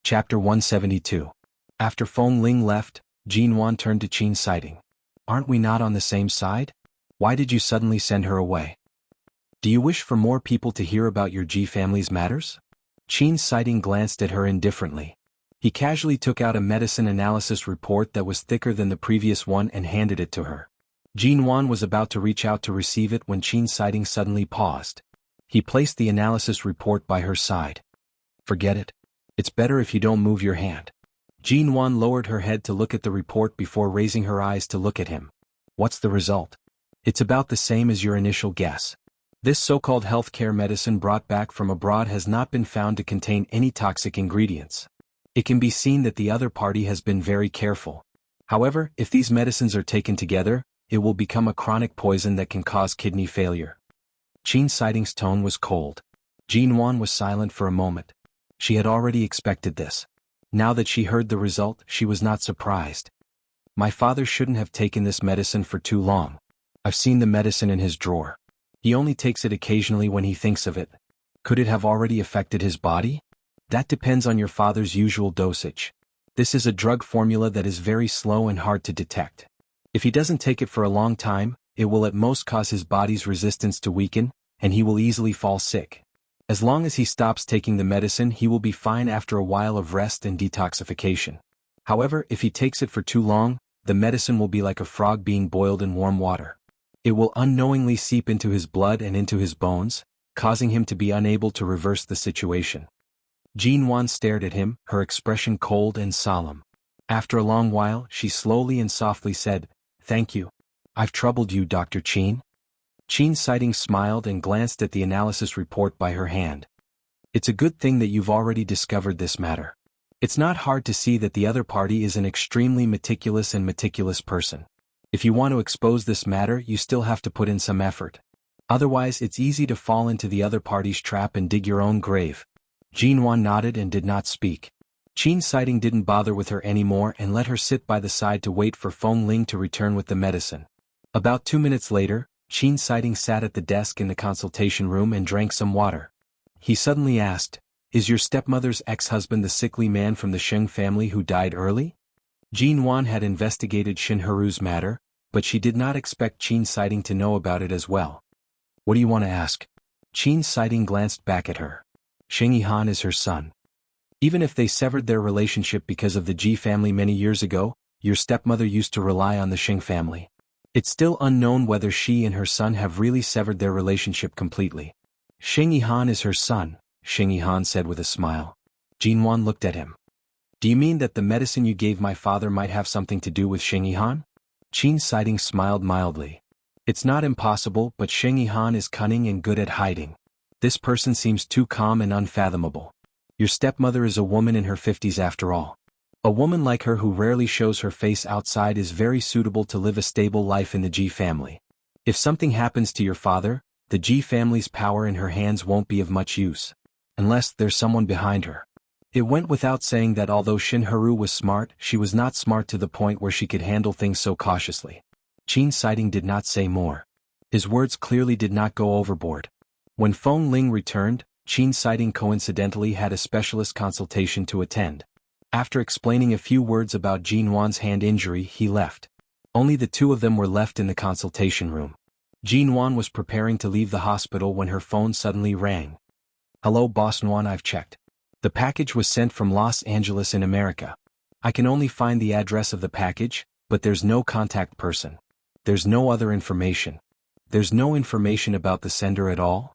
Chapter 172. After Feng Ling left, Jinwan turned to Qin Siding. Aren't we not on the same side? Why did you suddenly send her away? Do you wish for more people to hear about your Ji family's matters? Qin Siding glanced at her indifferently. He casually took out a medicine analysis report that was thicker than the previous one and handed it to her. Jinwan was about to reach out to receive it when Qin Siding suddenly paused. He placed the analysis report by her side. Forget it. It's better if you don't move your hand. Jinwan lowered her head to look at the report before raising her eyes to look at him. What's the result? It's about the same as your initial guess. This so-called healthcare medicine brought back from abroad has not been found to contain any toxic ingredients. It can be seen that the other party has been very careful. However, if these medicines are taken together, it will become a chronic poison that can cause kidney failure. Qin Siding's tone was cold. Jinwan was silent for a moment. She had already expected this. Now that she heard the result, she was not surprised. My father shouldn't have taken this medicine for too long. I've seen the medicine in his drawer. He only takes it occasionally when he thinks of it. Could it have already affected his body? That depends on your father's usual dosage. This is a drug formula that is very slow and hard to detect. If he doesn't take it for a long time, it will at most cause his body's resistance to weaken, and he will easily fall sick. As long as he stops taking the medicine, he will be fine after a while of rest and detoxification. However, if he takes it for too long, the medicine will be like a frog being boiled in warm water. It will unknowingly seep into his blood and into his bones, causing him to be unable to reverse the situation. Jinwan stared at him, her expression cold and solemn. After a long while, she slowly and softly said, "Thank you. I've troubled you, Dr. Qin." Qin Siding smiled and glanced at the analysis report by her hand. It's a good thing that you've already discovered this matter. It's not hard to see that the other party is an extremely meticulous person. If you want to expose this matter, you still have to put in some effort. Otherwise, it's easy to fall into the other party's trap and dig your own grave. Jinwan nodded and did not speak. Qin Siding didn't bother with her anymore and let her sit by the side to wait for Feng Ling to return with the medicine. About 2 minutes later, Qin Siding sat at the desk in the consultation room and drank some water. He suddenly asked, "Is your stepmother's ex-husband the sickly man from the Sheng family who died early?" Jinwan had investigated Shinharu's matter, but she did not expect Qin Siding to know about it as well. "What do you want to ask?" Qin Siding glanced back at her. Sheng Yihan is her son. Even if they severed their relationship because of the Ji family many years ago, your stepmother used to rely on the Sheng family. It's still unknown whether she and her son have really severed their relationship completely. Sheng Yihan is her son, Sheng Yihan said with a smile. Jinwan looked at him. Do you mean that the medicine you gave my father might have something to do with Sheng Yihan? Qin Siding smiled mildly. It's not impossible, but Sheng Yihan is cunning and good at hiding. This person seems too calm and unfathomable. Your stepmother is a woman in her 50s after all. A woman like her who rarely shows her face outside is very suitable to live a stable life in the Ji family. If something happens to your father, the Ji family's power in her hands won't be of much use. Unless there's someone behind her. It went without saying that although Shinharu was smart, she was not smart to the point where she could handle things so cautiously. Qin Siding did not say more. His words clearly did not go overboard. When Feng Ling returned, Qin Siding coincidentally had a specialist consultation to attend. After explaining a few words about Jinwan's hand injury, he left. Only the two of them were left in the consultation room. Jinwan was preparing to leave the hospital when her phone suddenly rang. "Hello, Boss Nguyen, I've checked. The package was sent from Los Angeles in America. I can only find the address of the package, but there's no contact person. There's no other information. There's no information about the sender at all.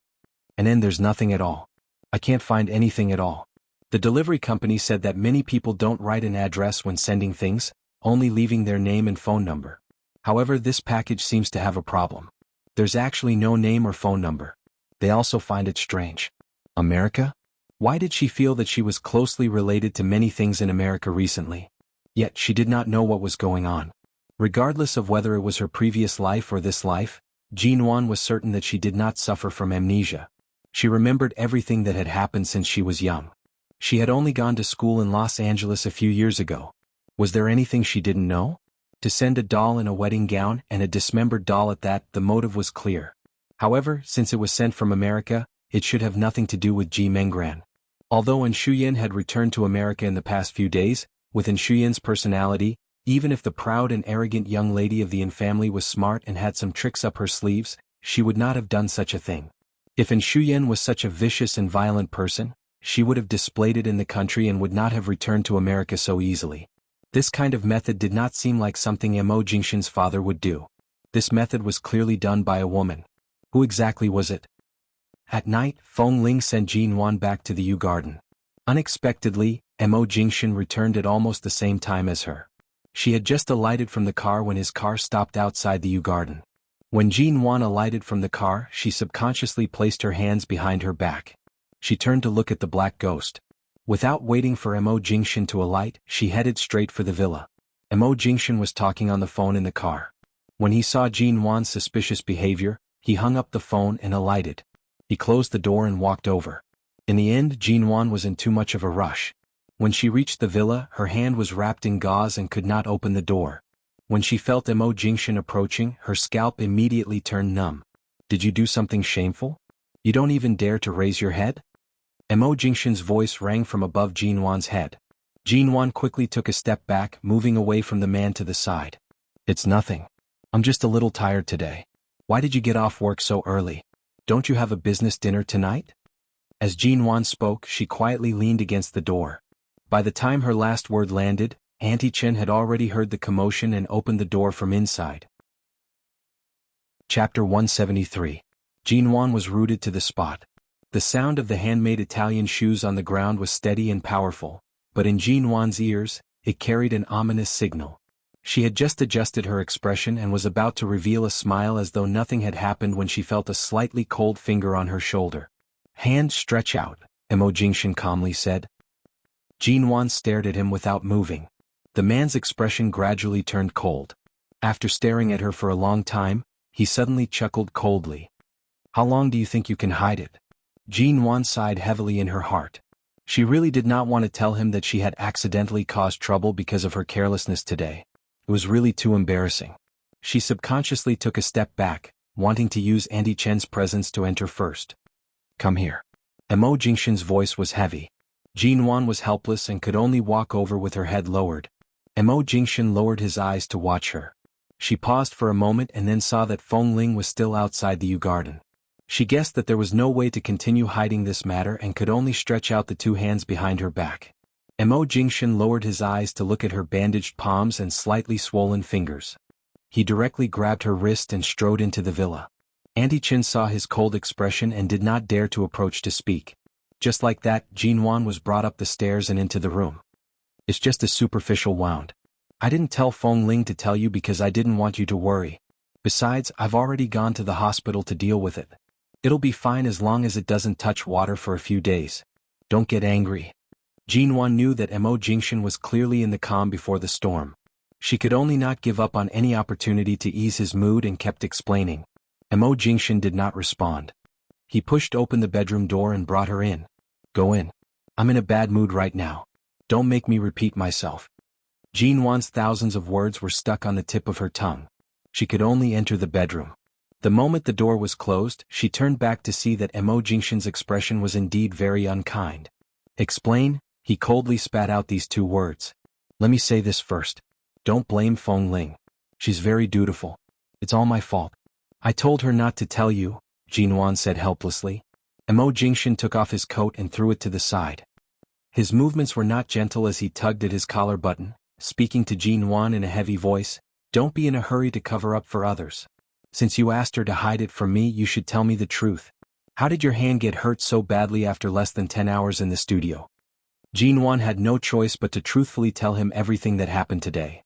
And then there's nothing at all. I can't find anything at all. The delivery company said that many people don't write an address when sending things, only leaving their name and phone number. However, this package seems to have a problem. There's actually no name or phone number. They also find it strange. America? Why did she feel that she was closely related to many things in America recently? Yet she did not know what was going on. Regardless of whether it was her previous life or this life, Jinwan was certain that she did not suffer from amnesia. She remembered everything that had happened since she was young. She had only gone to school in Los Angeles a few years ago. Was there anything she didn't know? To send a doll in a wedding gown, and a dismembered doll at that, the motive was clear. However, since it was sent from America, it should have nothing to do with Ji Mengran. Although Shuyan had returned to America in the past few days, with Shuyan's personality, even if the proud and arrogant young lady of the Yin family was smart and had some tricks up her sleeves, she would not have done such a thing. If Shuyan was such a vicious and violent person, she would have displayed it in the country and would not have returned to America so easily. This kind of method did not seem like something Mo Jingshan's father would do. This method was clearly done by a woman. Who exactly was it? At night, Feng Ling sent Jin Wan back to the Yu Garden. Unexpectedly, Mo Jingshan returned at almost the same time as her. She had just alighted from the car when his car stopped outside the Yu Garden. When Jin Wan alighted from the car, she subconsciously placed her hands behind her back. She turned to look at the black ghost. Without waiting for Mo Jingshan to alight, she headed straight for the villa. Mo Jingshan was talking on the phone in the car. When he saw Jin Wan's suspicious behavior, he hung up the phone and alighted. He closed the door and walked over. In the end, Jin Wan was in too much of a rush. When she reached the villa, her hand was wrapped in gauze and could not open the door. When she felt Mo Jingshan approaching, her scalp immediately turned numb. Did you do something shameful? You don't even dare to raise your head? Mo Jingshan's voice rang from above Jin Wan's head. Jin Wan quickly took a step back, moving away from the man to the side. It's nothing. I'm just a little tired today. Why did you get off work so early? Don't you have a business dinner tonight? As Jin Wan spoke, she quietly leaned against the door. By the time her last word landed, Auntie Chen had already heard the commotion and opened the door from inside. Chapter 173. Jin Wan was rooted to the spot. The sound of the handmade Italian shoes on the ground was steady and powerful, but in Jin Wan's ears, it carried an ominous signal. She had just adjusted her expression and was about to reveal a smile as though nothing had happened when she felt a slightly cold finger on her shoulder. Hand stretch out, Mo Jingshan calmly said. Jin Wan stared at him without moving. The man's expression gradually turned cold. After staring at her for a long time, he suddenly chuckled coldly. How long do you think you can hide it? Jin Wan sighed heavily in her heart. She really did not want to tell him that she had accidentally caused trouble because of her carelessness today. It was really too embarrassing. She subconsciously took a step back, wanting to use Auntie Chen's presence to enter first. Come here. Mo Jingshan's voice was heavy. Jin Wan was helpless and could only walk over with her head lowered. Mo Jingshan lowered his eyes to watch her. She paused for a moment and then saw that Feng Ling was still outside the Yu Garden. She guessed that there was no way to continue hiding this matter and could only stretch out the two hands behind her back. Mo Jingshan lowered his eyes to look at her bandaged palms and slightly swollen fingers. He directly grabbed her wrist and strode into the villa. Auntie Chen saw his cold expression and did not dare to approach to speak. Just like that, Jin Wan was brought up the stairs and into the room. It's just a superficial wound. I didn't tell Feng Ling to tell you because I didn't want you to worry. Besides, I've already gone to the hospital to deal with it. It'll be fine as long as it doesn't touch water for a few days. Don't get angry. Jin Wan knew that Mo Jingshan was clearly in the calm before the storm. She could only not give up on any opportunity to ease his mood and kept explaining. Mo Jingshan did not respond. He pushed open the bedroom door and brought her in. Go in. I'm in a bad mood right now. Don't make me repeat myself. Jin Wan's thousands of words were stuck on the tip of her tongue. She could only enter the bedroom. The moment the door was closed, she turned back to see that Mo Jingshan's expression was indeed very unkind. Explain? He coldly spat out these two words. Let me say this first. Don't blame Feng Ling. She's very dutiful. It's all my fault. I told her not to tell you, Jin Wan said helplessly. Mo Jingshan took off his coat and threw it to the side. His movements were not gentle as he tugged at his collar button, speaking to Jin Wan in a heavy voice. Don't be in a hurry to cover up for others. Since you asked her to hide it from me, you should tell me the truth. How did your hand get hurt so badly after less than 10 hours in the studio? Jin Wan had no choice but to truthfully tell him everything that happened today.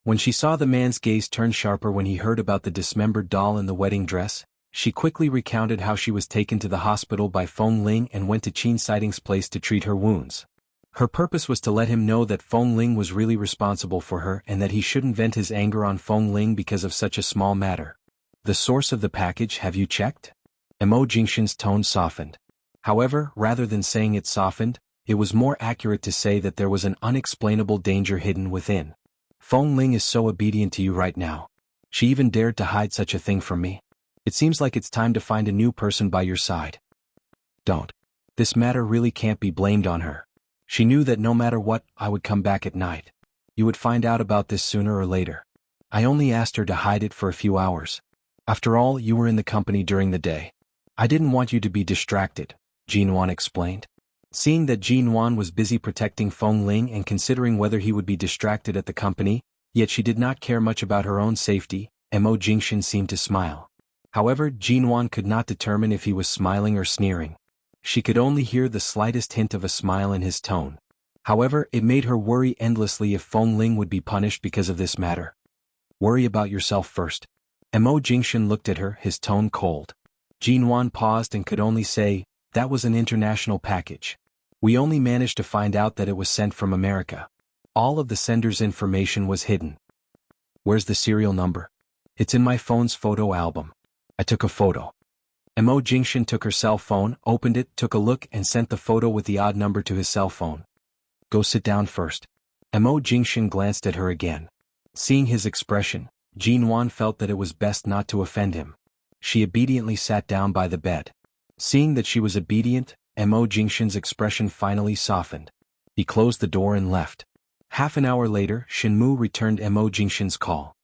When she saw the man's gaze turn sharper when he heard about the dismembered doll in the wedding dress, she quickly recounted how she was taken to the hospital by Feng Ling and went to Qin Sighting's place to treat her wounds. Her purpose was to let him know that Feng Ling was really responsible for her and that he shouldn't vent his anger on Feng Ling because of such a small matter. The source of the package, have you checked? Mo Jingshan's tone softened. However, rather than saying it softened, it was more accurate to say that there was an unexplainable danger hidden within. Feng Ling is so obedient to you right now. She even dared to hide such a thing from me. It seems like it's time to find a new person by your side. Don't. This matter really can't be blamed on her. She knew that no matter what, I would come back at night. You would find out about this sooner or later. I only asked her to hide it for a few hours. After all, you were in the company during the day. I didn't want you to be distracted, Jinwan explained. Seeing that Jinwan was busy protecting Feng Ling and considering whether he would be distracted at the company, yet she did not care much about her own safety, Mo Jingshan seemed to smile. However, Jinwan could not determine if he was smiling or sneering. She could only hear the slightest hint of a smile in his tone. However, it made her worry endlessly if Feng Ling would be punished because of this matter. Worry about yourself first. Mo Jingshan looked at her, his tone cold. Jinwan paused and could only say, that was an international package. We only managed to find out that it was sent from America. All of the sender's information was hidden. Where's the serial number? It's in my phone's photo album. I took a photo. Mo Jingshan took her cell phone, opened it, took a look and sent the photo with the odd number to his cell phone. Go sit down first. Mo Jingshan glanced at her again. Seeing his expression, Jinwan felt that it was best not to offend him. She obediently sat down by the bed. Seeing that she was obedient, Mo Jingshan's expression finally softened. He closed the door and left. Half an hour later, Shinmu returned Mo Jingshan's call.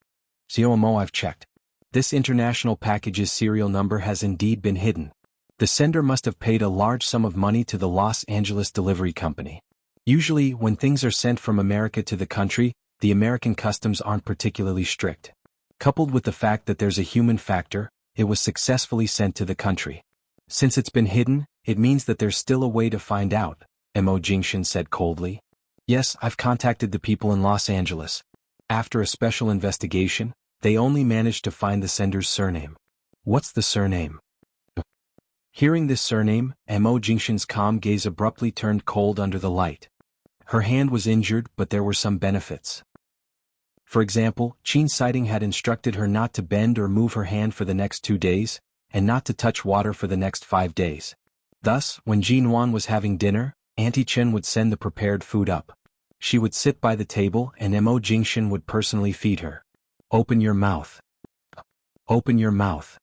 Mo, I've checked. This international package's serial number has indeed been hidden. The sender must have paid a large sum of money to the Los Angeles delivery company. Usually, when things are sent from America to the country, the American customs aren't particularly strict. Coupled with the fact that there's a human factor, it was successfully sent to the country. Since it's been hidden, it means that there's still a way to find out, Mo Jingshan said coldly. Yes, I've contacted the people in Los Angeles. After a special investigation, they only managed to find the sender's surname. What's the surname? Hearing this surname, Mo Jingshan's calm gaze abruptly turned cold under the light. Her hand was injured, but there were some benefits. For example, Qin Sighting had instructed her not to bend or move her hand for the next 2 days, and not to touch water for the next 5 days. Thus, when Jinwan was having dinner, Auntie Chen would send the prepared food up. She would sit by the table and Mo Jingshan would personally feed her. Open your mouth. Open your mouth.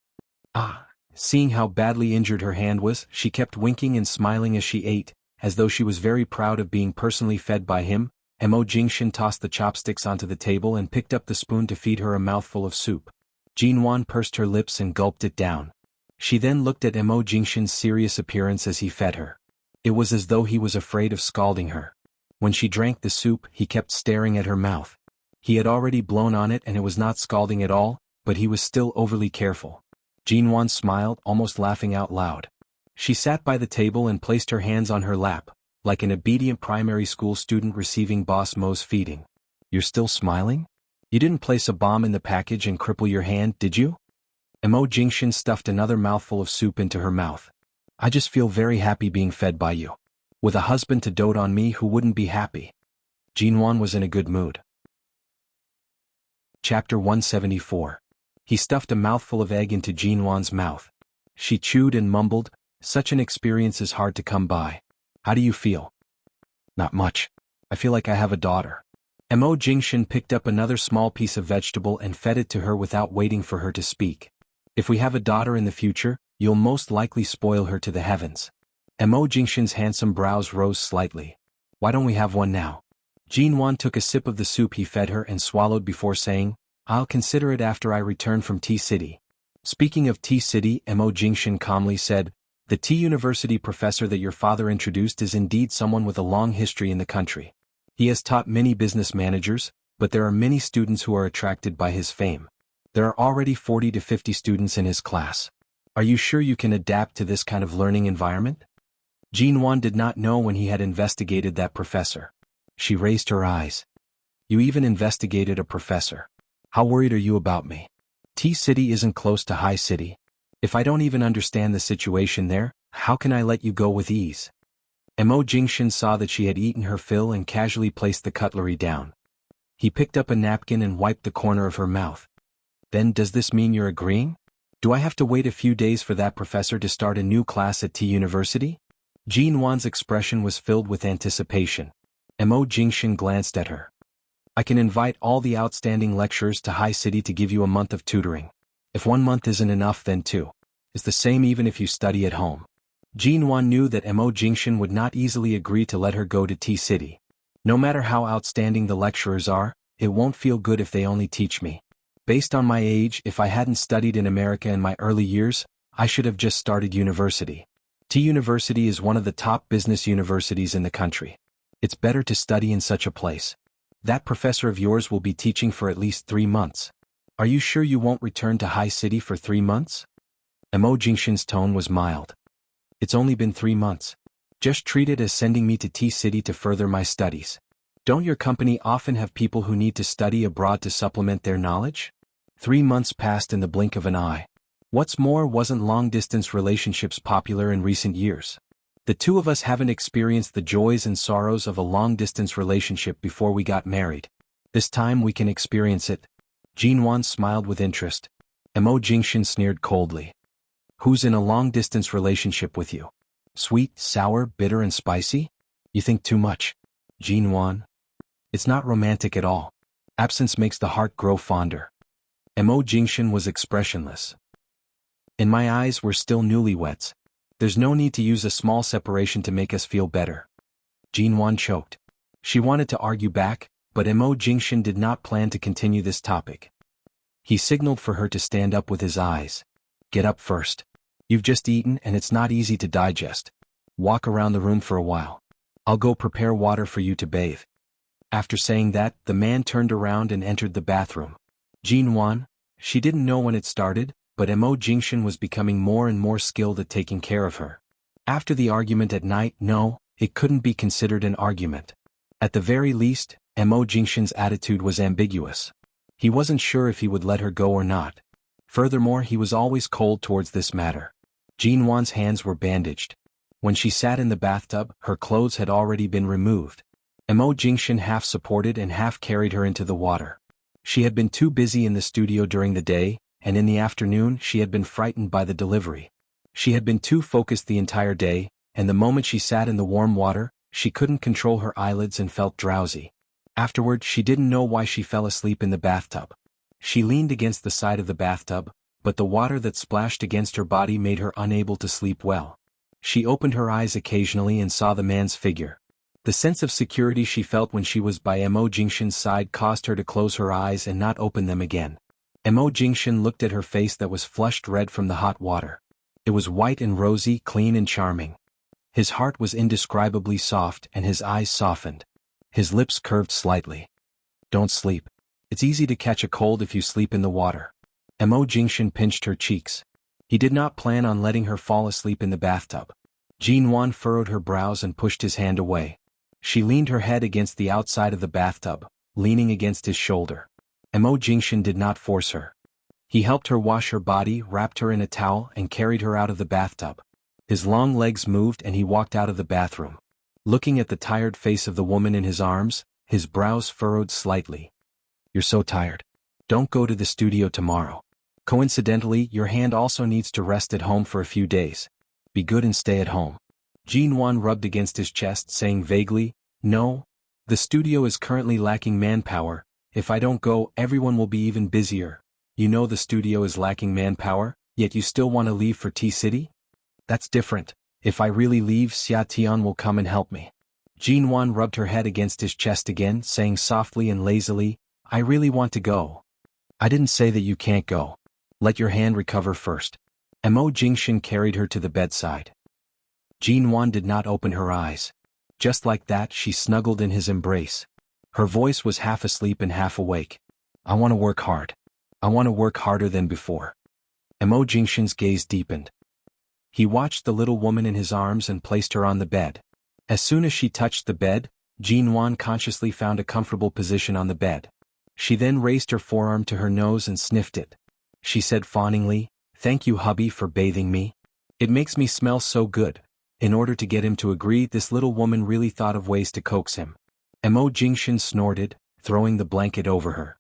Ah. Seeing how badly injured her hand was, she kept winking and smiling as she ate, as though she was very proud of being personally fed by him. Mo Jingshan tossed the chopsticks onto the table and picked up the spoon to feed her a mouthful of soup. Jinwan pursed her lips and gulped it down. She then looked at Mo Jingshan's serious appearance as he fed her. It was as though he was afraid of scalding her. When she drank the soup, he kept staring at her mouth. He had already blown on it and it was not scalding at all, but he was still overly careful. Jinwan smiled, almost laughing out loud. She sat by the table and placed her hands on her lap, like an obedient primary school student receiving Boss Mo's feeding. You're still smiling? You didn't place a bomb in the package and cripple your hand, did you? Mo Jingshan stuffed another mouthful of soup into her mouth. I just feel very happy being fed by you. With a husband to dote on me, who wouldn't be happy? Jinwan was in a good mood. Chapter 174. He stuffed a mouthful of egg into Jinwan's mouth. She chewed and mumbled, such an experience is hard to come by. How do you feel? Not much. I feel like I have a daughter. Mo Jingshan picked up another small piece of vegetable and fed it to her without waiting for her to speak. If we have a daughter in the future, you'll most likely spoil her to the heavens. Mo Jingshan's handsome brows rose slightly. Why don't we have one now? Jinwan took a sip of the soup he fed her and swallowed before saying, I'll consider it after I return from T-City. Speaking of T-City, Mo Jingshan calmly said, the T-University professor that your father introduced is indeed someone with a long history in the country. He has taught many business managers, but there are many students who are attracted by his fame. There are already 40 to 50 students in his class. Are you sure you can adapt to this kind of learning environment? Jinwan did not know when he had investigated that professor. She raised her eyes. You even investigated a professor. How worried are you about me? T-City isn't close to High City. If I don't even understand the situation there, how can I let you go with ease? Mo Jingshan saw that she had eaten her fill and casually placed the cutlery down. He picked up a napkin and wiped the corner of her mouth. Then does this mean you're agreeing? Do I have to wait a few days for that professor to start a new class at T-University? Jinwan's expression was filled with anticipation. Mo Jingshan glanced at her. I can invite all the outstanding lecturers to High City to give you a month of tutoring. If 1 month isn't enough, then 2. It's the same even if you study at home. Jinwan knew that Mo Jingshan would not easily agree to let her go to T-City. No matter how outstanding the lecturers are, it won't feel good if they only teach me. Based on my age, if I hadn't studied in America in my early years, I should have just started university. T University is one of the top business universities in the country. It's better to study in such a place. That professor of yours will be teaching for at least 3 months. Are you sure you won't return to High City for 3 months? Mo Jingshan's tone was mild. It's only been 3 months. Just treat it as sending me to T-City to further my studies. Don't your company often have people who need to study abroad to supplement their knowledge? 3 months passed in the blink of an eye. What's more, wasn't long-distance relationships popular in recent years? The two of us haven't experienced the joys and sorrows of a long-distance relationship before we got married. This time we can experience it. Jinwan smiled with interest. Mo Jingshan sneered coldly. Who's in a long-distance relationship with you? Sweet, sour, bitter and spicy? You think too much. Jinwan. It's not romantic at all. Absence makes the heart grow fonder. Mo Jingshan was expressionless. In my eyes, we're still newlyweds. There's no need to use a small separation to make us feel better. Jinwan choked. She wanted to argue back, but Mo Jingshan did not plan to continue this topic. He signaled for her to stand up with his eyes. Get up first. You've just eaten and it's not easy to digest. Walk around the room for a while. I'll go prepare water for you to bathe. After saying that, the man turned around and entered the bathroom. Jinwan, she didn't know when it started, but Mo Jingshan was becoming more and more skilled at taking care of her. After the argument at night, no, it couldn't be considered an argument. At the very least, Mo Jingshan's attitude was ambiguous. He wasn't sure if he would let her go or not. Furthermore, he was always cold towards this matter. Jinwan's hands were bandaged. When she sat in the bathtub, her clothes had already been removed. Mo Jingshan half supported and half carried her into the water. She had been too busy in the studio during the day, and in the afternoon she had been frightened by the delivery. She had been too focused the entire day, and the moment she sat in the warm water, she couldn't control her eyelids and felt drowsy. Afterward, she didn't know why she fell asleep in the bathtub. She leaned against the side of the bathtub, but the water that splashed against her body made her unable to sleep well. She opened her eyes occasionally and saw the man's figure. The sense of security she felt when she was by Mo Jingshan's side caused her to close her eyes and not open them again. Mo Jingshan looked at her face that was flushed red from the hot water. It was white and rosy, clean and charming. His heart was indescribably soft and his eyes softened. His lips curved slightly. Don't sleep. It's easy to catch a cold if you sleep in the water. Mo Jingshan pinched her cheeks. He did not plan on letting her fall asleep in the bathtub. Jinwan furrowed her brows and pushed his hand away. She leaned her head against the outside of the bathtub, leaning against his shoulder. Mo Jingshan did not force her. He helped her wash her body, wrapped her in a towel, and carried her out of the bathtub. His long legs moved and he walked out of the bathroom. Looking at the tired face of the woman in his arms, his brows furrowed slightly. You're so tired. Don't go to the studio tomorrow. Coincidentally, your hand also needs to rest at home for a few days. Be good and stay at home. Jinwan rubbed against his chest, saying vaguely, No. The studio is currently lacking manpower. If I don't go, everyone will be even busier. You know the studio is lacking manpower, yet you still want to leave for T-City? That's different. If I really leave, Xia Tian will come and help me. Jinwan rubbed her head against his chest again, saying softly and lazily, I really want to go. I didn't say that you can't go. Let your hand recover first. Mo Jingshan carried her to the bedside. Jinwan did not open her eyes. Just like that, she snuggled in his embrace. Her voice was half asleep and half awake. I want to work hard. I want to work harder than before. Mo Jingshan's gaze deepened. He watched the little woman in his arms and placed her on the bed. As soon as she touched the bed, Jinwan consciously found a comfortable position on the bed. She then raised her forearm to her nose and sniffed it. She said fawningly, Thank you, hubby, for bathing me. It makes me smell so good. In order to get him to agree, this little woman really thought of ways to coax him. Mo Jingshan snorted, throwing the blanket over her.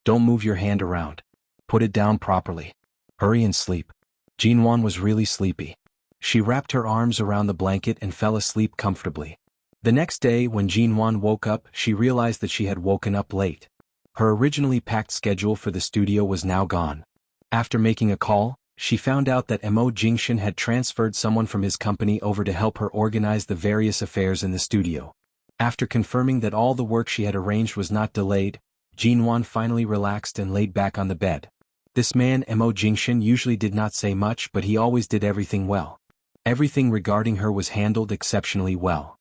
Don't move your hand around. Put it down properly. Hurry and sleep. Jinwan was really sleepy. She wrapped her arms around the blanket and fell asleep comfortably. The next day, when Jinwan woke up, she realized that she had woken up late. Her originally packed schedule for the studio was now gone. After making a call, she found out that Mo Jingshan had transferred someone from his company over to help her organize the various affairs in the studio. After confirming that all the work she had arranged was not delayed, Jinwan finally relaxed and laid back on the bed. This man Mo Jingshan usually did not say much, but he always did everything well. Everything regarding her was handled exceptionally well.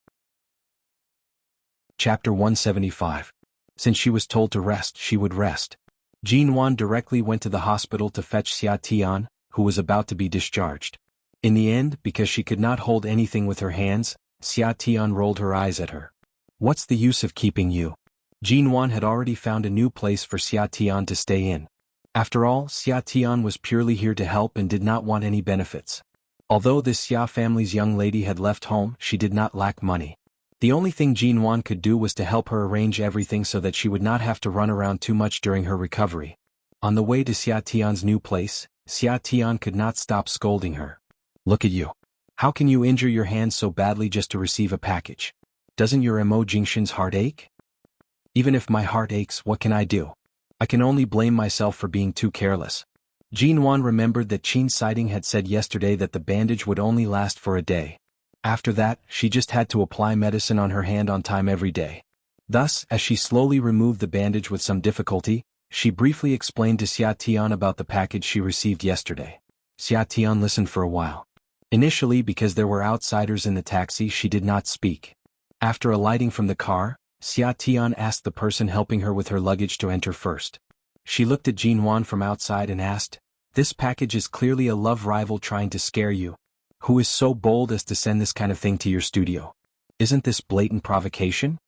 Chapter 175. Since she was told to rest, she would rest. Jinwan directly went to the hospital to fetch Xia Tian, who was about to be discharged. In the end, because she could not hold anything with her hands, Xia Tian rolled her eyes at her. What's the use of keeping you? Jinwan had already found a new place for Xia Tian to stay in. After all, Xia Tian was purely here to help and did not want any benefits. Although this Xia family's young lady had left home, she did not lack money. The only thing Jinwan could do was to help her arrange everything so that she would not have to run around too much during her recovery. On the way to Xia Tian's new place, Xia Tian could not stop scolding her. Look at you. How can you injure your hand so badly just to receive a package? Doesn't your Mo Jingshan's heart ache? Even if my heart aches, what can I do? I can only blame myself for being too careless. Jinwan remembered that Qin Siding had said yesterday that the bandage would only last for a day. After that, she just had to apply medicine on her hand on time every day. Thus, as she slowly removed the bandage with some difficulty, she briefly explained to Xia Tian about the package she received yesterday. Xia Tian listened for a while. Initially, because there were outsiders in the taxi, she did not speak. After alighting from the car, Xia Tian asked the person helping her with her luggage to enter first. She looked at Jinwan from outside and asked, "This package is clearly a love rival trying to scare you. Who is so bold as to send this kind of thing to your studio? Isn't this blatant provocation?"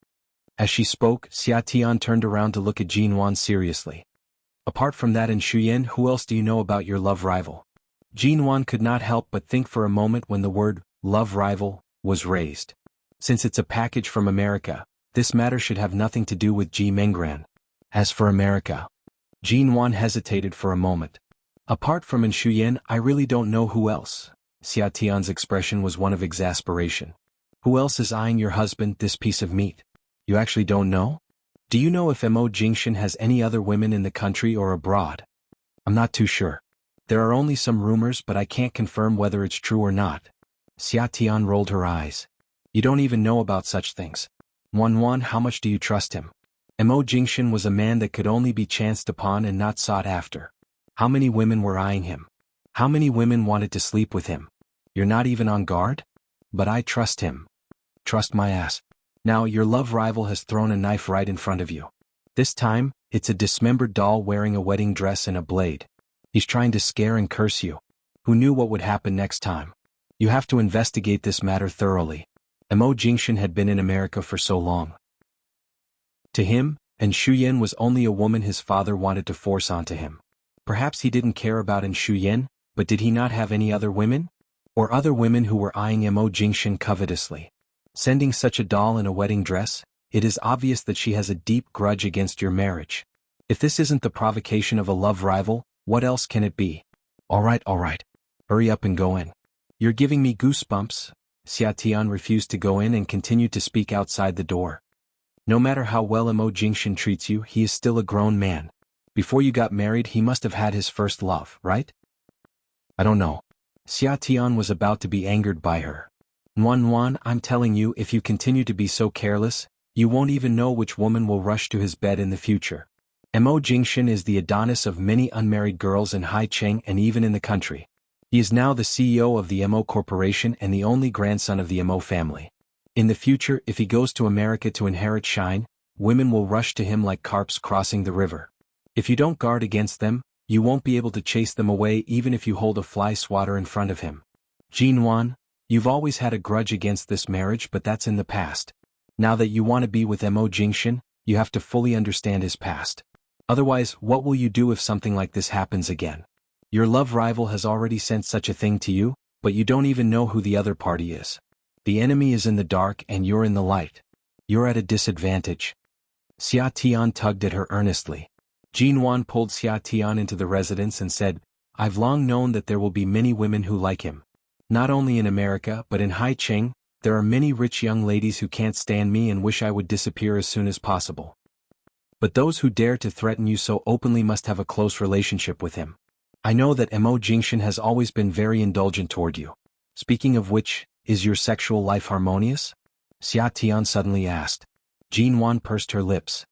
As she spoke, Xia Tian turned around to look at Jinwan seriously. "Apart from that and Shuyan, who else do you know about your love rival?" Jinwan could not help but think for a moment when the word, love rival, was raised. Since it's a package from America, this matter should have nothing to do with Ji Menggran. As for America, Jinwan hesitated for a moment. "Apart from Shuyan, I really don't know who else." Xia Tian's expression was one of exasperation. "Who else is eyeing your husband, this piece of meat? You actually don't know? Do you know if Mo Jingshan has any other women in the country or abroad?" "I'm not too sure. There are only some rumors, but I can't confirm whether it's true or not." Xia Tian rolled her eyes. "You don't even know about such things. Wan, how much do you trust him? Mo Jingshan was a man that could only be chanced upon and not sought after. How many women were eyeing him? How many women wanted to sleep with him? You're not even on guard? But I trust him." "Trust my ass. Now your love rival has thrown a knife right in front of you. This time, it's a dismembered doll wearing a wedding dress and a blade. He's trying to scare and curse you. Who knew what would happen next time? You have to investigate this matter thoroughly. Mo Jingshan had been in America for so long. To him, and Shuyan was only a woman his father wanted to force onto him. Perhaps he didn't care about Shuyan, but did he not have any other women? Or other women who were eyeing Mo Jingshan covetously? Sending such a doll in a wedding dress, it is obvious that she has a deep grudge against your marriage. If this isn't the provocation of a love rival, what else can it be?" All right. Hurry up and go in. You're giving me goosebumps." Xia Tian refused to go in and continued to speak outside the door. "No matter how well Mo Jingshan treats you, he is still a grown man. Before you got married, he must have had his first love, right?" "I don't know." Xia Tian was about to be angered by her. Wan, I'm telling you, if you continue to be so careless, you won't even know which woman will rush to his bed in the future. Mo Jingshan is the Adonis of many unmarried girls in Haicheng and even in the country. He is now the CEO of the Mo Corporation and the only grandson of the Mo family. In the future, if he goes to America to inherit shine, women will rush to him like carps crossing the river. If you don't guard against them, you won't be able to chase them away even if you hold a fly swatter in front of him. Jinwan, you've always had a grudge against this marriage, but that's in the past. Now that you want to be with Mo Jingshan, you have to fully understand his past. Otherwise, what will you do if something like this happens again? Your love rival has already sent such a thing to you, but you don't even know who the other party is. The enemy is in the dark and you're in the light. You're at a disadvantage." Xia Tian tugged at her earnestly. Jinwan pulled Xia Tian into the residence and said, "I've long known that there will be many women who like him. Not only in America but in Haicheng, there are many rich young ladies who can't stand me and wish I would disappear as soon as possible. But those who dare to threaten you so openly must have a close relationship with him. I know that Mo Jingshan has always been very indulgent toward you. Speaking of which, is your sexual life harmonious? Xia Tian suddenly asked. Jin Wan pursed her lips.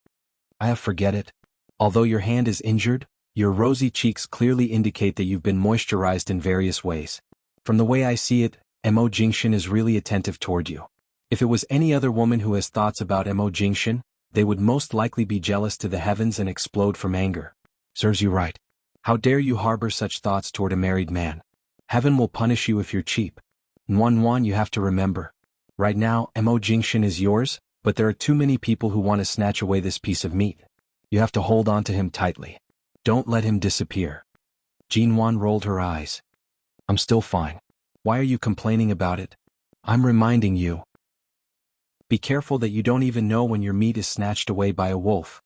Forget it. Although your hand is injured, your rosy cheeks clearly indicate that you've been moisturized in various ways. From the way I see it, Mo Jingshan is really attentive toward you. If it was any other woman who has thoughts about Mo Jingshan, they would most likely be jealous to the heavens and explode from anger. Serves you right. How dare you harbor such thoughts toward a married man? Heaven will punish you if you're cheap. Nuan, you have to remember. Right now, Mo Jingshan is yours, but there are too many people who want to snatch away this piece of meat. You have to hold on to him tightly. Don't let him disappear. Jin Wan rolled her eyes. I'm still fine. Why are you complaining about it? I'm reminding you. Be careful that you don't even know when your meat is snatched away by a wolf.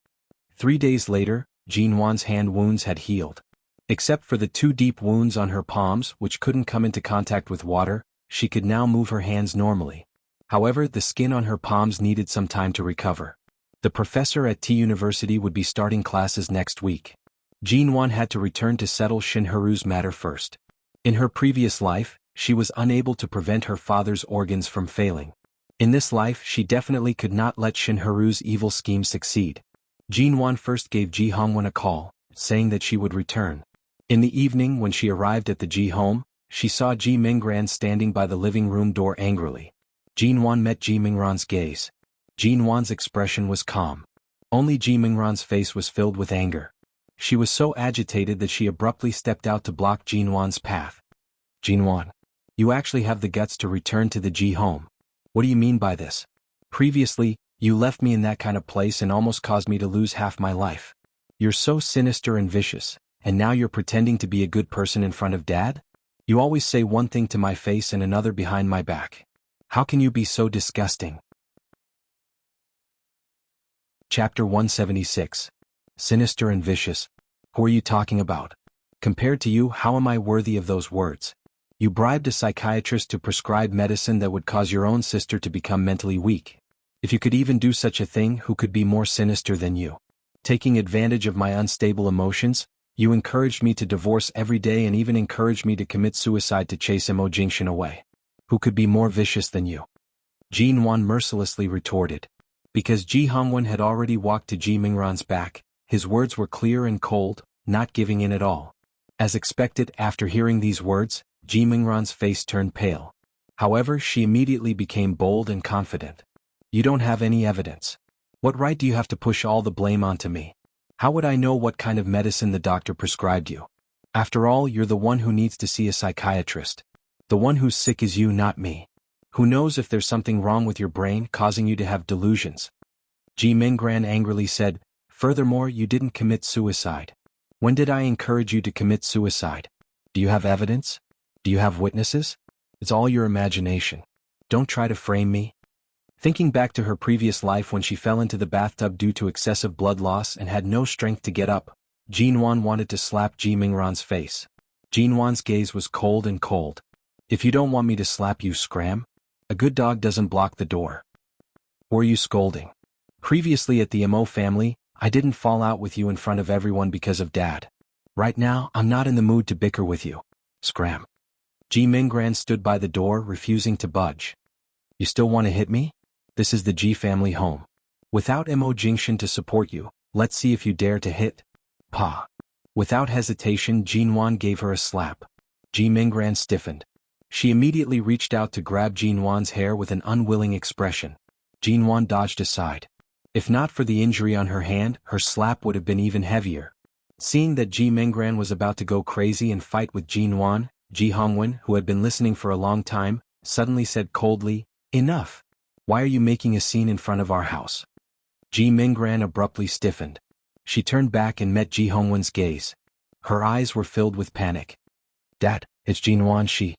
3 days later, Jin Wan's hand wounds had healed. Except for the 2 deep wounds on her palms which couldn't come into contact with water, she could now move her hands normally. However, the skin on her palms needed some time to recover. The professor at T University would be starting classes next week. Jin Wan had to return to settle Shinharu's matter first. In her previous life, she was unable to prevent her father's organs from failing. In this life, she definitely could not let Shinharu's evil scheme succeed. Jin Wan first gave Ji Hongwen a call, saying that she would return. In the evening when she arrived at the Ji home, she saw Ji Minggran standing by the living room door angrily. Jin Wan met Ji Minggran's gaze. Jin Wan's expression was calm. Only Ji Minggran's face was filled with anger. She was so agitated that she abruptly stepped out to block Jin Wan's path. Jin Wan, you actually have the guts to return to the Ji home. What do you mean by this? Previously, you left me in that kind of place and almost caused me to lose half my life. You're so sinister and vicious, and now you're pretending to be a good person in front of Dad? You always say one thing to my face and another behind my back. How can you be so disgusting? Chapter 176. Sinister and vicious. Who are you talking about? Compared to you, how am I worthy of those words? You bribed a psychiatrist to prescribe medicine that would cause your own sister to become mentally weak. If you could even do such a thing, who could be more sinister than you? Taking advantage of my unstable emotions, you encouraged me to divorce every day and even encouraged me to commit suicide to chase Mo Jingshan away. Who could be more vicious than you? Jin Wan mercilessly retorted. Because Ji Hongwen had already walked to Ji Minggran's back, his words were clear and cold, not giving in at all. As expected, after hearing these words, Ji Minggran's face turned pale. However, she immediately became bold and confident. You don't have any evidence. What right do you have to push all the blame onto me? How would I know what kind of medicine the doctor prescribed you? After all, you're the one who needs to see a psychiatrist. The one who's sick is you, not me. Who knows if there's something wrong with your brain causing you to have delusions? Ji Minggran angrily said, furthermore, you didn't commit suicide. When did I encourage you to commit suicide? Do you have evidence? Do you have witnesses? It's all your imagination. Don't try to frame me. Thinking back to her previous life when she fell into the bathtub due to excessive blood loss and had no strength to get up, Jin Wan wanted to slap Ji Minggran's face. Jin Wan's gaze was cold and cold. If you don't want me to slap you, scram. A good dog doesn't block the door. Who are you scolding? Previously at the Mo family, I didn't fall out with you in front of everyone because of Dad. Right now, I'm not in the mood to bicker with you. Scram. Ji Minggran stood by the door, refusing to budge. You still want to hit me? This is the Ji family home. Without Mo Jingshan to support you, let's see if you dare to hit. Pa. Without hesitation, Jin Wan gave her a slap. Ji Minggran stiffened. She immediately reached out to grab Jin Wan's hair with an unwilling expression. Jin Wan dodged aside. If not for the injury on her hand, her slap would have been even heavier. Seeing that Ji Minggran was about to go crazy and fight with Jin Wan, Ji Hongwen, who had been listening for a long time, suddenly said coldly, Enough! Why are you making a scene in front of our house? Ji Minggran abruptly stiffened. She turned back and met Ji Hongwen's gaze. Her eyes were filled with panic. Dad, it's Jin Wan. Ji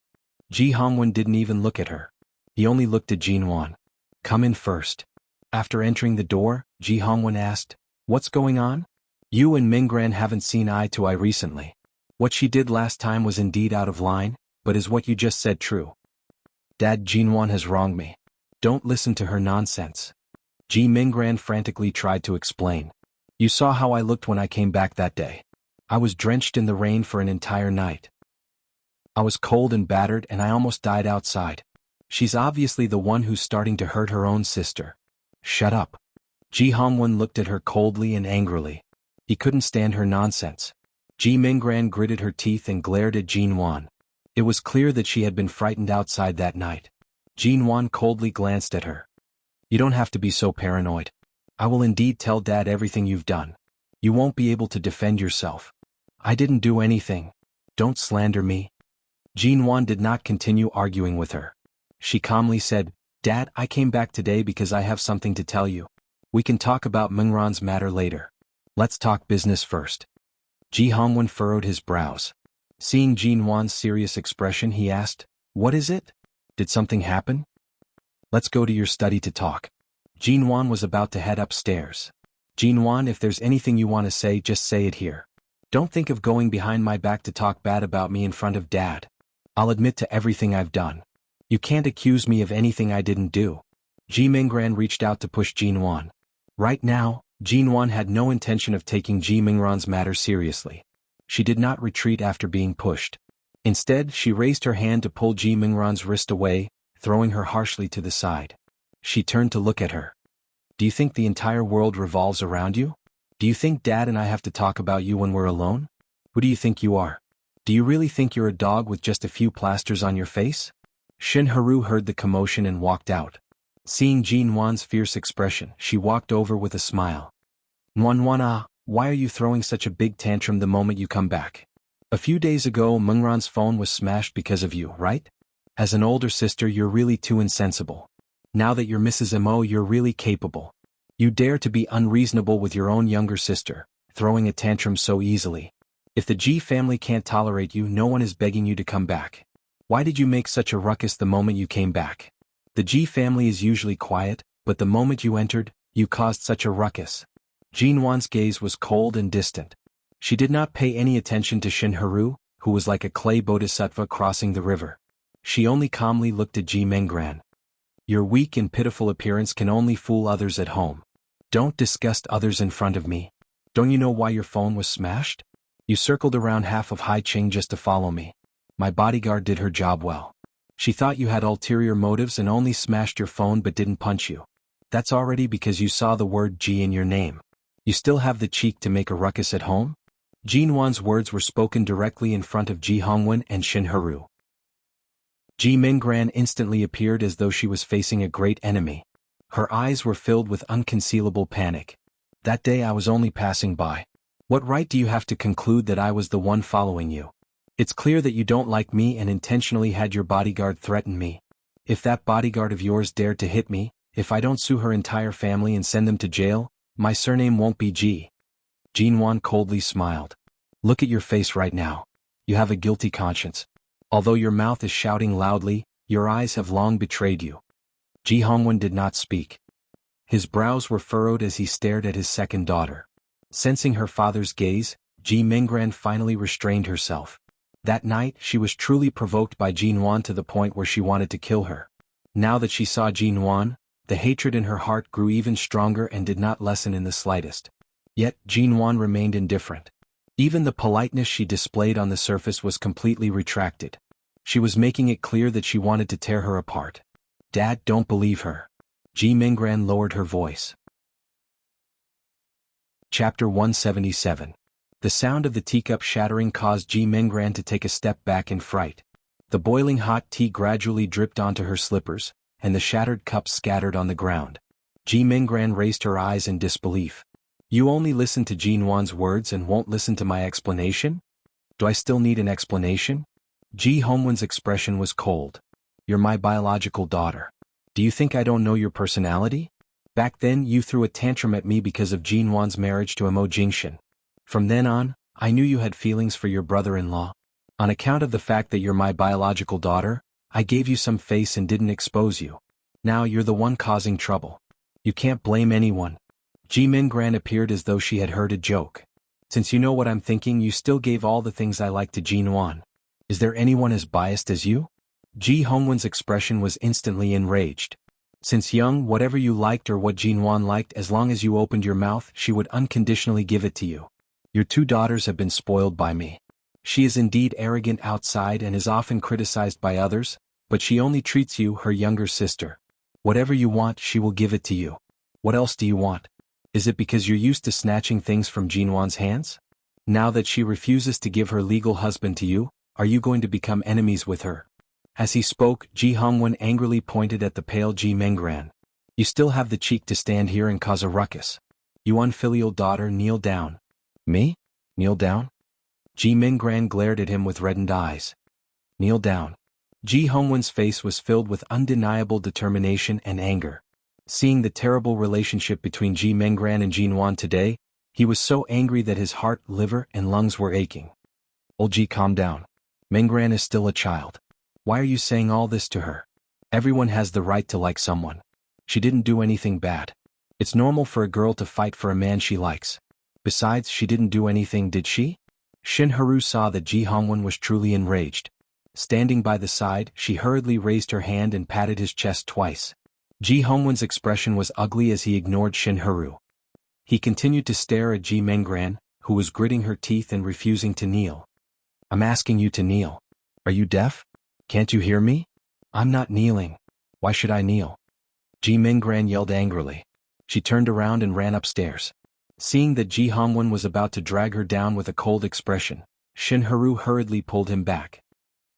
Hongwen didn't even look at her. He only looked at Jin Wan. Come in first. After entering the door, Ji Hongwen asked, What's going on? You and Minggran haven't seen eye to eye recently. What she did last time was indeed out of line, but is what you just said true? Dad, Jin Wan has wronged me. Don't listen to her nonsense. Ji Minggran frantically tried to explain. You saw how I looked when I came back that day. I was drenched in the rain for an entire night. I was cold and battered and I almost died outside. She's obviously the one who's starting to hurt her own sister. Shut up. Ji Hongwen looked at her coldly and angrily. He couldn't stand her nonsense. Ji Minggran gritted her teeth and glared at Jin Wan. It was clear that she had been frightened outside that night. Jin Wan coldly glanced at her. You don't have to be so paranoid. I will indeed tell Dad everything you've done. You won't be able to defend yourself. I didn't do anything. Don't slander me. Jin Wan did not continue arguing with her. She calmly said, Dad, I came back today because I have something to tell you. We can talk about Mengran's matter later. Let's talk business first. Ji Hongwen furrowed his brows. Seeing Jin Wan's serious expression, he asked, What is it? Did something happen? Let's go to your study to talk. Jin Wan was about to head upstairs. Jin Wan, if there's anything you want to say, just say it here. Don't think of going behind my back to talk bad about me in front of Dad. I'll admit to everything I've done. You can't accuse me of anything I didn't do. Ji Minggran reached out to push Jin Wan. Right now, Jin Wan had no intention of taking Ji Minggran's matter seriously. She did not retreat after being pushed. Instead, she raised her hand to pull Ji Minggran's wrist away, throwing her harshly to the side. She turned to look at her. Do you think the entire world revolves around you? Do you think Dad and I have to talk about you when we're alone? Who do you think you are? Do you really think you're a dog with just a few plasters on your face? Shin Haru heard the commotion and walked out. Seeing Jin Wan's fierce expression, she walked over with a smile. Nwan, why are you throwing such a big tantrum the moment you come back? A few days ago Mengran's phone was smashed because of you, right? As an older sister you're really too insensible. Now that you're Mrs. Mo you're really capable. You dare to be unreasonable with your own younger sister, throwing a tantrum so easily. If the Ji family can't tolerate you, no one is begging you to come back. Why did you make such a ruckus the moment you came back? The Ji family is usually quiet, but the moment you entered, you caused such a ruckus. Jin Wan's gaze was cold and distant. She did not pay any attention to Shin Haru, who was like a clay bodhisattva crossing the river. She only calmly looked at Ji Minggran. Your weak and pitiful appearance can only fool others at home. Don't disgust others in front of me. Don't you know why your phone was smashed? You circled around half of Haicheng just to follow me. My bodyguard did her job well. She thought you had ulterior motives and only smashed your phone but didn't punch you. That's already because you saw the word Ji in your name. You still have the cheek to make a ruckus at home? Jin Wan's words were spoken directly in front of Ji Hongwen and Shin Haru. Ji Minggran instantly appeared as though she was facing a great enemy. Her eyes were filled with unconcealable panic. That day I was only passing by. What right do you have to conclude that I was the one following you? It's clear that you don't like me and intentionally had your bodyguard threaten me. If that bodyguard of yours dared to hit me, if I don't sue her entire family and send them to jail, my surname won't be Ji. Jin Wan coldly smiled. Look at your face right now. You have a guilty conscience. Although your mouth is shouting loudly, your eyes have long betrayed you. Ji Hongwen did not speak. His brows were furrowed as he stared at his second daughter. Sensing her father's gaze, Ji Minggran finally restrained herself. That night, she was truly provoked by Jin Wan to the point where she wanted to kill her. Now that she saw Jin Wan, the hatred in her heart grew even stronger and did not lessen in the slightest. Yet, Jin Wan remained indifferent. Even the politeness she displayed on the surface was completely retracted. She was making it clear that she wanted to tear her apart. Dad, don't believe her. Ji Minggran lowered her voice. Chapter 177. The sound of the teacup shattering caused Ji Minggran to take a step back in fright. The boiling hot tea gradually dripped onto her slippers, and the shattered cups scattered on the ground. Ji Minggran raised her eyes in disbelief. You only listen to Jin Wan's words and won't listen to my explanation? Do I still need an explanation? Ji Hongwen's expression was cold. You're my biological daughter. Do you think I don't know your personality? Back then you threw a tantrum at me because of Jin Wan's marriage to Mo Jingshan. From then on, I knew you had feelings for your brother-in-law. On account of the fact that you're my biological daughter, I gave you some face and didn't expose you. Now you're the one causing trouble. You can't blame anyone. Ji Minggran appeared as though she had heard a joke. Since you know what I'm thinking, you still gave all the things I like to Jin Wan. Is there anyone as biased as you? Ji Hongwen's expression was instantly enraged. Since young, whatever you liked or what Jin Wan liked, as long as you opened your mouth, she would unconditionally give it to you. Your two daughters have been spoiled by me. She is indeed arrogant outside and is often criticized by others, but she only treats you, her younger sister. Whatever you want, she will give it to you. What else do you want? Is it because you're used to snatching things from Jinwan's hands? Now that she refuses to give her legal husband to you, are you going to become enemies with her? As he spoke, Ji Hongwen angrily pointed at the pale Ji Menggran. You still have the cheek to stand here and cause a ruckus. You unfilial daughter, kneel down. Me? Kneel down? Ji Menggran glared at him with reddened eyes. Kneel down. Ji Hongwen's face was filled with undeniable determination and anger. Seeing the terrible relationship between Ji Menggran and Jinwan today, he was so angry that his heart, liver, and lungs were aching. Old Ji, calm down. Menggran is still a child. Why are you saying all this to her? Everyone has the right to like someone. She didn't do anything bad. It's normal for a girl to fight for a man she likes. Besides, she didn't do anything, did she? Shin Haru saw that Ji Hongwen was truly enraged. Standing by the side, she hurriedly raised her hand and patted his chest twice. Ji Hongwen's expression was ugly as he ignored Shin Haru. He continued to stare at Ji Menggran, who was gritting her teeth and refusing to kneel. I'm asking you to kneel. Are you deaf? Can't you hear me? I'm not kneeling. Why should I kneel? Ji Menggran yelled angrily. She turned around and ran upstairs. Seeing that Ji Hongwen was about to drag her down with a cold expression, Shin Haru hurriedly pulled him back.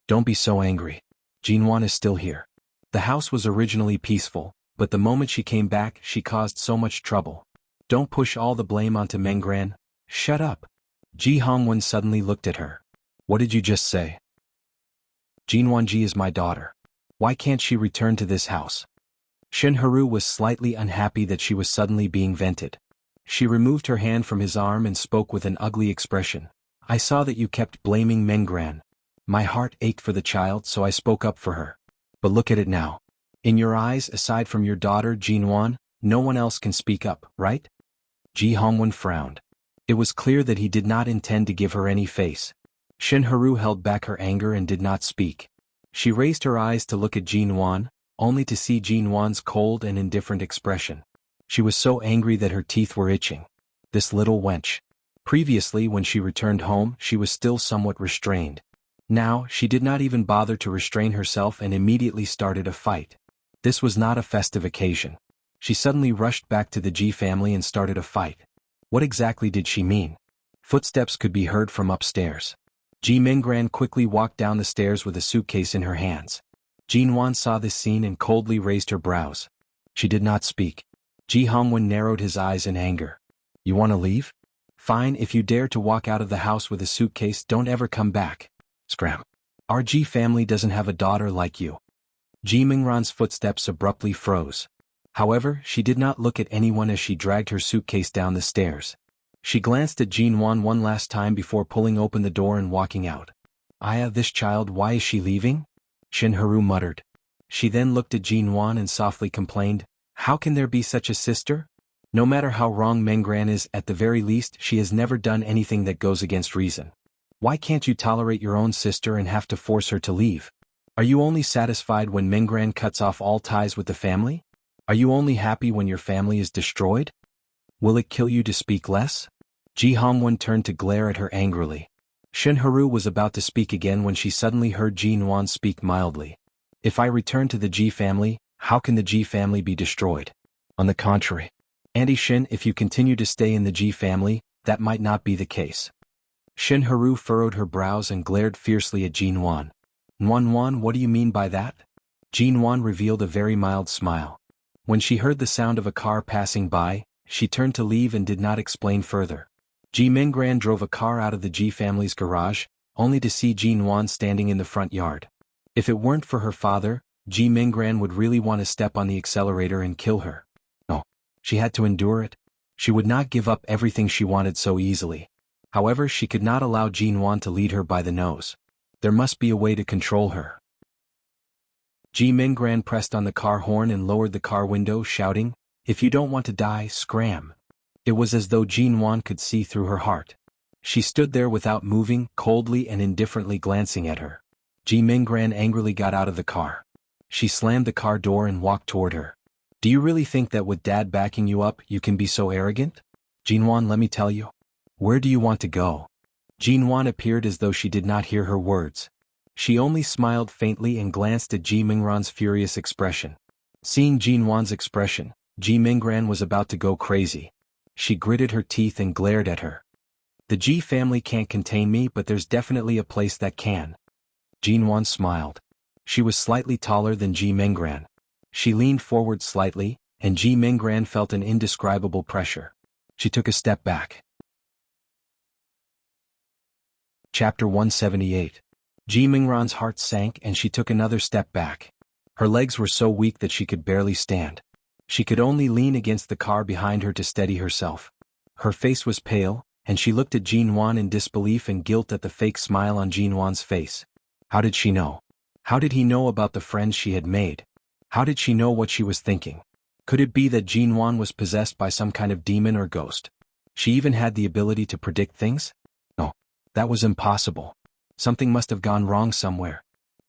Don't be so angry. Jinwan is still here. The house was originally peaceful, but the moment she came back, she caused so much trouble. Don't push all the blame onto Menggran. Shut up. Ji Hongwen suddenly looked at her. What did you just say? Jinwanji is my daughter. Why can't she return to this house? Shin Haru was slightly unhappy that she was suddenly being vented. She removed her hand from his arm and spoke with an ugly expression. I saw that you kept blaming Menggran. My heart ached for the child, so I spoke up for her. But look at it now. In your eyes, aside from your daughter, Jinwan, no one else can speak up, right? Ji Hongwen frowned. It was clear that he did not intend to give her any face. Shin Haru held back her anger and did not speak. She raised her eyes to look at Jinwan, only to see Jinwan's cold and indifferent expression. She was so angry that her teeth were itching. This little wench. Previously, when she returned home, she was still somewhat restrained. Now, she did not even bother to restrain herself and immediately started a fight. This was not a festive occasion. She suddenly rushed back to the Ji family and started a fight. What exactly did she mean? Footsteps could be heard from upstairs. Ji Menggran quickly walked down the stairs with a suitcase in her hands. Jinwan saw this scene and coldly raised her brows. She did not speak. Ji Hongwen narrowed his eyes in anger. You want to leave? Fine, if you dare to walk out of the house with a suitcase, don't ever come back. Scram. Our Ji family doesn't have a daughter like you. Ji Menggran's footsteps abruptly froze. However, she did not look at anyone as she dragged her suitcase down the stairs. She glanced at Jinwan one last time before pulling open the door and walking out. Aya, this child, why is she leaving? Shin Haru muttered. She then looked at Jinwan and softly complained, how can there be such a sister? No matter how wrong Menggran is, at the very least, she has never done anything that goes against reason. Why can't you tolerate your own sister and have to force her to leave? Are you only satisfied when Menggran cuts off all ties with the family? Are you only happy when your family is destroyed? Will it kill you to speak less? Ji Hongwen turned to glare at her angrily. Shin Haru was about to speak again when she suddenly heard Jinwan speak mildly. If I return to the Ji family, how can the Ji family be destroyed? On the contrary. Auntie Shin, if you continue to stay in the Ji family, that might not be the case. Shin Haru furrowed her brows and glared fiercely at Jinwan. Nwan, what do you mean by that? Jinwan revealed a very mild smile. When she heard the sound of a car passing by, she turned to leave and did not explain further. Ji Menggran drove a car out of the Ji family's garage, only to see Jinwan standing in the front yard. If it weren't for her father, Ji Menggran would really want to step on the accelerator and kill her. No, she had to endure it. She would not give up everything she wanted so easily. However, she could not allow Jinwan to lead her by the nose. There must be a way to control her. Ji Menggran pressed on the car horn and lowered the car window, shouting, if you don't want to die, scram. It was as though Jinwan could see through her heart. She stood there without moving, coldly and indifferently glancing at her. Ji Menggran angrily got out of the car. She slammed the car door and walked toward her. Do you really think that with Dad backing you up, you can be so arrogant? Jinwan, let me tell you. Where do you want to go? Jinwan appeared as though she did not hear her words. She only smiled faintly and glanced at Ji Mingran's furious expression. Seeing Jinwan's expression, Ji Mingran was about to go crazy. She gritted her teeth and glared at her. The Ji family can't contain me, but there's definitely a place that can. Jinwan smiled. She was slightly taller than Ji Mingran. She leaned forward slightly, and Ji Mingran felt an indescribable pressure. She took a step back. Chapter 178. Ji Mingran's heart sank and she took another step back. Her legs were so weak that she could barely stand. She could only lean against the car behind her to steady herself. Her face was pale, and she looked at Jinwan in disbelief and guilt at the fake smile on Jinwan's face. How did she know? How did he know about the friends she had made? How did she know what she was thinking? Could it be that Jinwan was possessed by some kind of demon or ghost? She even had the ability to predict things? No, that was impossible. Something must have gone wrong somewhere.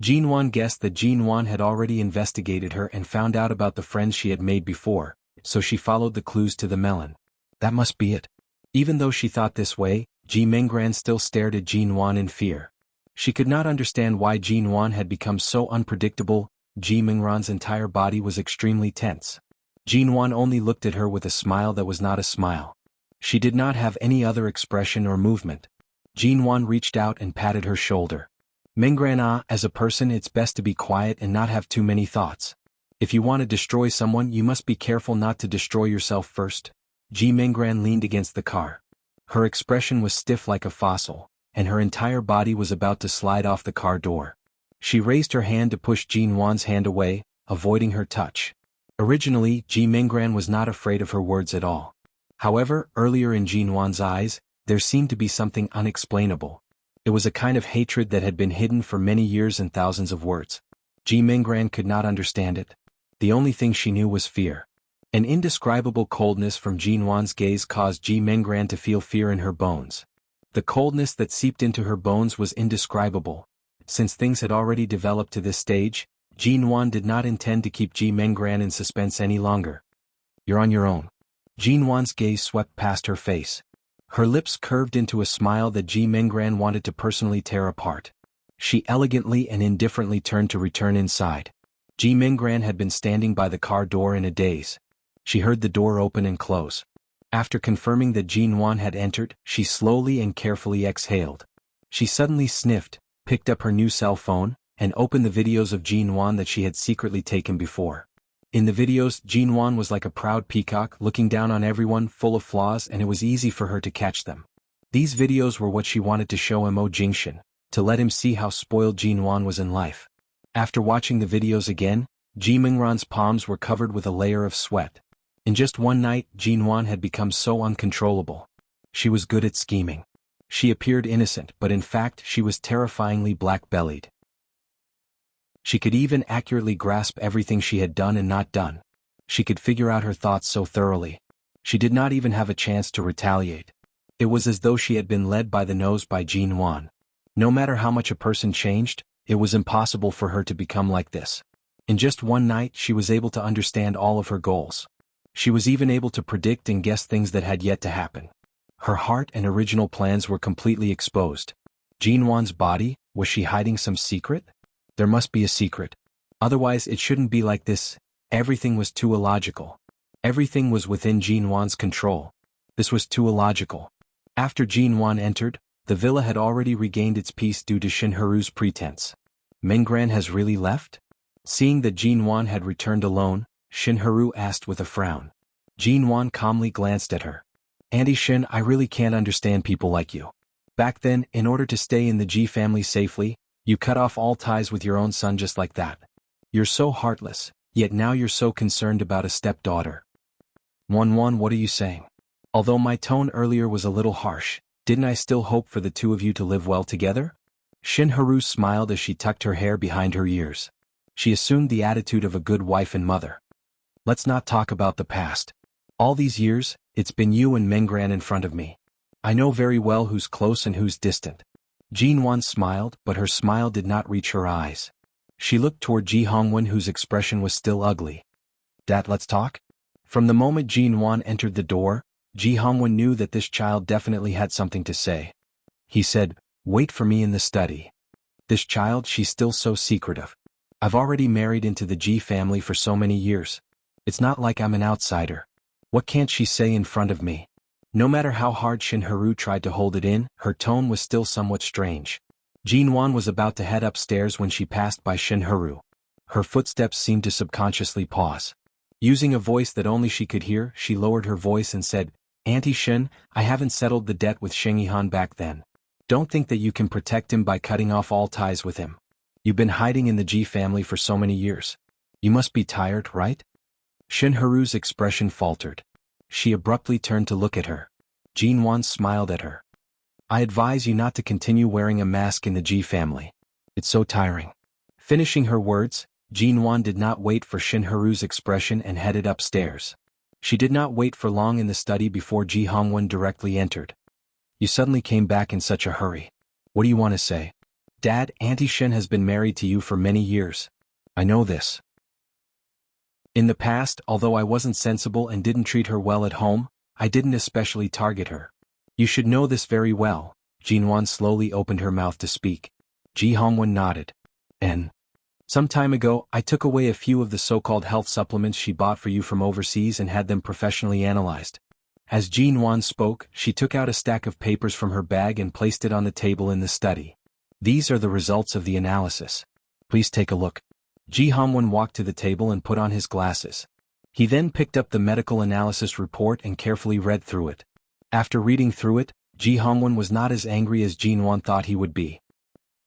Jinwan guessed that Jinwan had already investigated her and found out about the friends she had made before, so she followed the clues to the melon. That must be it. Even though she thought this way, Ji Mingran still stared at Jinwan in fear. She could not understand why Jinwan had become so unpredictable. Ji Mingran's entire body was extremely tense. Jinwan only looked at her with a smile that was not a smile. She did not have any other expression or movement. Jinwan reached out and patted her shoulder. Mingran, as a person it's best to be quiet and not have too many thoughts. If you want to destroy someone you must be careful not to destroy yourself first. Ji Mingran leaned against the car. Her expression was stiff like a fossil, and her entire body was about to slide off the car door. She raised her hand to push Jinwan's hand away, avoiding her touch. Originally, Ji Mingran was not afraid of her words at all. However, earlier in Jinwan's eyes, there seemed to be something unexplainable. It was a kind of hatred that had been hidden for many years and thousands of words. Ji Mingran could not understand it. The only thing she knew was fear. An indescribable coldness from Jinwan's gaze caused Ji Mingran to feel fear in her bones. The coldness that seeped into her bones was indescribable. Since things had already developed to this stage, Jinwan did not intend to keep Ji Mingran in suspense any longer. You're on your own. Jinwan's gaze swept past her face. Her lips curved into a smile that Ji Mingran wanted to personally tear apart. She elegantly and indifferently turned to return inside. Ji Mingran had been standing by the car door in a daze. She heard the door open and close. After confirming that Jinwan had entered, she slowly and carefully exhaled. She suddenly sniffed, picked up her new cell phone, and opened the videos of Jinwan that she had secretly taken before. In the videos, Jinwan was like a proud peacock looking down on everyone, full of flaws, and it was easy for her to catch them. These videos were what she wanted to show Mo Jingshan, to let him see how spoiled Jinwan was in life. After watching the videos again, Ji Mingran's palms were covered with a layer of sweat. In just one night, Jinwan had become so uncontrollable. She was good at scheming. She appeared innocent, but in fact she was terrifyingly black-bellied. She could even accurately grasp everything she had done and not done. She could figure out her thoughts so thoroughly. She did not even have a chance to retaliate. It was as though she had been led by the nose by Jinwan. No matter how much a person changed, it was impossible for her to become like this. In just one night she was able to understand all of her goals. She was even able to predict and guess things that had yet to happen. Her heart and original plans were completely exposed. Jinwan's body, was she hiding some secret? There must be a secret. Otherwise it shouldn't be like this. Everything was too illogical. Everything was within Jinwan's control. This was too illogical. After Jinwan entered, the villa had already regained its peace due to Shinharu's pretense. Mingran has really left? Seeing that Jinwan had returned alone, Shinharu asked with a frown. Jinwan calmly glanced at her. Auntie Shin, I really can't understand people like you. Back then, in order to stay in the Ji family safely, you cut off all ties with your own son just like that. You're so heartless, yet now you're so concerned about a stepdaughter. Wanwan, what are you saying? Although my tone earlier was a little harsh, didn't I still hope for the two of you to live well together? Shinharu smiled as she tucked her hair behind her ears. She assumed the attitude of a good wife and mother. Let's not talk about the past. All these years, it's been you and Mingran in front of me. I know very well who's close and who's distant. Jinwan smiled, but her smile did not reach her eyes. She looked toward Ji Hongwen, whose expression was still ugly. Dad, let's talk? From the moment Jinwan entered the door, Ji Hongwen knew that this child definitely had something to say. He said, "Wait for me in the study. This child, she's still so secretive. I've already married into the Ji family for so many years. It's not like I'm an outsider. What can't she say in front of me?" No matter how hard Shinharu tried to hold it in, her tone was still somewhat strange. Jinwan was about to head upstairs when she passed by Shinharu. Her footsteps seemed to subconsciously pause. Using a voice that only she could hear, she lowered her voice and said, "Auntie Shin, I haven't settled the debt with Shengihan back then. Don't think that you can protect him by cutting off all ties with him. You've been hiding in the Ji family for so many years. You must be tired, right?" Shinharu's expression faltered. She abruptly turned to look at her. Jinwan smiled at her. "I advise you not to continue wearing a mask in the Ji family. It's so tiring." Finishing her words, Jinwan did not wait for Shinharu's expression and headed upstairs. She did not wait for long in the study before Ji Hongwen directly entered. "You suddenly came back in such a hurry. What do you want to say?" "Dad, Auntie Shin has been married to you for many years. I know this. In the past, although I wasn't sensible and didn't treat her well at home, I didn't especially target her. You should know this very well." Jinwan slowly opened her mouth to speak. Ji Hongwen nodded. "And some time ago, I took away a few of the so-called health supplements she bought for you from overseas and had them professionally analyzed." As Jinwan spoke, she took out a stack of papers from her bag and placed it on the table in the study. "These are the results of the analysis. Please take a look." Ji Hongwen walked to the table and put on his glasses. He then picked up the medical analysis report and carefully read through it. After reading through it, Ji Hongwen was not as angry as Jinwan thought he would be.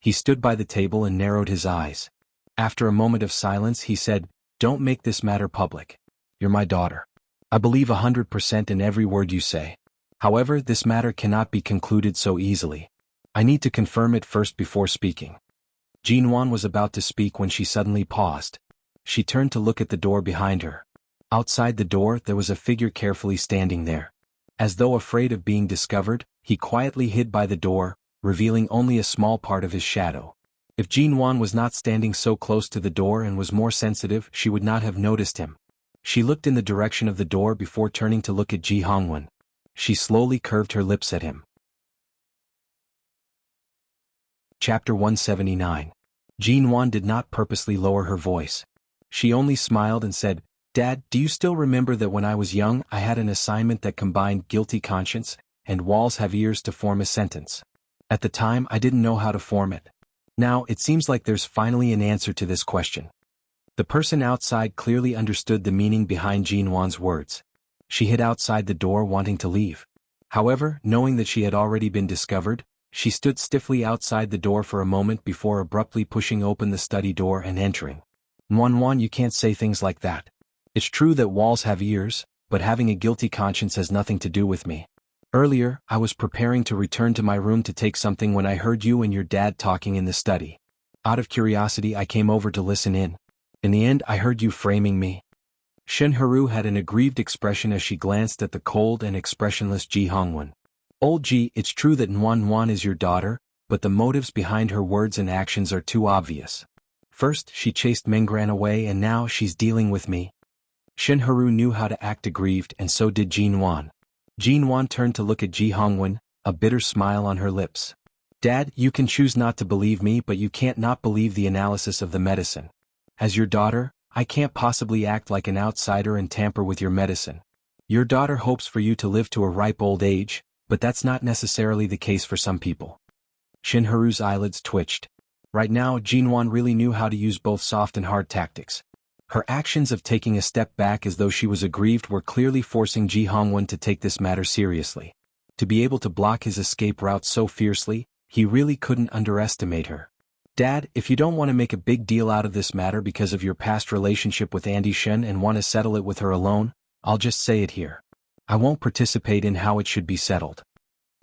He stood by the table and narrowed his eyes. After a moment of silence he said, "Don't make this matter public. You're my daughter. I believe 100% in every word you say. However, this matter cannot be concluded so easily. I need to confirm it first before speaking." Jinwan was about to speak when she suddenly paused. She turned to look at the door behind her. Outside the door there was a figure carefully standing there. As though afraid of being discovered, he quietly hid by the door, revealing only a small part of his shadow. If Jinwan was not standing so close to the door and was more sensitive, she would not have noticed him. She looked in the direction of the door before turning to look at Ji Hongwen. She slowly curved her lips at him. Chapter 179. Jinwan did not purposely lower her voice. She only smiled and said, "Dad, do you still remember that when I was young I had an assignment that combined guilty conscience and walls have ears to form a sentence? At the time I didn't know how to form it. Now it seems like there's finally an answer to this question." The person outside clearly understood the meaning behind Jinwan's words. She hid outside the door wanting to leave. However, knowing that she had already been discovered, she stood stiffly outside the door for a moment before abruptly pushing open the study door and entering. "Nwan, you can't say things like that. It's true that walls have ears, but having a guilty conscience has nothing to do with me. Earlier, I was preparing to return to my room to take something when I heard you and your dad talking in the study. Out of curiosity I came over to listen in. In the end I heard you framing me." Shinharu had an aggrieved expression as she glanced at the cold and expressionless Ji Hongwen. "Old Ji, it's true that Nwan is your daughter, but the motives behind her words and actions are too obvious. First, she chased Menggran away and now she's dealing with me." Shinharu knew how to act aggrieved and so did Jinwan. Jinwan turned to look at Ji Hongwen, a bitter smile on her lips. "Dad, you can choose not to believe me but you can't not believe the analysis of the medicine. As your daughter, I can't possibly act like an outsider and tamper with your medicine. Your daughter hopes for you to live to a ripe old age, but that's not necessarily the case for some people." Shinharu's eyelids twitched. Right now Jinwan really knew how to use both soft and hard tactics. Her actions of taking a step back as though she was aggrieved were clearly forcing Ji Hongwen to take this matter seriously. To be able to block his escape route so fiercely, he really couldn't underestimate her. "Dad, if you don't want to make a big deal out of this matter because of your past relationship with Auntie Shen and want to settle it with her alone, I'll just say it here. I won't participate in how it should be settled."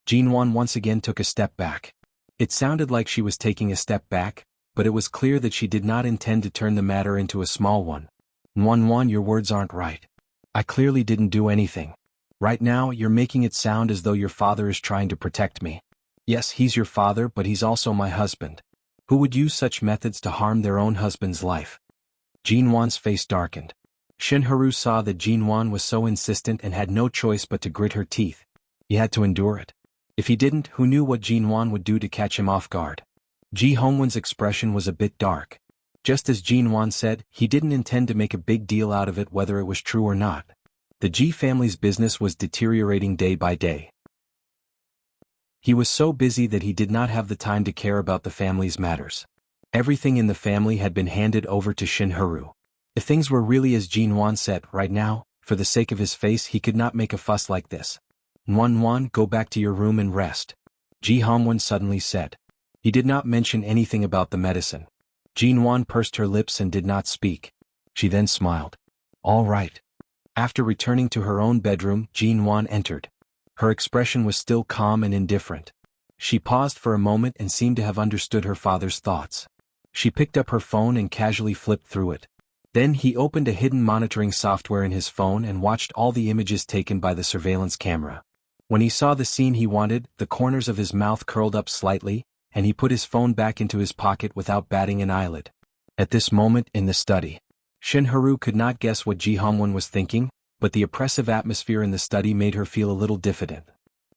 Jinwan once again took a step back. It sounded like she was taking a step back, but it was clear that she did not intend to turn the matter into a small one. "Nwan, your words aren't right. I clearly didn't do anything. Right now you're making it sound as though your father is trying to protect me. Yes, he's your father but he's also my husband. Who would use such methods to harm their own husband's life?" Jinwan's face darkened. Shinharu saw that Jinwan was so insistent and had no choice but to grit her teeth. He had to endure it. If he didn't, who knew what Jinwan would do to catch him off guard? Ji Hongwan's expression was a bit dark. Just as Jinwan said, he didn't intend to make a big deal out of it whether it was true or not. The Ji family's business was deteriorating day by day. He was so busy that he did not have the time to care about the family's matters. Everything in the family had been handed over to Shinharu. If things were really as Jinwan said right now, for the sake of his face he could not make a fuss like this. Nwan, go back to your room and rest, Ji Hongwan suddenly said. He did not mention anything about the medicine. Jinwan pursed her lips and did not speak. She then smiled. All right. After returning to her own bedroom, Jinwan entered. Her expression was still calm and indifferent. She paused for a moment and seemed to have understood her father's thoughts. She picked up her phone and casually flipped through it. Then he opened a hidden monitoring software in his phone and watched all the images taken by the surveillance camera. When he saw the scene he wanted, the corners of his mouth curled up slightly, and he put his phone back into his pocket without batting an eyelid. At this moment in the study, Shinharu could not guess what Ji Hongwan was thinking, but the oppressive atmosphere in the study made her feel a little diffident.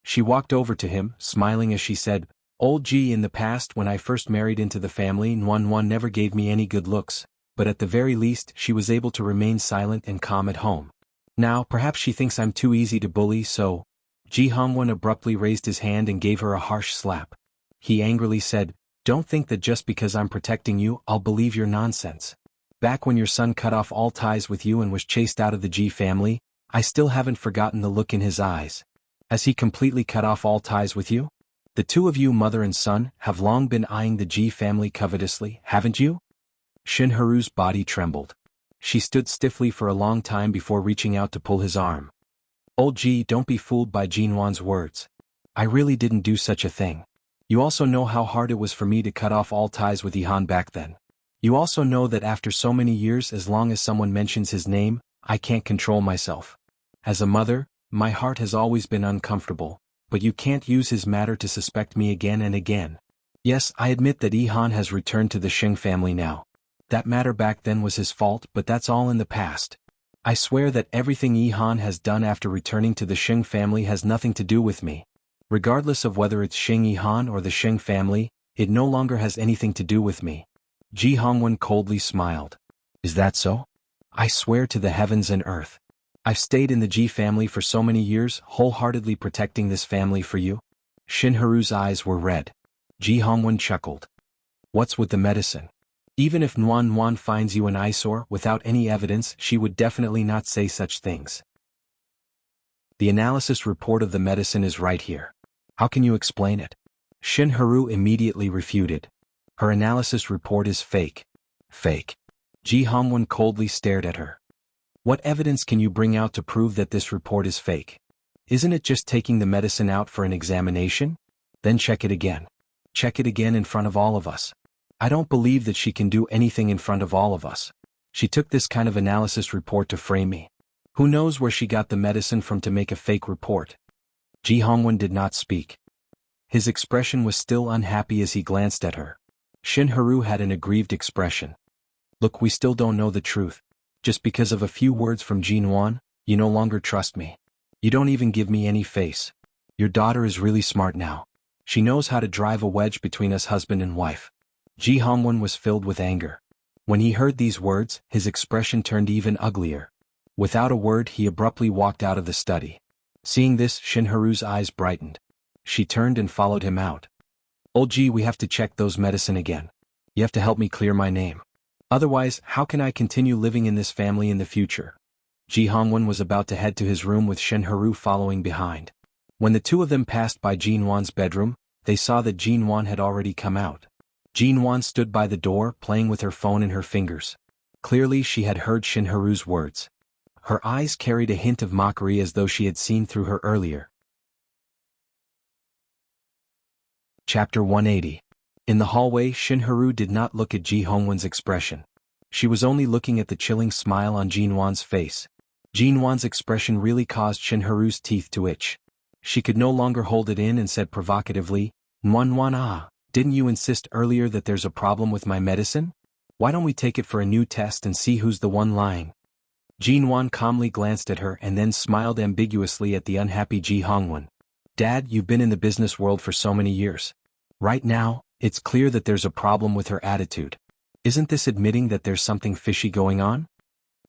She walked over to him, smiling as she said, Old Ji, in the past when I first married into the family, Nwan never gave me any good looks, but at the very least she was able to remain silent and calm at home. Now perhaps she thinks I'm too easy to bully, so... Ji Hongwan abruptly raised his hand and gave her a harsh slap. He angrily said, Don't think that just because I'm protecting you, I'll believe your nonsense. Back when your son cut off all ties with you and was chased out of the Ji family, I still haven't forgotten the look in his eyes. Has he completely cut off all ties with you? The two of you, mother and son, have long been eyeing the Ji family covetously, haven't you? Shinharu's body trembled. She stood stiffly for a long time before reaching out to pull his arm. Old Ji, don't be fooled by Jinwan's words. I really didn't do such a thing. You also know how hard it was for me to cut off all ties with Ihan back then. You also know that after so many years, as long as someone mentions his name, I can't control myself. As a mother, my heart has always been uncomfortable, but you can't use his matter to suspect me again and again. Yes, I admit that Ihan has returned to the Sheng family now. That matter back then was his fault, but that's all in the past. I swear that everything Ihan has done after returning to the Sheng family has nothing to do with me. Regardless of whether it's Sheng Ihan or the Sheng family, it no longer has anything to do with me. Ji Hongwan coldly smiled. Is that so? I swear to the heavens and earth. I've stayed in the Ji family for so many years, wholeheartedly protecting this family for you. Shinharu's eyes were red. Ji Hongwan chuckled. What's with the medicine? Even if Nwan finds you an eyesore without any evidence, she would definitely not say such things. The analysis report of the medicine is right here. How can you explain it? Shinharu immediately refuted. Her analysis report is fake. Fake. Ji Hongwan coldly stared at her. What evidence can you bring out to prove that this report is fake? Isn't it just taking the medicine out for an examination? Then check it again. Check it again in front of all of us. I don't believe that she can do anything in front of all of us. She took this kind of analysis report to frame me. Who knows where she got the medicine from to make a fake report? Ji Hongwan did not speak. His expression was still unhappy as he glanced at her. Shinharu had an aggrieved expression. Look, we still don't know the truth. Just because of a few words from Jinwan, you no longer trust me. You don't even give me any face. Your daughter is really smart now. She knows how to drive a wedge between us husband and wife. Ji Hongwan was filled with anger. When he heard these words, his expression turned even uglier. Without a word, he abruptly walked out of the study. Seeing this, Shinharu's eyes brightened. She turned and followed him out. Old Ji, we have to check those medicine again. You have to help me clear my name. Otherwise, how can I continue living in this family in the future? Ji Hongwan was about to head to his room with Shinharu following behind. When the two of them passed by Jinwan's bedroom, they saw that Jinwan had already come out. Jinwan stood by the door, playing with her phone in her fingers. Clearly she had heard Shinharu's words. Her eyes carried a hint of mockery as though she had seen through her earlier. Chapter 180. In the hallway, Shinharu did not look at Ji Hongwan's expression. She was only looking at the chilling smile on Jinwan's face. Jinwan's expression really caused Shinharu's teeth to itch. She could no longer hold it in and said provocatively, Nwan, didn't you insist earlier that there's a problem with my medicine? Why don't we take it for a new test and see who's the one lying? Jinwan calmly glanced at her and then smiled ambiguously at the unhappy Ji Hongwen. Dad, you've been in the business world for so many years. Right now, it's clear that there's a problem with her attitude. Isn't this admitting that there's something fishy going on?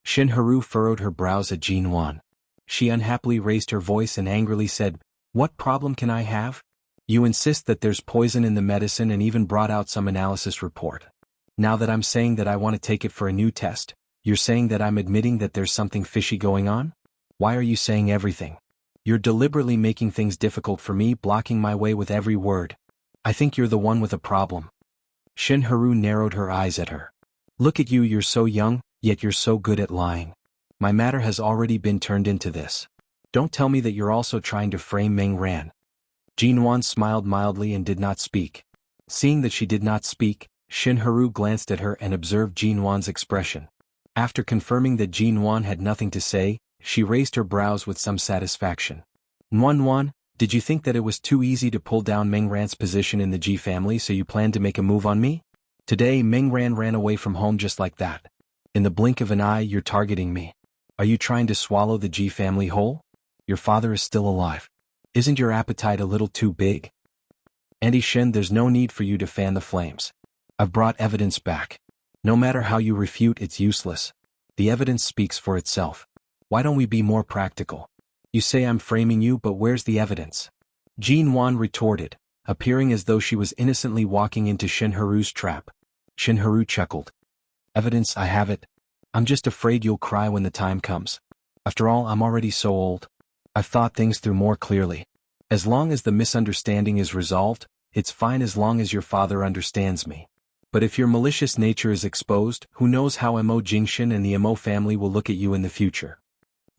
Shinharu furrowed her brows at Jinwan. She unhappily raised her voice and angrily said, "What problem can I have? You insist that there's poison in the medicine and even brought out some analysis report. Now that I'm saying that I want to take it for a new test, you're saying that I'm admitting that there's something fishy going on? Why are you saying everything? You're deliberately making things difficult for me, blocking my way with every word. I think you're the one with a problem." Shinharu narrowed her eyes at her. "Look at you, you're so young, yet you're so good at lying. My matter has already been turned into this. Don't tell me that you're also trying to frame Meng Ran." Jinwan smiled mildly and did not speak. Seeing that she did not speak, Shinharu glanced at her and observed Jinwan's expression. After confirming that Jinwan had nothing to say, she raised her brows with some satisfaction. "Nuan, did you think that it was too easy to pull down Meng Ran's position in the Ji family, so you planned to make a move on me? Today Meng Ran ran away from home just like that. In the blink of an eye you're targeting me. Are you trying to swallow the Ji family whole? Your father is still alive. Isn't your appetite a little too big? Auntie Shin, there's no need for you to fan the flames. I've brought evidence back. No matter how you refute, it's useless. The evidence speaks for itself. Why don't we be more practical? You say I'm framing you, but where's the evidence?" Jinwan retorted, appearing as though she was innocently walking into Shinharu's trap. Shinharu chuckled. "Evidence, I have it. I'm just afraid you'll cry when the time comes. After all, I'm already so old. I've thought things through more clearly. As long as the misunderstanding is resolved, it's fine as long as your father understands me. But if your malicious nature is exposed, who knows how Mo Jingshin and the Mo family will look at you in the future."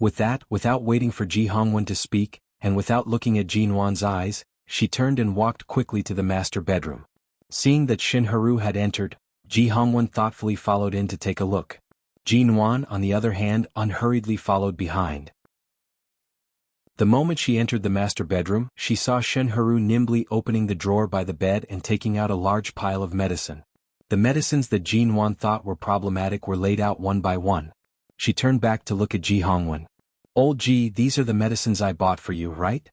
With that, without waiting for Ji Hongwen to speak, and without looking at Jinwan's eyes, she turned and walked quickly to the master bedroom. Seeing that Shinharu had entered, Ji Hongwen thoughtfully followed in to take a look. Jinwan, on the other hand, unhurriedly followed behind. The moment she entered the master bedroom, she saw Shinharu nimbly opening the drawer by the bed and taking out a large pile of medicine. The medicines that Jinwan thought were problematic were laid out one by one. She turned back to look at Ji Hongwen. "Old Ji, these are the medicines I bought for you, right?"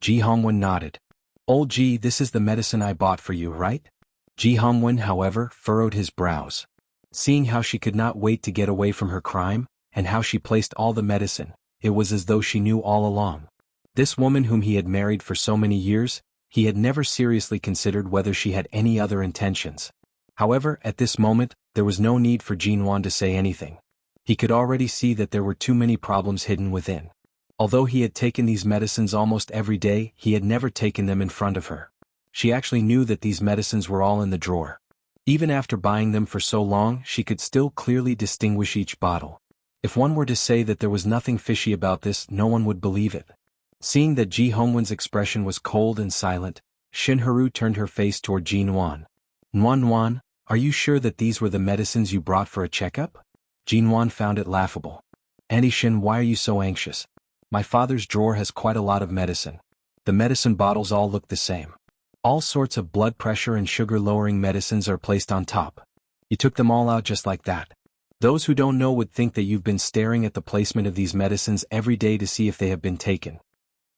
Ji Hongwen nodded. "Old Ji, this is the medicine I bought for you, right?" Ji Hongwen, however, furrowed his brows. Seeing how she could not wait to get away from her crime, and how she placed all the medicine, it was as though she knew all along. This woman whom he had married for so many years, he had never seriously considered whether she had any other intentions. However, at this moment, there was no need for Jinwan to say anything. He could already see that there were too many problems hidden within. Although he had taken these medicines almost every day, he had never taken them in front of her. She actually knew that these medicines were all in the drawer. Even after buying them for so long, she could still clearly distinguish each bottle. If one were to say that there was nothing fishy about this, no one would believe it. Seeing that Ji Hongwen's expression was cold and silent, Shinharu turned her face toward Jinwan. "Nuan, are you sure that these were the medicines you brought for a checkup?" Jinwan found it laughable. "Auntie Shin, why are you so anxious? My father's drawer has quite a lot of medicine. The medicine bottles all look the same. All sorts of blood pressure and sugar-lowering medicines are placed on top. You took them all out just like that. Those who don't know would think that you've been staring at the placement of these medicines every day to see if they have been taken."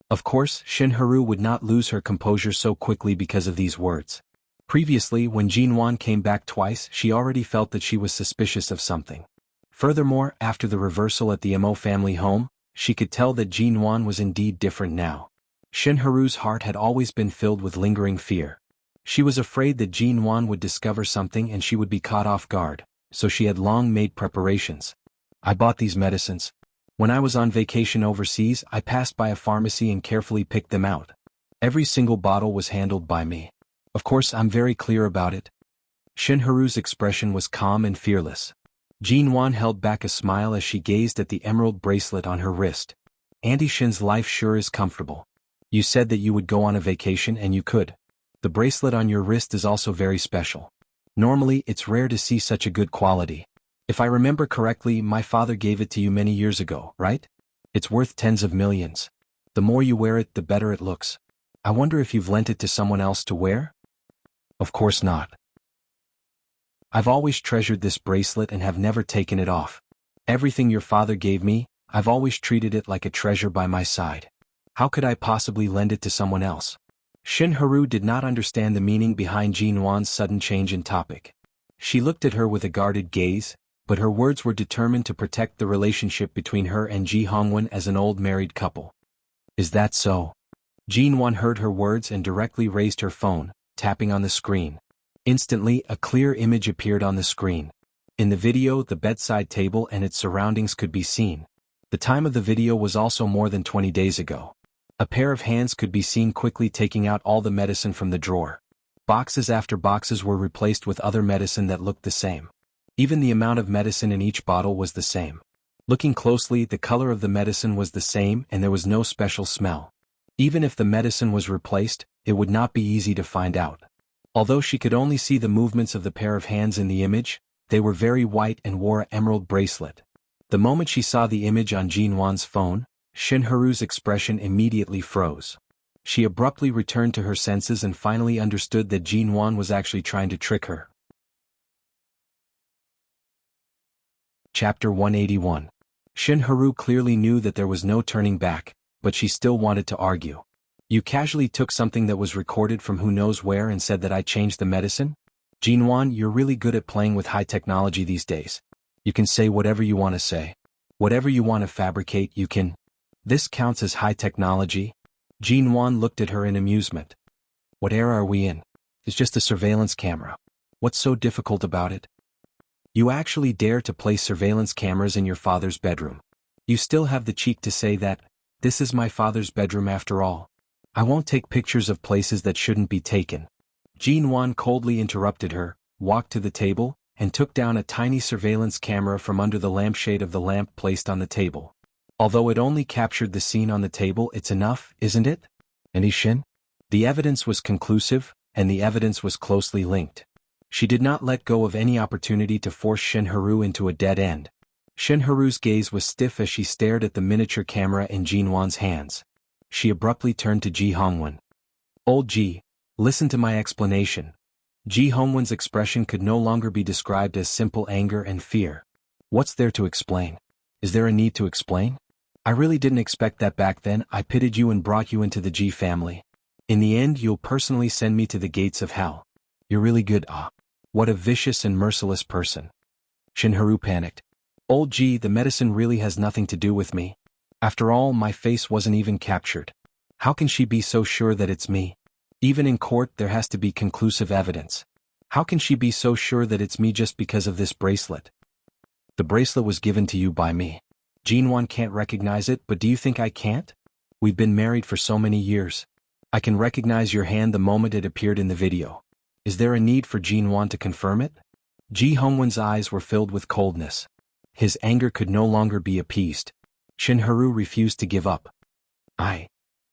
Of course, Shinharu would not lose her composure so quickly because of these words. Previously, when Jinwan came back twice, she already felt that she was suspicious of something. Furthermore, after the reversal at the Mo family home, she could tell that Jinwan was indeed different now. Shinharu's heart had always been filled with lingering fear. She was afraid that Jinwan would discover something and she would be caught off guard, so she had long made preparations. "I bought these medicines. When I was on vacation overseas, I passed by a pharmacy and carefully picked them out. Every single bottle was handled by me. Of course, I'm very clear about it." Shinharu's expression was calm and fearless. Jinwan held back a smile as she gazed at the emerald bracelet on her wrist. "Auntie Shin's life sure is comfortable. You said that you would go on a vacation and you could. The bracelet on your wrist is also very special. Normally, it's rare to see such a good quality. If I remember correctly, my father gave it to you many years ago, right? It's worth tens of millions. The more you wear it, the better it looks. I wonder if you've lent it to someone else to wear?" "Of course not. I've always treasured this bracelet and have never taken it off. Everything your father gave me, I've always treated it like a treasure by my side. How could I possibly lend it to someone else? Shin-Haru did not understand the meaning behind Jin-Wan's sudden change in topic. She looked at her with a guarded gaze, but her words were determined to protect the relationship between her and Ji Hongwen as an old married couple. Is that so? Jin-Wan heard her words and directly raised her phone, tapping on the screen. Instantly, a clear image appeared on the screen. In the video, the bedside table and its surroundings could be seen. The time of the video was also more than 20 days ago. A pair of hands could be seen quickly taking out all the medicine from the drawer. Boxes after boxes were replaced with other medicine that looked the same. Even the amount of medicine in each bottle was the same. Looking closely, the color of the medicine was the same and there was no special smell. Even if the medicine was replaced, it would not be easy to find out. Although she could only see the movements of the pair of hands in the image, they were very white and wore an emerald bracelet. The moment she saw the image on Jin-Wan's phone, Shin-Haru's expression immediately froze. She abruptly returned to her senses and finally understood that Jin-Wan was actually trying to trick her. Chapter 181. Shin-Haru clearly knew that there was no turning back, but she still wanted to argue. You casually took something that was recorded from who knows where and said that I changed the medicine? Jin-Wan, you're really good at playing with high technology these days. You can say whatever you want to say. Whatever you want to fabricate, you can. This counts as high technology? Jin-Wan looked at her in amusement. What era are we in? It's just a surveillance camera. What's so difficult about it? You actually dare to place surveillance cameras in your father's bedroom. You still have the cheek to say that, this is my father's bedroom after all. I won't take pictures of places that shouldn't be taken. Jin-Wan coldly interrupted her, walked to the table, and took down a tiny surveillance camera from under the lampshade of the lamp placed on the table. Although it only captured the scene on the table, it's enough, isn't it? Any Shin? The evidence was conclusive, and the evidence was closely linked. She did not let go of any opportunity to force Shin-Haru into a dead end. Shin-Haru's gaze was stiff as she stared at the miniature camera in Jin-Wan's hands. She abruptly turned to Ji Hongwen. Old Ji, listen to my explanation. Ji Hongwen's expression could no longer be described as simple anger and fear. What's there to explain? Is there a need to explain? I really didn't expect that back then. I pitied you and brought you into the Ji family. In the end, you'll personally send me to the gates of hell. You're really good. What a vicious and merciless person. Shin-Haru panicked. Old Ji, the medicine really has nothing to do with me. After all, my face wasn't even captured. How can she be so sure that it's me? Even in court, there has to be conclusive evidence. How can she be so sure that it's me just because of this bracelet? The bracelet was given to you by me. Jin-Wan can't recognize it, but do you think I can't? We've been married for so many years. I can recognize your hand the moment it appeared in the video. Is there a need for Jin-Wan to confirm it? Ji Hongwen's eyes were filled with coldness. His anger could no longer be appeased. Shin-Haru refused to give up.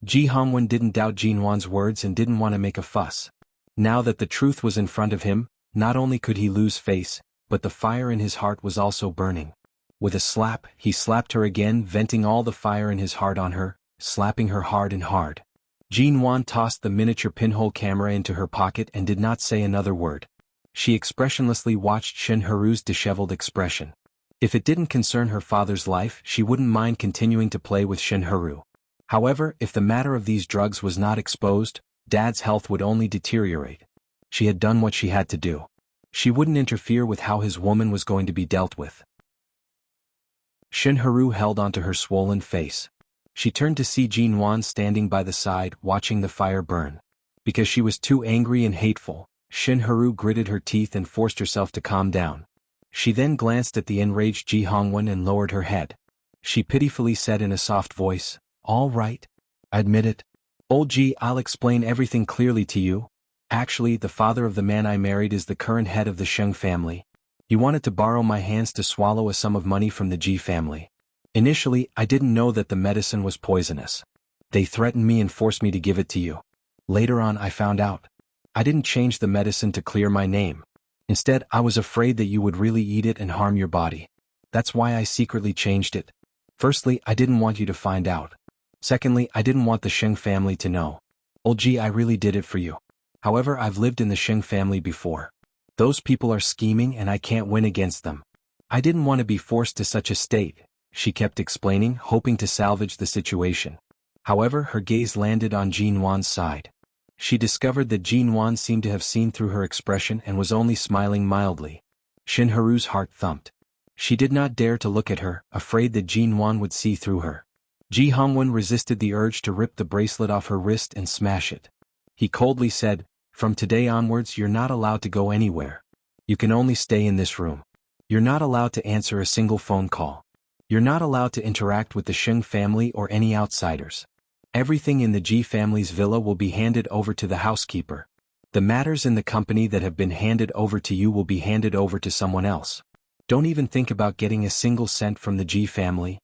Ji Hongwen didn't doubt Jin-Wan's words and didn't want to make a fuss. Now that the truth was in front of him, not only could he lose face, but the fire in his heart was also burning. With a slap, he slapped her again, venting all the fire in his heart on her, slapping her hard and hard. Jin-Wan tossed the miniature pinhole camera into her pocket and did not say another word. She expressionlessly watched Shin-Haru's disheveled expression. If it didn't concern her father's life, she wouldn't mind continuing to play with Shin-Haru. However, if the matter of these drugs was not exposed, Dad's health would only deteriorate. She had done what she had to do. She wouldn't interfere with how his woman was going to be dealt with. Shin-Haru held onto her swollen face. She turned to see Jin-Wan standing by the side, watching the fire burn. Because she was too angry and hateful, Shin-Haru gritted her teeth and forced herself to calm down. She then glanced at the enraged Ji Hongwen and lowered her head. She pitifully said in a soft voice, All right. I admit it. Old Ji, I'll explain everything clearly to you. Actually, the father of the man I married is the current head of the Sheng family. He wanted to borrow my hands to swallow a sum of money from the Ji family. Initially, I didn't know that the medicine was poisonous. They threatened me and forced me to give it to you. Later on, I found out. I didn't change the medicine to clear my name. Instead, I was afraid that you would really eat it and harm your body. That's why I secretly changed it. Firstly, I didn't want you to find out. Secondly, I didn't want the Sheng family to know. Old Ji, I really did it for you. However, I've lived in the Sheng family before. Those people are scheming and I can't win against them. I didn't want to be forced to such a state, she kept explaining, hoping to salvage the situation. However, her gaze landed on Jin Wan's side. She discovered that Jin Wan seemed to have seen through her expression and was only smiling mildly. Shinharu's heart thumped. She did not dare to look at her, afraid that Jin Wan would see through her. Ji Hongwen resisted the urge to rip the bracelet off her wrist and smash it. He coldly said, "From today onwards you're not allowed to go anywhere. You can only stay in this room. You're not allowed to answer a single phone call. You're not allowed to interact with the Sheng family or any outsiders. Everything in the Ji family's villa will be handed over to the housekeeper. The matters in the company that have been handed over to you will be handed over to someone else. Don't even think about getting a single cent from the Ji family."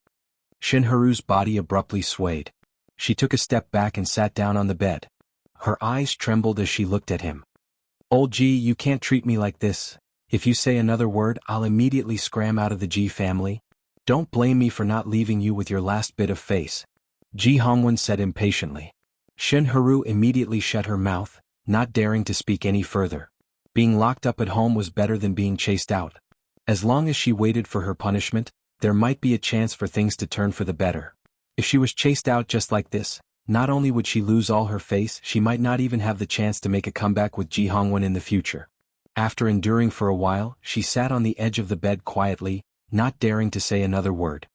Shinharu's body abruptly swayed. She took a step back and sat down on the bed. Her eyes trembled as she looked at him. "Old Ji, you can't treat me like this. If you say another word, I'll immediately scram out of the Ji family. Don't blame me for not leaving you with your last bit of face," Ji Hongwen said impatiently. Shinharu immediately shut her mouth, not daring to speak any further. Being locked up at home was better than being chased out. As long as she waited for her punishment, there might be a chance for things to turn for the better. If she was chased out just like this, not only would she lose all her face, she might not even have the chance to make a comeback with Ji Hongwen in the future. After enduring for a while, she sat on the edge of the bed quietly, not daring to say another word.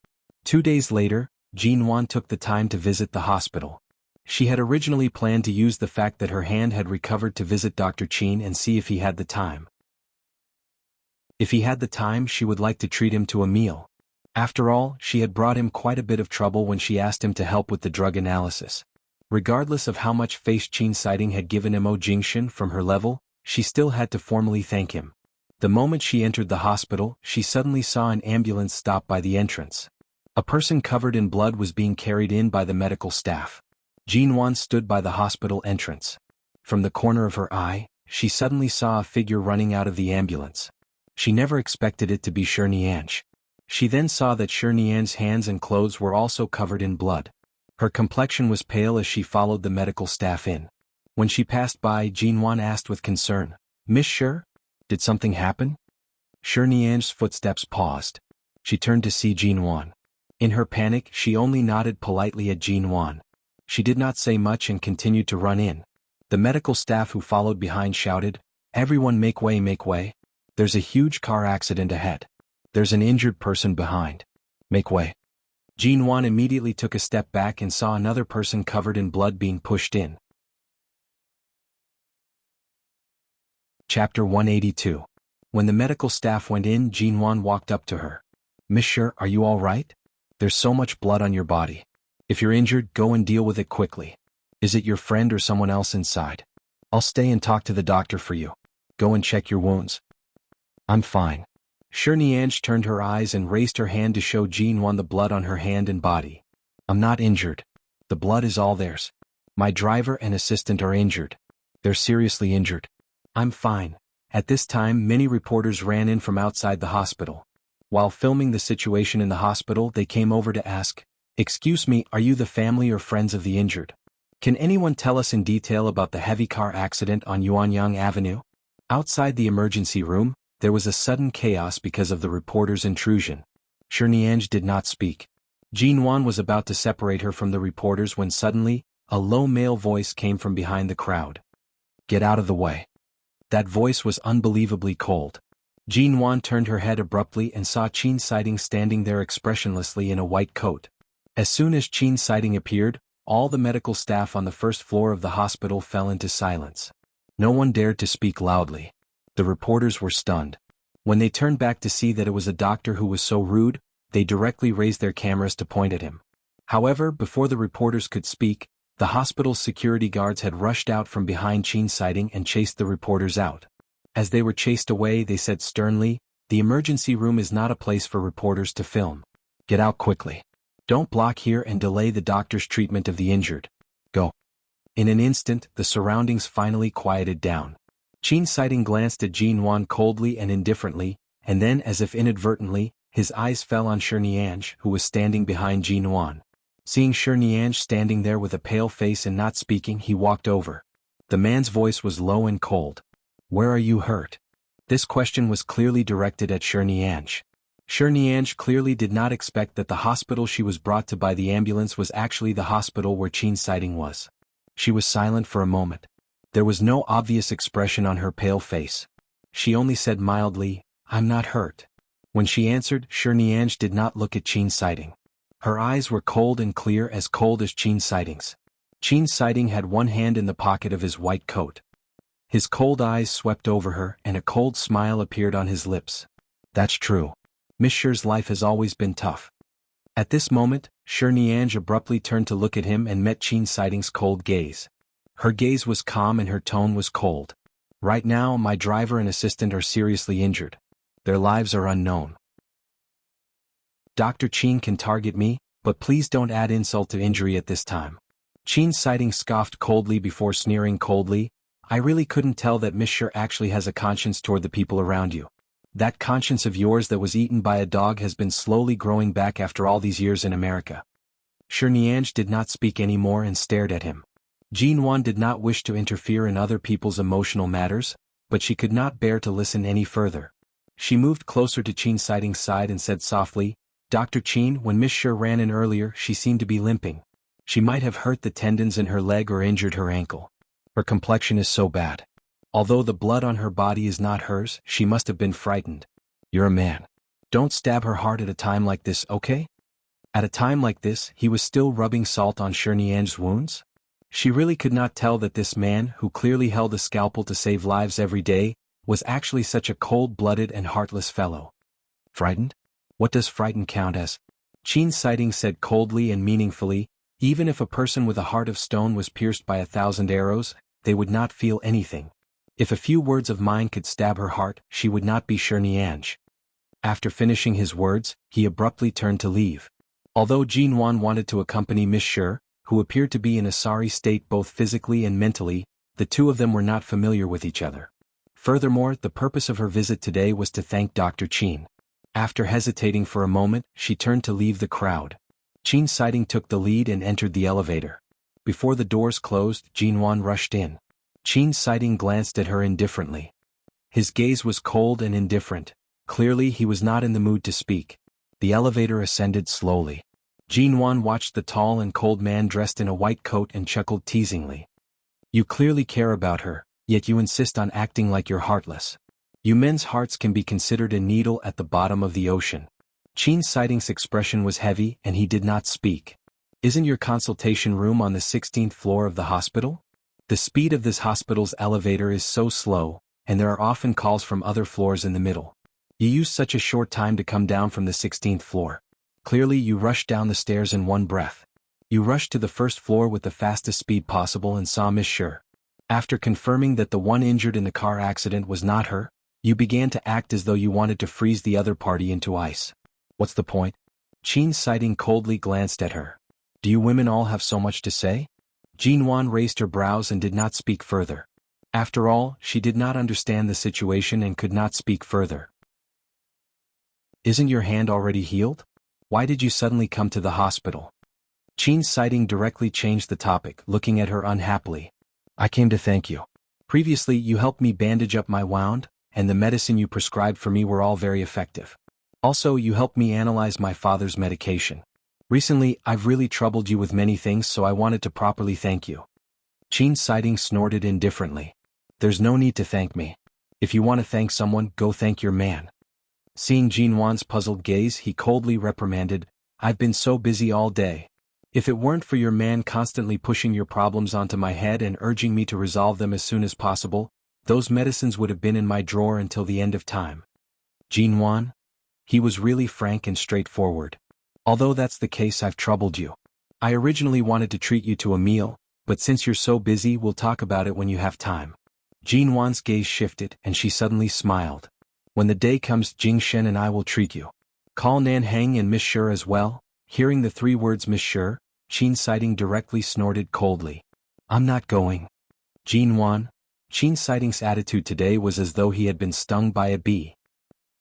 2 days later, Jin Wan took the time to visit the hospital. She had originally planned to use the fact that her hand had recovered to visit Dr. Qin and see if he had the time. If he had the time, she would like to treat him to a meal. After all, she had brought him quite a bit of trouble when she asked him to help with the drug analysis. Regardless of how much face Qin Siding had given Mo Jingshan from her level, she still had to formally thank him. The moment she entered the hospital, she suddenly saw an ambulance stop by the entrance. A person covered in blood was being carried in by the medical staff. Jin Wan stood by the hospital entrance. From the corner of her eye, she suddenly saw a figure running out of the ambulance. She never expected it to be Shinianj. She then saw that Shinianj's hands and clothes were also covered in blood. Her complexion was pale as she followed the medical staff in. When she passed by, Jin Wan asked with concern, "Miss Shi? Did something happen?" Shinianj's footsteps paused. She turned to see Jin Wan. In her panic, she only nodded politely at Jin Wan. She did not say much and continued to run in. The medical staff who followed behind shouted, "Everyone make way, make way. There's a huge car accident ahead. There's an injured person behind. Make way." Jin Wan immediately took a step back and saw another person covered in blood being pushed in. Chapter 182. When the medical staff went in, Jin Wan walked up to her. "Miss Shi, are you all right? There's so much blood on your body. If you're injured, go and deal with it quickly. Is it your friend or someone else inside? I'll stay and talk to the doctor for you. Go and check your wounds." "I'm fine." Shinianj turned her eyes and raised her hand to show Jin Wan the blood on her hand and body. "I'm not injured. The blood is all theirs. My driver and assistant are injured. They're seriously injured. I'm fine." At this time, many reporters ran in from outside the hospital. While filming the situation in the hospital, they came over to ask, "Excuse me, are you the family or friends of the injured? Can anyone tell us in detail about the heavy car accident on Yuanyang Avenue?" Outside the emergency room, there was a sudden chaos because of the reporter's intrusion. Shinianj did not speak. Jin Wan was about to separate her from the reporters when suddenly, a low male voice came from behind the crowd. "Get out of the way." That voice was unbelievably cold. Jin Wan turned her head abruptly and saw Qin Siding standing there expressionlessly in a white coat. As soon as Qin Siding appeared, all the medical staff on the first floor of the hospital fell into silence. No one dared to speak loudly. The reporters were stunned. When they turned back to see that it was a doctor who was so rude, they directly raised their cameras to point at him. However, before the reporters could speak, the hospital's security guards had rushed out from behind Qin Siding and chased the reporters out. As they were chased away, they said sternly, "The emergency room is not a place for reporters to film. Get out quickly. Don't block here and delay the doctor's treatment of the injured. Go." In an instant, the surroundings finally quieted down. Qin Siding glanced at Jin Wan coldly and indifferently, and then, as if inadvertently, his eyes fell on Shinianj, who was standing behind Jin Wan. Seeing Shinianj standing there with a pale face and not speaking, he walked over. The man's voice was low and cold. "Where are you hurt?" This question was clearly directed at Shinianj. Niange clearly did not expect that the hospital she was brought to by the ambulance was actually the hospital where Qin Sighting was. She was silent for a moment. There was no obvious expression on her pale face. She only said mildly, "I'm not hurt." When she answered, Niange did not look at Qin Sighting. Her eyes were cold and clear, as cold as Qin Sighting's. Qin Sighting had one hand in the pocket of his white coat. His cold eyes swept over her, and a cold smile appeared on his lips. "That's true. Miss Sher's life has always been tough." At this moment, Niange abruptly turned to look at him and met Qin Sighting's cold gaze. Her gaze was calm and her tone was cold. "Right now, my driver and assistant are seriously injured. Their lives are unknown. Dr. Qin can target me, but please don't add insult to injury at this time." Qin Sighting scoffed coldly before sneering coldly, "I really couldn't tell that Miss Sher actually has a conscience toward the people around you. That conscience of yours that was eaten by a dog has been slowly growing back after all these years in America." Niange did not speak anymore and stared at him. Jinwan did not wish to interfere in other people's emotional matters, but she could not bear to listen any further. She moved closer to Qin Sighting's side and said softly, "Dr. Qin, when Miss Sher ran in earlier, she seemed to be limping. She might have hurt the tendons in her leg or injured her ankle. Her complexion is so bad. Although the blood on her body is not hers, she must have been frightened. You're a man. Don't stab her heart at a time like this, okay?" At a time like this, he was still rubbing salt on Niange's wounds? She really could not tell that this man, who clearly held a scalpel to save lives every day, was actually such a cold-blooded and heartless fellow. "Frightened? What does frightened count as?" Qin Sighting said coldly and meaningfully, "Even if a person with a heart of stone was pierced by 1,000 arrows, they would not feel anything. If a few words of mine could stab her heart, she would not be Niange." After finishing his words, he abruptly turned to leave. Although Jinwan wanted to accompany Miss Sher, who appeared to be in a sorry state both physically and mentally, the two of them were not familiar with each other. Furthermore, the purpose of her visit today was to thank Dr. Qin. After hesitating for a moment, she turned to leave the crowd. Qin Sighting took the lead and entered the elevator. Before the doors closed, Jinwan rushed in. Qin Sighting glanced at her indifferently. His gaze was cold and indifferent. Clearly he was not in the mood to speak. The elevator ascended slowly. Jinwan watched the tall and cold man dressed in a white coat and chuckled teasingly. "You clearly care about her, yet you insist on acting like you're heartless. You men's hearts can be considered a needle at the bottom of the ocean." Qin Sighting's expression was heavy and he did not speak. "Isn't your consultation room on the 16th floor of the hospital? The speed of this hospital's elevator is so slow, and there are often calls from other floors in the middle. You use such a short time to come down from the 16th floor. Clearly you rushed down the stairs in one breath. You rushed to the first floor with the fastest speed possible and saw Miss Sher. After confirming that the one injured in the car accident was not her, you began to act as though you wanted to freeze the other party into ice. What's the point?" Qin Sighting coldly glanced at her. "Do you women all have so much to say?" Jinwan raised her brows and did not speak further. After all, she did not understand the situation and could not speak further. "Isn't your hand already healed? Why did you suddenly come to the hospital?" Qin Sighting directly changed the topic, looking at her unhappily. "I came to thank you. Previously you helped me bandage up my wound, and the medicine you prescribed for me were all very effective. Also, you helped me analyze my father's medication. Recently, I've really troubled you with many things, so I wanted to properly thank you." Qin Sighting snorted indifferently. "There's no need to thank me. If you want to thank someone, go thank your man." Seeing Jinwan's puzzled gaze, he coldly reprimanded, "I've been so busy all day. If it weren't for your man constantly pushing your problems onto my head and urging me to resolve them as soon as possible, those medicines would have been in my drawer until the end of time." "Jinwan?" He was really frank and straightforward. "Although that's the case, I've troubled you. I originally wanted to treat you to a meal, but since you're so busy, we'll talk about it when you have time." Jinwan's gaze shifted and she suddenly smiled. "When the day comes, Jing Shen and I will treat you. Call Nan Heng and Miss Sher as well." Hearing the three words Miss Sher, Qin Sighting directly snorted coldly. "I'm not going." "Jinwan?" Qin Sighting's attitude today was as though he had been stung by a bee.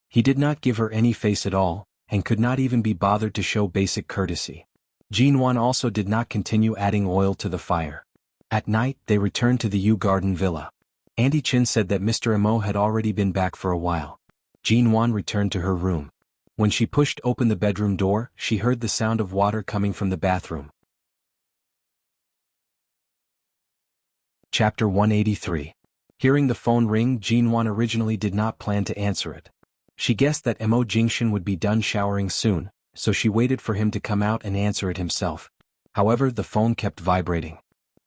He did not give her any face at all, and could not even be bothered to show basic courtesy. Jinwan also did not continue adding oil to the fire. At night, they returned to the Yew Garden Villa. Auntie Chin said that Mr. Mo had already been back for a while. Jinwan returned to her room. When she pushed open the bedroom door, she heard the sound of water coming from the bathroom. Chapter 183. Hearing the phone ring, Jinwan originally did not plan to answer it. She guessed that Mo Jingshan would be done showering soon, so she waited for him to come out and answer it himself. However, the phone kept vibrating.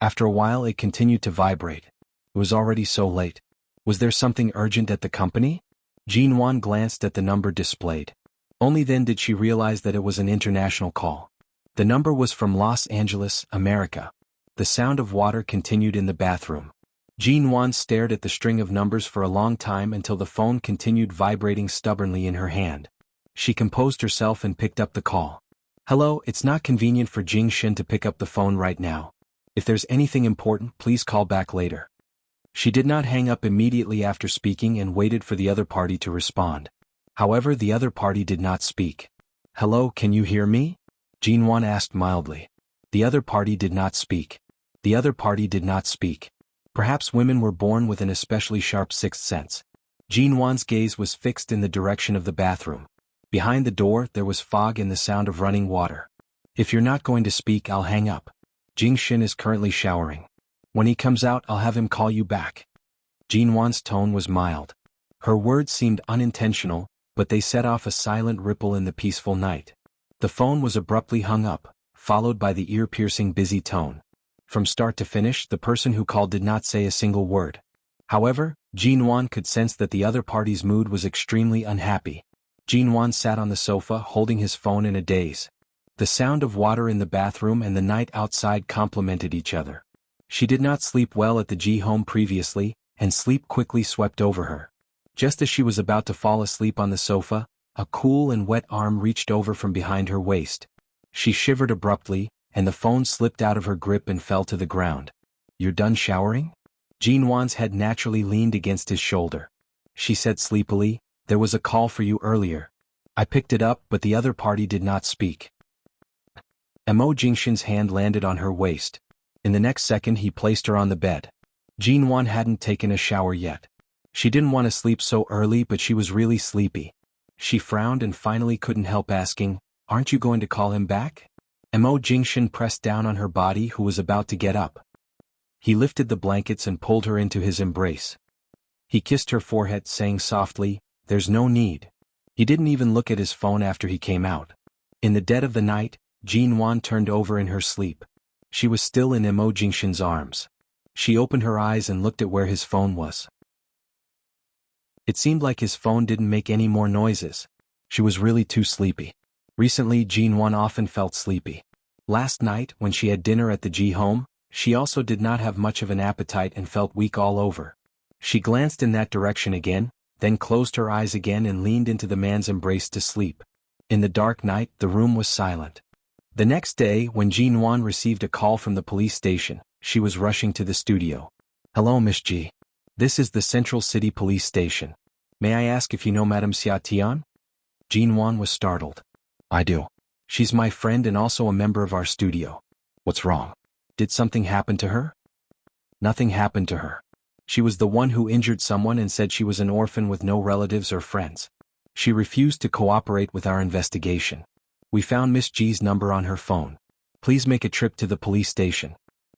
After a while it continued to vibrate. It was already so late. Was there something urgent at the company? Jinwan glanced at the number displayed. Only then did she realize that it was an international call. The number was from Los Angeles, America. The sound of water continued in the bathroom. Jinwan stared at the string of numbers for a long time until the phone continued vibrating stubbornly in her hand. She composed herself and picked up the call. Hello, it's not convenient for Jingshan to pick up the phone right now. If there's anything important, please call back later. She did not hang up immediately after speaking and waited for the other party to respond. However, the other party did not speak. Hello, can you hear me? Jinwan asked mildly. The other party did not speak. The other party did not speak. Perhaps women were born with an especially sharp sixth sense. Jinwan's gaze was fixed in the direction of the bathroom. Behind the door, there was fog and the sound of running water. If you're not going to speak, I'll hang up. Jingshan is currently showering. When he comes out, I'll have him call you back. Jinwan's tone was mild. Her words seemed unintentional, but they set off a silent ripple in the peaceful night. The phone was abruptly hung up, followed by the ear-piercing busy tone. From start to finish, the person who called did not say a single word. However, Jinwan could sense that the other party's mood was extremely unhappy. Jinwan sat on the sofa holding his phone in a daze. The sound of water in the bathroom and the night outside complemented each other. She did not sleep well at the G home previously, and sleep quickly swept over her. Just as she was about to fall asleep on the sofa, a cool and wet arm reached over from behind her waist. She shivered abruptly, and the phone slipped out of her grip and fell to the ground. You're done showering? Jinwan's head naturally leaned against his shoulder. She said sleepily, there was a call for you earlier. I picked it up, but the other party did not speak. Mo Jingshan's hand landed on her waist. In the next second he placed her on the bed. Jinwan hadn't taken a shower yet. She didn't want to sleep so early, but she was really sleepy. She frowned and finally couldn't help asking, aren't you going to call him back? Mo Jingshan pressed down on her body, who was about to get up. He lifted the blankets and pulled her into his embrace. He kissed her forehead, saying softly, there's no need. He didn't even look at his phone after he came out. In the dead of the night, Jinwan turned over in her sleep. She was still in Mo Jingshan's arms. She opened her eyes and looked at where his phone was. It seemed like his phone didn't make any more noises. She was really too sleepy. Recently, Jinwan often felt sleepy. Last night, when she had dinner at the G home, she also did not have much of an appetite and felt weak all over. She glanced in that direction again, then closed her eyes again and leaned into the man's embrace to sleep. In the dark night, the room was silent. The next day, when Jinwan received a call from the police station, she was rushing to the studio. Hello, Miss G. This is the Central City Police Station. May I ask if you know Madame Xia Tian? Jinwan was startled. I do. She's my friend and also a member of our studio. What's wrong? Did something happen to her? Nothing happened to her. She was the one who injured someone and said she was an orphan with no relatives or friends. She refused to cooperate with our investigation. We found Miss G's number on her phone. Please make a trip to the police station.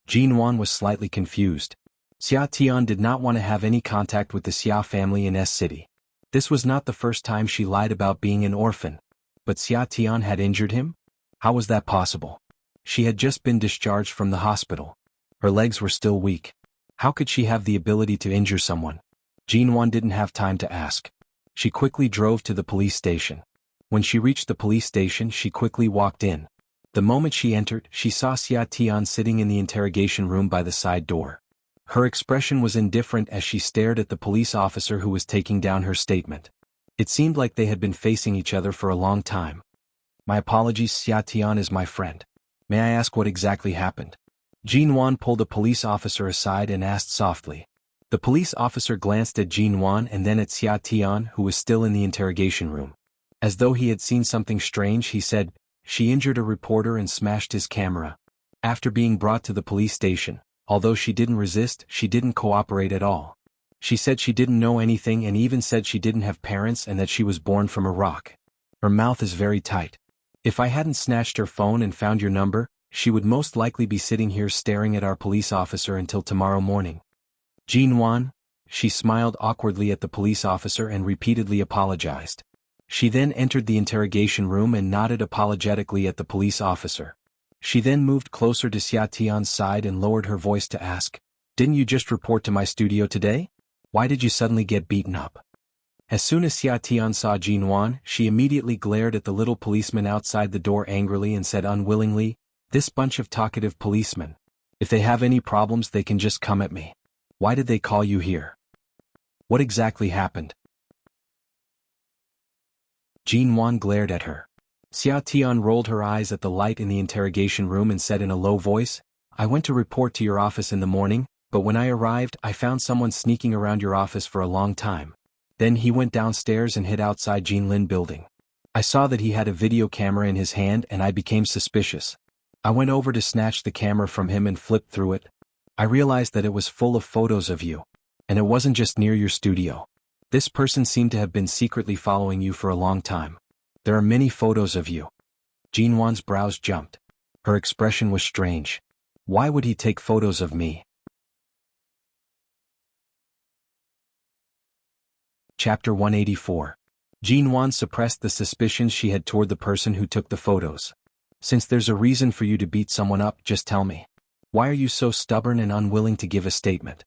Jinwan was slightly confused. Xia Tian did not want to have any contact with the Xia family in S City. This was not the first time she lied about being an orphan. But Xia Tian had injured him? How was that possible? She had just been discharged from the hospital. Her legs were still weak. How could she have the ability to injure someone? Jinwan didn't have time to ask. She quickly drove to the police station. When she reached the police station, she quickly walked in. The moment she entered, she saw Xia Tian sitting in the interrogation room by the side door. Her expression was indifferent as she stared at the police officer who was taking down her statement. It seemed like they had been facing each other for a long time. My apologies, Xia Tian is my friend. May I ask what exactly happened? Jinwan pulled a police officer aside and asked softly. The police officer glanced at Jinwan and then at Xia Tian, who was still in the interrogation room. As though he had seen something strange, he said, she injured a reporter and smashed his camera. After being brought to the police station, although she didn't resist, she didn't cooperate at all. She said she didn't know anything and even said she didn't have parents and that she was born from a rock. Her mouth is very tight. If I hadn't snatched her phone and found your number, she would most likely be sitting here staring at our police officer until tomorrow morning. Jean Wan, she smiled awkwardly at the police officer and repeatedly apologized. She then entered the interrogation room and nodded apologetically at the police officer. She then moved closer to Xia Tian's side and lowered her voice to ask, "Didn't you just report to my studio today? Why did you suddenly get beaten up?" As soon as Xia Tian saw Jean Wan, she immediately glared at the little policeman outside the door angrily and said unwillingly, "This bunch of talkative policemen. If they have any problems they can just come at me. Why did they call you here? What exactly happened?" Jean Wan glared at her. Xia Tian rolled her eyes at the light in the interrogation room and said in a low voice, "I went to report to your office in the morning, but when I arrived I found someone sneaking around your office for a long time. Then he went downstairs and hid outside Jinlin building. I saw that he had a video camera in his hand and I became suspicious. I went over to snatch the camera from him and flipped through it. I realized that it was full of photos of you. And it wasn't just near your studio. This person seemed to have been secretly following you for a long time. There are many photos of you." Jean Wan's brows jumped. Her expression was strange. Why would he take photos of me? Chapter 184. Jean Wan suppressed the suspicions she had toward the person who took the photos. "Since there's a reason for you to beat someone up, just tell me. Why are you so stubborn and unwilling to give a statement?"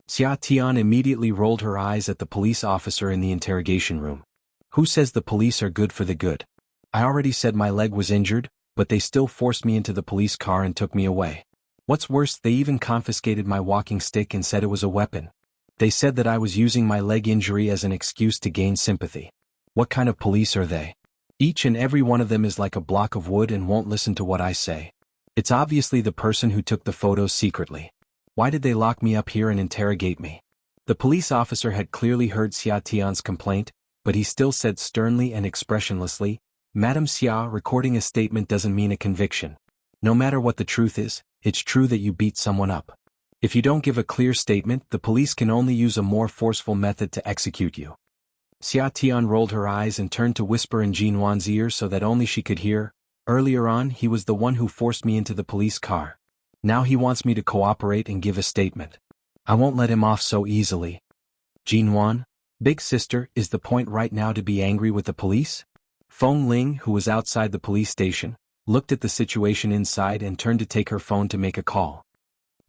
Xia Tian immediately rolled her eyes at the police officer in the interrogation room. "Who says the police are good for the good? I already said my leg was injured, but they still forced me into the police car and took me away. What's worse, they even confiscated my walking stick and said it was a weapon. They said that I was using my leg injury as an excuse to gain sympathy. What kind of police are they? Each and every one of them is like a block of wood and won't listen to what I say. It's obviously the person who took the photos secretly. Why did they lock me up here and interrogate me?" The police officer had clearly heard Xia Tian's complaint, but he still said sternly and expressionlessly, "Madam Xia, recording a statement doesn't mean a conviction. No matter what the truth is, it's true that you beat someone up. If you don't give a clear statement, the police can only use a more forceful method to execute you." Xia Tian rolled her eyes and turned to whisper in Jean Wan's ear so that only she could hear, "Earlier on he was the one who forced me into the police car. Now he wants me to cooperate and give a statement. I won't let him off so easily." "Jean Wan, big sister, is the point right now to be angry with the police?" Feng Ling, who was outside the police station, looked at the situation inside and turned to take her phone to make a call.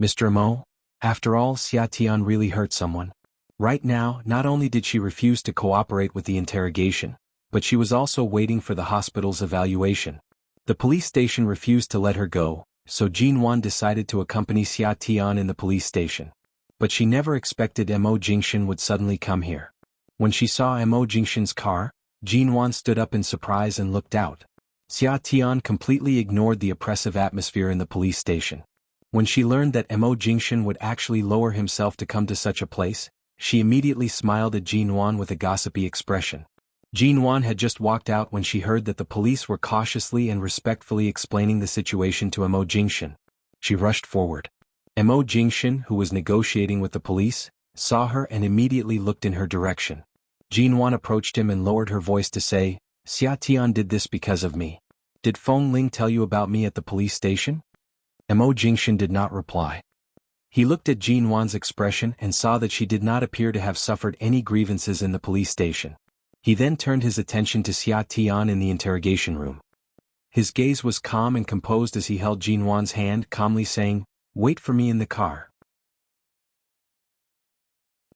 "Mr. Mo, after all, Xia Tian really hurt someone. Right now, not only did she refuse to cooperate with the interrogation, but she was also waiting for the hospital's evaluation. The police station refused to let her go, so Jean Wan decided to accompany Xia Tian in the police station. But she never expected Mo Jingshan would suddenly come here. When she saw Mo Jingshan's car, Jean Wan stood up in surprise and looked out. Xia Tian completely ignored the oppressive atmosphere in the police station. When she learned that Mo Jingshan would actually lower himself to come to such a place, she immediately smiled at Jean Wan with a gossipy expression. Jean Wan had just walked out when she heard that the police were cautiously and respectfully explaining the situation to Mo Jingshan. She rushed forward. Mo Jingshan, who was negotiating with the police, saw her and immediately looked in her direction. Jean Wan approached him and lowered her voice to say, "Xia Tian did this because of me. Did Feng Ling tell you about me at the police station?" Mo Jingshan did not reply. He looked at Jean Wan's expression and saw that she did not appear to have suffered any grievances in the police station. He then turned his attention to Xia Tian in the interrogation room. His gaze was calm and composed as he held Jean Wan's hand, calmly saying, "Wait for me in the car."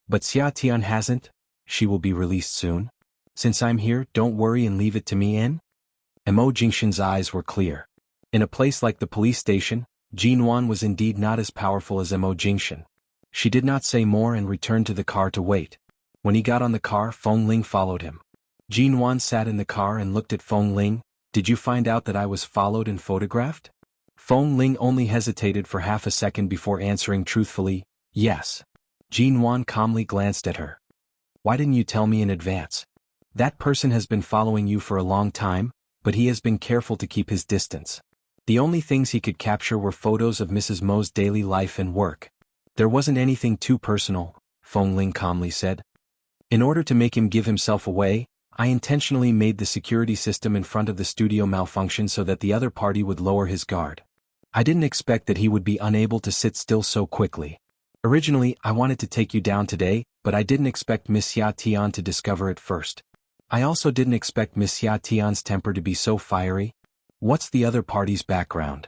"But Xia Tian hasn't. She will be released soon. Since I'm here, don't worry and leave it to me in?" Mo Jingshan's eyes were clear. In a place like the police station, Jean Wan was indeed not as powerful as Mo Jingshan. She did not say more and returned to the car to wait. When he got on the car, Feng Ling followed him. Jean Wan sat in the car and looked at Feng Ling. "Did you find out that I was followed and photographed?" Feng Ling only hesitated for half a second before answering truthfully, "Yes." Jean Wan calmly glanced at her. "Why didn't you tell me in advance? That person has been following you for a long time, but he has been careful to keep his distance. The only things he could capture were photos of Mrs. Mo's daily life and work. There wasn't anything too personal," Feng Ling calmly said. "In order to make him give himself away, I intentionally made the security system in front of the studio malfunction so that the other party would lower his guard. I didn't expect that he would be unable to sit still so quickly. Originally, I wanted to take you down today, but I didn't expect Miss Xia Tian to discover it first. I also didn't expect Miss Xia Tian's temper to be so fiery. What's the other party's background?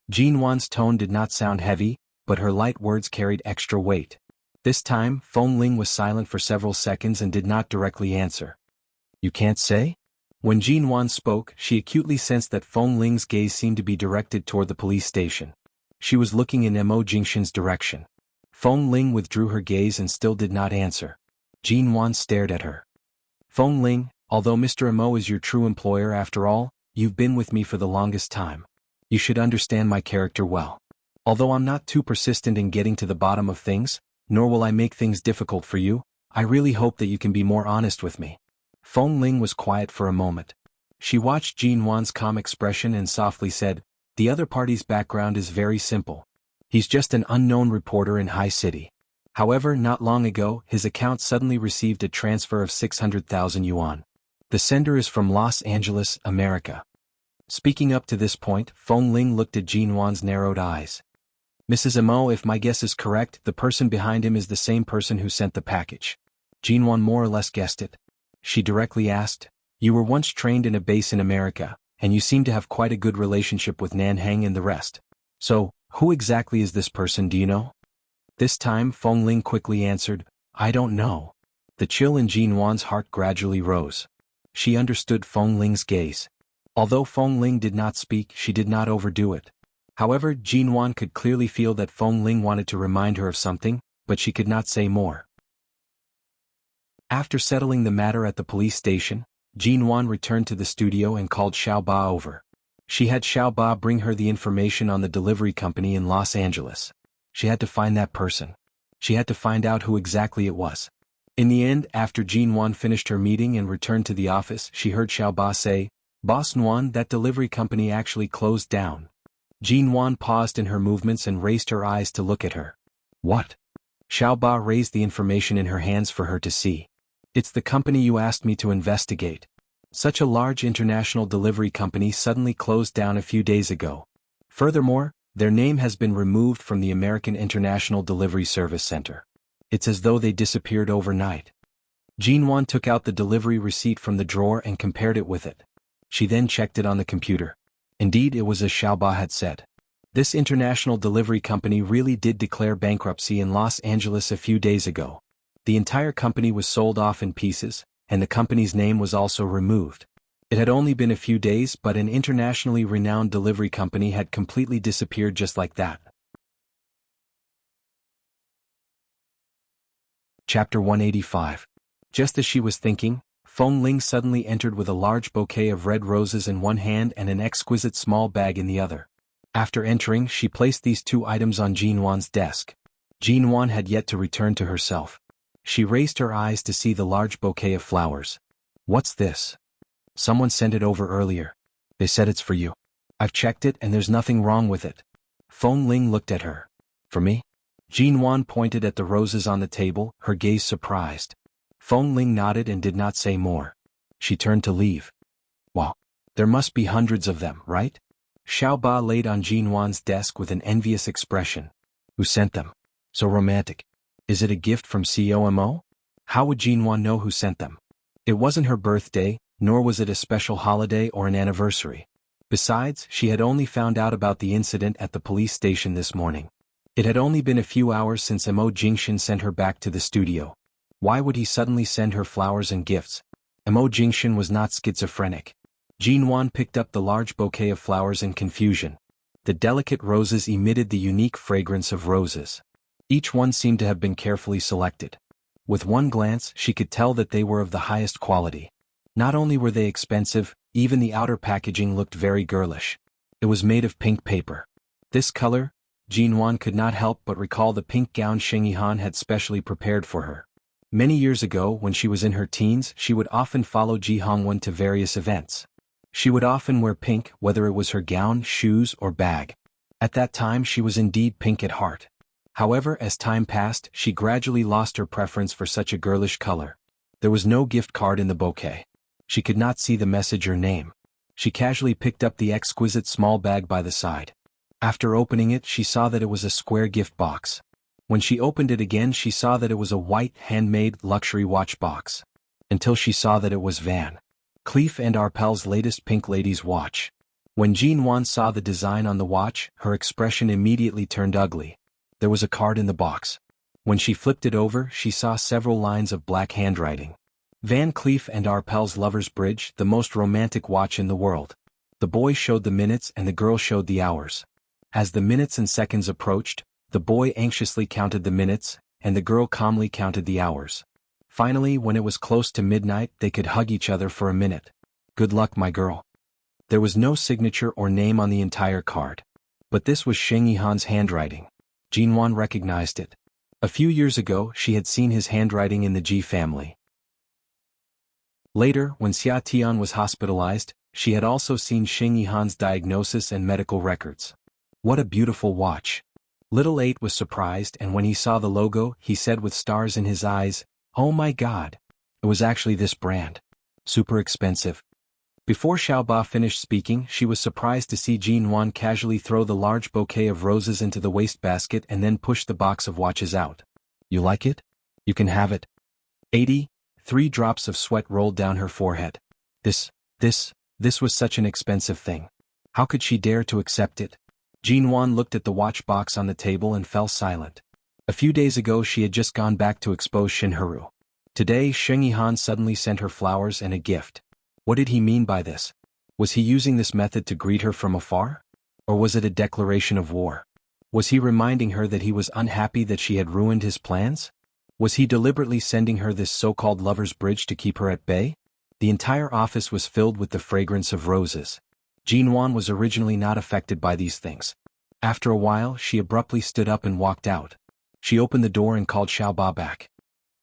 Jin Wan's tone did not sound heavy, but her light words carried extra weight. This time, Feng Ling was silent for several seconds and did not directly answer. You can't say? When Jin Wan spoke, she acutely sensed that Feng Ling's gaze seemed to be directed toward the police station. She was looking in Mo Jingshan's direction. Feng Ling withdrew her gaze and still did not answer. Jin Wan stared at her. Feng Ling, although Mr. Mo is your true employer after all, you've been with me for the longest time. You should understand my character well. Although I'm not too persistent in getting to the bottom of things, nor will I make things difficult for you, I really hope that you can be more honest with me. Feng Ling was quiet for a moment. She watched Jin Wan's calm expression and softly said, the other party's background is very simple. He's just an unknown reporter in High City. However, not long ago, his account suddenly received a transfer of 600,000 yuan. The sender is from Los Angeles, America. Speaking up to this point, Feng Ling looked at Jin Wan's narrowed eyes. Mrs. Mo, if my guess is correct, the person behind him is the same person who sent the package. Jin Wan more or less guessed it. She directly asked, you were once trained in a base in America, and you seem to have quite a good relationship with Nanhang and the rest. So, who exactly is this person, do you know? This time Feng Ling quickly answered, I don't know. The chill in Jin Wan's heart gradually rose. She understood Feng Ling's gaze. Although Feng Ling did not speak, she did not overdo it. However, Jin Wan could clearly feel that Feng Ling wanted to remind her of something, but she could not say more. After settling the matter at the police station, Jin Wan returned to the studio and called Xiao Ba over. She had Xiao Ba bring her the information on the delivery company in Los Angeles. She had to find that person. She had to find out who exactly it was. In the end, after Jin Wan finished her meeting and returned to the office, she heard Xiao Ba say, Boss Nguyen, that delivery company actually closed down. Jin Wan paused in her movements and raised her eyes to look at her. What? Xiao Ba raised the information in her hands for her to see. It's the company you asked me to investigate. Such a large international delivery company suddenly closed down a few days ago. Furthermore, their name has been removed from the American International Delivery Service Center. It's as though they disappeared overnight. Jin Wan took out the delivery receipt from the drawer and compared it with it. She then checked it on the computer. Indeed, it was as Xiao Ba had said. This international delivery company really did declare bankruptcy in Los Angeles a few days ago. The entire company was sold off in pieces, and the company's name was also removed. It had only been a few days, but an internationally renowned delivery company had completely disappeared just like that. Chapter 185. Just as she was thinking, Feng Ling suddenly entered with a large bouquet of red roses in one hand and an exquisite small bag in the other. After entering, she placed these two items on Jin Wan's desk. Jin Wan had yet to return to herself. She raised her eyes to see the large bouquet of flowers. What's this? Someone sent it over earlier. They said it's for you. I've checked it and there's nothing wrong with it. Feng Ling looked at her. For me? Jin Wan pointed at the roses on the table, her gaze surprised. Feng Ling nodded and did not say more. She turned to leave. Wow. There must be hundreds of them, right? Xiao Ba laid on Jin Wan's desk with an envious expression. Who sent them? So romantic. Is it a gift from COMO? How would Jin Wan know who sent them? It wasn't her birthday, nor was it a special holiday or an anniversary. Besides, she had only found out about the incident at the police station this morning. It had only been a few hours since Mo Jingshan sent her back to the studio. Why would he suddenly send her flowers and gifts? Mo Jingshan was not schizophrenic. Jin Wan picked up the large bouquet of flowers in confusion. The delicate roses emitted the unique fragrance of roses. Each one seemed to have been carefully selected. With one glance, she could tell that they were of the highest quality. Not only were they expensive, even the outer packaging looked very girlish. It was made of pink paper. This color, Jin Wan could not help but recall the pink gown Sheng Yihan had specially prepared for her. Many years ago, when she was in her teens, she would often follow Ji Hongwen to various events. She would often wear pink, whether it was her gown, shoes, or bag. At that time she was indeed pink at heart. However, as time passed, she gradually lost her preference for such a girlish color. There was no gift card in the bouquet. She could not see the message or name. She casually picked up the exquisite small bag by the side. After opening it, she saw that it was a square gift box. When she opened it again, she saw that it was a white, handmade, luxury watch box. Until she saw that it was Van Cleef and Arpels' latest Pink Lady's watch. When Jean Wan saw the design on the watch, her expression immediately turned ugly. There was a card in the box. When she flipped it over, she saw several lines of black handwriting. Van Cleef and Arpels' Lover's Bridge, the most romantic watch in the world. The boy showed the minutes and the girl showed the hours. As the minutes and seconds approached, the boy anxiously counted the minutes, and the girl calmly counted the hours. Finally, when it was close to midnight, they could hug each other for a minute. Good luck, my girl. There was no signature or name on the entire card. But this was Sheng Yihan's handwriting. Jean Wan recognized it. A few years ago, she had seen his handwriting in the Ji family. Later, when Xia Tian was hospitalized, she had also seen Sheng Yihan's diagnosis and medical records. What a beautiful watch. Little 8 was surprised, and when he saw the logo, he said with stars in his eyes, "Oh my God. It was actually this brand. Super expensive." Before Xiaoba finished speaking, she was surprised to see Jean Wan casually throw the large bouquet of roses into the wastebasket and then push the box of watches out. "You like it? You can have it." 3 drops of sweat rolled down her forehead. This was such an expensive thing. How could she dare to accept it? Jean Wan looked at the watch box on the table and fell silent. A few days ago she had just gone back to expose Shinharu. Today Sheng Yihan suddenly sent her flowers and a gift. What did he mean by this? Was he using this method to greet her from afar? Or was it a declaration of war? Was he reminding her that he was unhappy that she had ruined his plans? Was he deliberately sending her this so-called lover's bridge to keep her at bay? The entire office was filled with the fragrance of roses. Jean Wan was originally not affected by these things. After a while, she abruptly stood up and walked out. She opened the door and called Xiaoba back.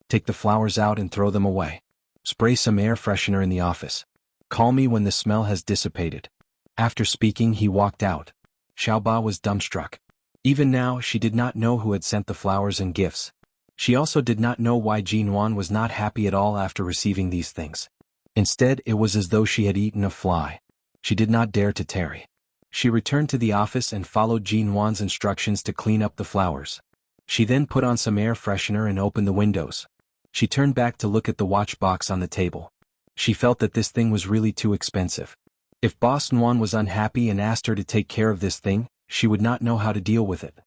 "Take the flowers out and throw them away. Spray some air freshener in the office. Call me when the smell has dissipated." After speaking, he walked out. Xiaoba was dumbstruck. Even now, she did not know who had sent the flowers and gifts. She also did not know why Jean Wan was not happy at all after receiving these things. Instead, it was as though she had eaten a fly. She did not dare to tarry. She returned to the office and followed Jean Wan's instructions to clean up the flowers. She then put on some air freshener and opened the windows. She turned back to look at the watch box on the table. She felt that this thing was really too expensive. If Boss Nguyen was unhappy and asked her to take care of this thing, she would not know how to deal with it.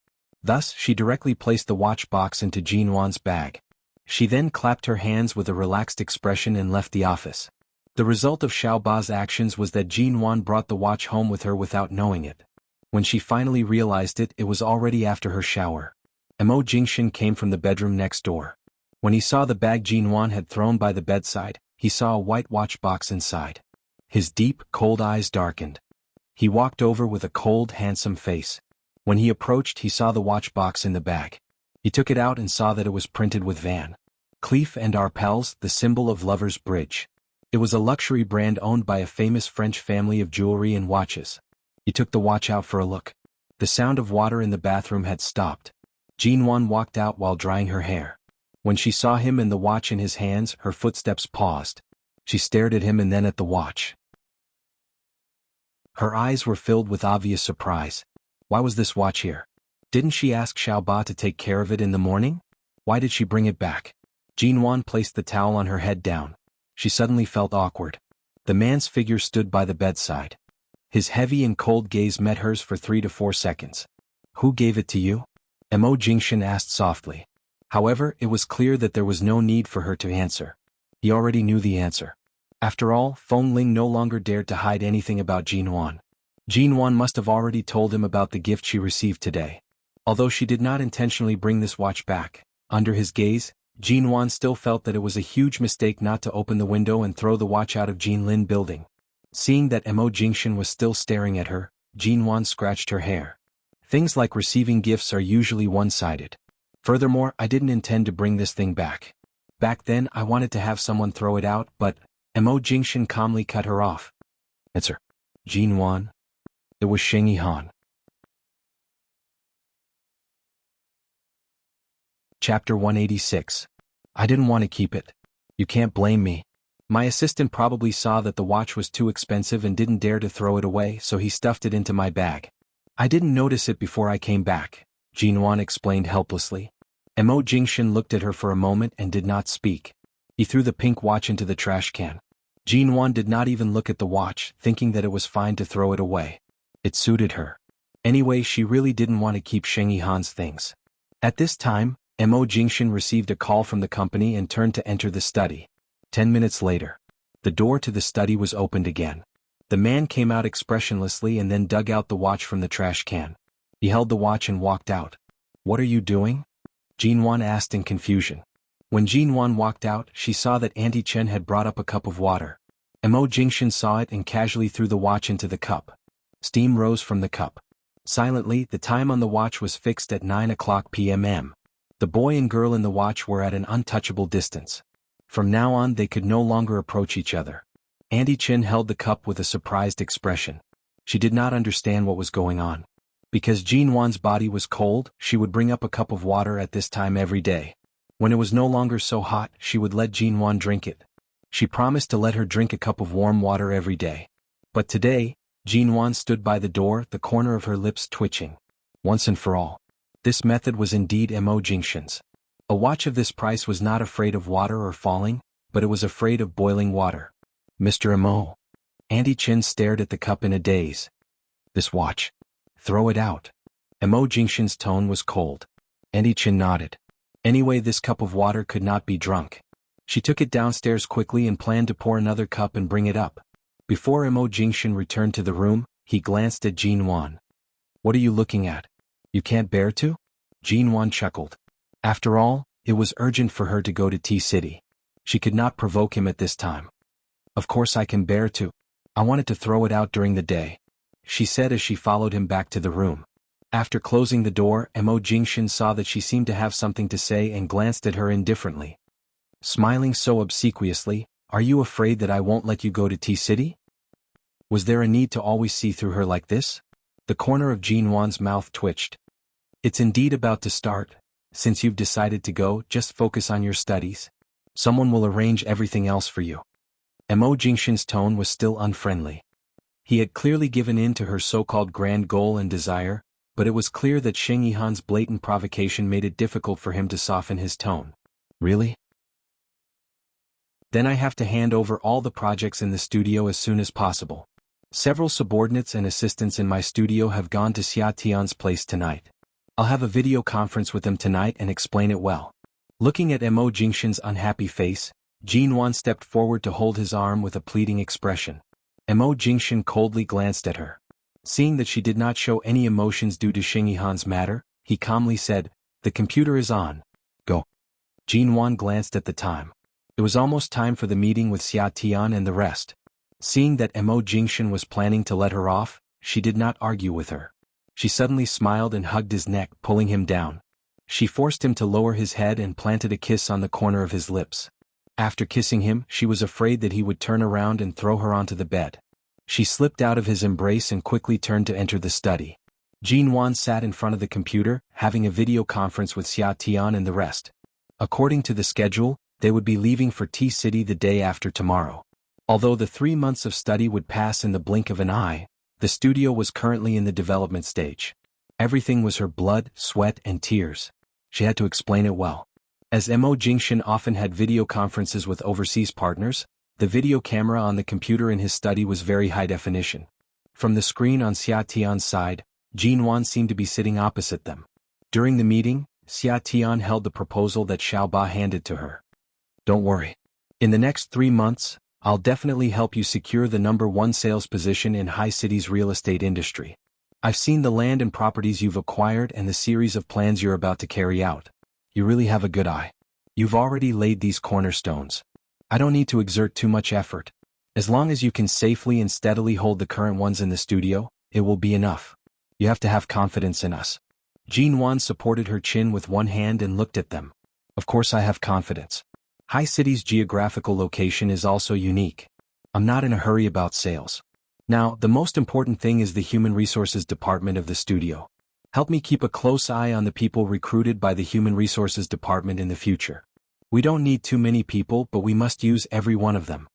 Thus, she directly placed the watch box into Jean Wan's bag. She then clapped her hands with a relaxed expression and left the office. The result of Xiaoba's actions was that Jean Wan brought the watch home with her without knowing it. When she finally realized it, it was already after her shower. Mo Jingshan came from the bedroom next door. When he saw the bag Jean Wan had thrown by the bedside, he saw a white watch box inside. His deep, cold eyes darkened. He walked over with a cold, handsome face. When he approached, he saw the watch box in the bag. He took it out and saw that it was printed with Van Cleef and Arpels, the symbol of Lover's Bridge. It was a luxury brand owned by a famous French family of jewelry and watches. He took the watch out for a look. The sound of water in the bathroom had stopped. Jean Wan walked out while drying her hair. When she saw him and the watch in his hands, her footsteps paused. She stared at him and then at the watch. Her eyes were filled with obvious surprise. Why was this watch here? Didn't she ask Xiaoba to take care of it in the morning? Why did she bring it back? Jean Wan placed the towel on her head down. She suddenly felt awkward. The man's figure stood by the bedside. His heavy and cold gaze met hers for 3 to 4 seconds. "Who gave it to you?" Mo Jingshan asked softly. However, it was clear that there was no need for her to answer. He already knew the answer. After all, Feng Ling no longer dared to hide anything about Jean Wan. Jean Wan must have already told him about the gift she received today. Although she did not intentionally bring this watch back, under his gaze, Jean Wan still felt that it was a huge mistake not to open the window and throw the watch out of Jean Lin building. Seeing that Mo Jingshan was still staring at her, Jean Wan scratched her hair. Things like receiving gifts are usually one-sided. Furthermore, I didn't intend to bring this thing back. Back then, I wanted to have someone throw it out, but Mo Jingshan calmly cut her off. "It's her. Jean Wan." It was Sheng Yihan. Chapter 186. I didn't want to keep it. You can't blame me. My assistant probably saw that the watch was too expensive and didn't dare to throw it away, so he stuffed it into my bag. I didn't notice it before I came back, Jinwan explained helplessly. Mo Jingshan looked at her for a moment and did not speak. He threw the pink watch into the trash can. Jinwan did not even look at the watch, thinking that it was fine to throw it away. It suited her. Anyway, she really didn't want to keep Sheng Yihan's things. At this time, Mo Jingshan received a call from the company and turned to enter the study. 10 minutes later, the door to the study was opened again. The man came out expressionlessly and then dug out the watch from the trash can. He held the watch and walked out. "What are you doing?" Jinwan asked in confusion. When Jinwan walked out, she saw that Auntie Chen had brought up a cup of water. Mo Jingshan saw it and casually threw the watch into the cup. Steam rose from the cup. Silently, the time on the watch was fixed at 9 o'clock p.m. The boy and girl in the watch were at an untouchable distance. From now on they could no longer approach each other. Auntie Chen held the cup with a surprised expression. She did not understand what was going on. Because Jinwan's body was cold, she would bring up a cup of water at this time every day. When it was no longer so hot, she would let Jinwan drink it. She promised to let her drink a cup of warm water every day. But today, Jinwan stood by the door, the corner of her lips twitching. Once and for all, this method was indeed Mo Jingshan's. A watch of this price was not afraid of water or falling, but it was afraid of boiling water. "Mr. Mo." Auntie Chen stared at the cup in a daze. "This watch. Throw it out." Mo Jingshan's tone was cold. Auntie Chen nodded. Anyway, this cup of water could not be drunk. She took it downstairs quickly and planned to pour another cup and bring it up. Before Mo Jingshan returned to the room, he glanced at Jinwan. "What are you looking at? You can't bear to?" Jinwan chuckled. After all, it was urgent for her to go to T-City. She could not provoke him at this time. "Of course I can bear to. I wanted to throw it out during the day," she said as she followed him back to the room. After closing the door, Mo Jingshan saw that she seemed to have something to say and glanced at her indifferently. Smiling so obsequiously, "Are you afraid that I won't let you go to T-City?" Was there a need to always see through her like this? The corner of Jinwan's mouth twitched. "It's indeed about to start. Since you've decided to go, just focus on your studies. Someone will arrange everything else for you." Mo Jingshan's tone was still unfriendly. He had clearly given in to her so-called grand goal and desire, but it was clear that Sheng Yihan's blatant provocation made it difficult for him to soften his tone. "Really? Then I have to hand over all the projects in the studio as soon as possible. Several subordinates and assistants in my studio have gone to Xia Tian's place tonight. I'll have a video conference with them tonight and explain it well." Looking at Mo Jingshan's unhappy face, Jinwan stepped forward to hold his arm with a pleading expression. Mo Jingshan coldly glanced at her. Seeing that she did not show any emotions due to Sheng Yihan's matter, he calmly said, "The computer is on. Go." Jinwan glanced at the time. It was almost time for the meeting with Xia Tian and the rest. Seeing that Mo Jingshan was planning to let her off, she did not argue with her. She suddenly smiled and hugged his neck, pulling him down. She forced him to lower his head and planted a kiss on the corner of his lips. After kissing him, she was afraid that he would turn around and throw her onto the bed. She slipped out of his embrace and quickly turned to enter the study. Jinwan sat in front of the computer, having a video conference with Xia Tian and the rest. According to the schedule, they would be leaving for T-City the day after tomorrow. Although the 3 months of study would pass in the blink of an eye, the studio was currently in the development stage. Everything was her blood, sweat, and tears. She had to explain it well. As Mo Jingshan often had video conferences with overseas partners, the video camera on the computer in his study was very high definition. From the screen on Xia Tian's side, Jinwan seemed to be sitting opposite them. During the meeting, Xia Tian held the proposal that Xiaoba handed to her. "Don't worry. In the next 3 months, I'll definitely help you secure the #1 sales position in High City's real estate industry. I've seen the land and properties you've acquired and the series of plans you're about to carry out. You really have a good eye. You've already laid these cornerstones. I don't need to exert too much effort. As long as you can safely and steadily hold the current ones in the studio, it will be enough. You have to have confidence in us." Jinwan supported her chin with one hand and looked at them. "Of course I have confidence. High City's geographical location is also unique. I'm not in a hurry about sales. Now, the most important thing is the Human Resources Department of the studio. Help me keep a close eye on the people recruited by the Human Resources Department in the future. We don't need too many people, but we must use every one of them.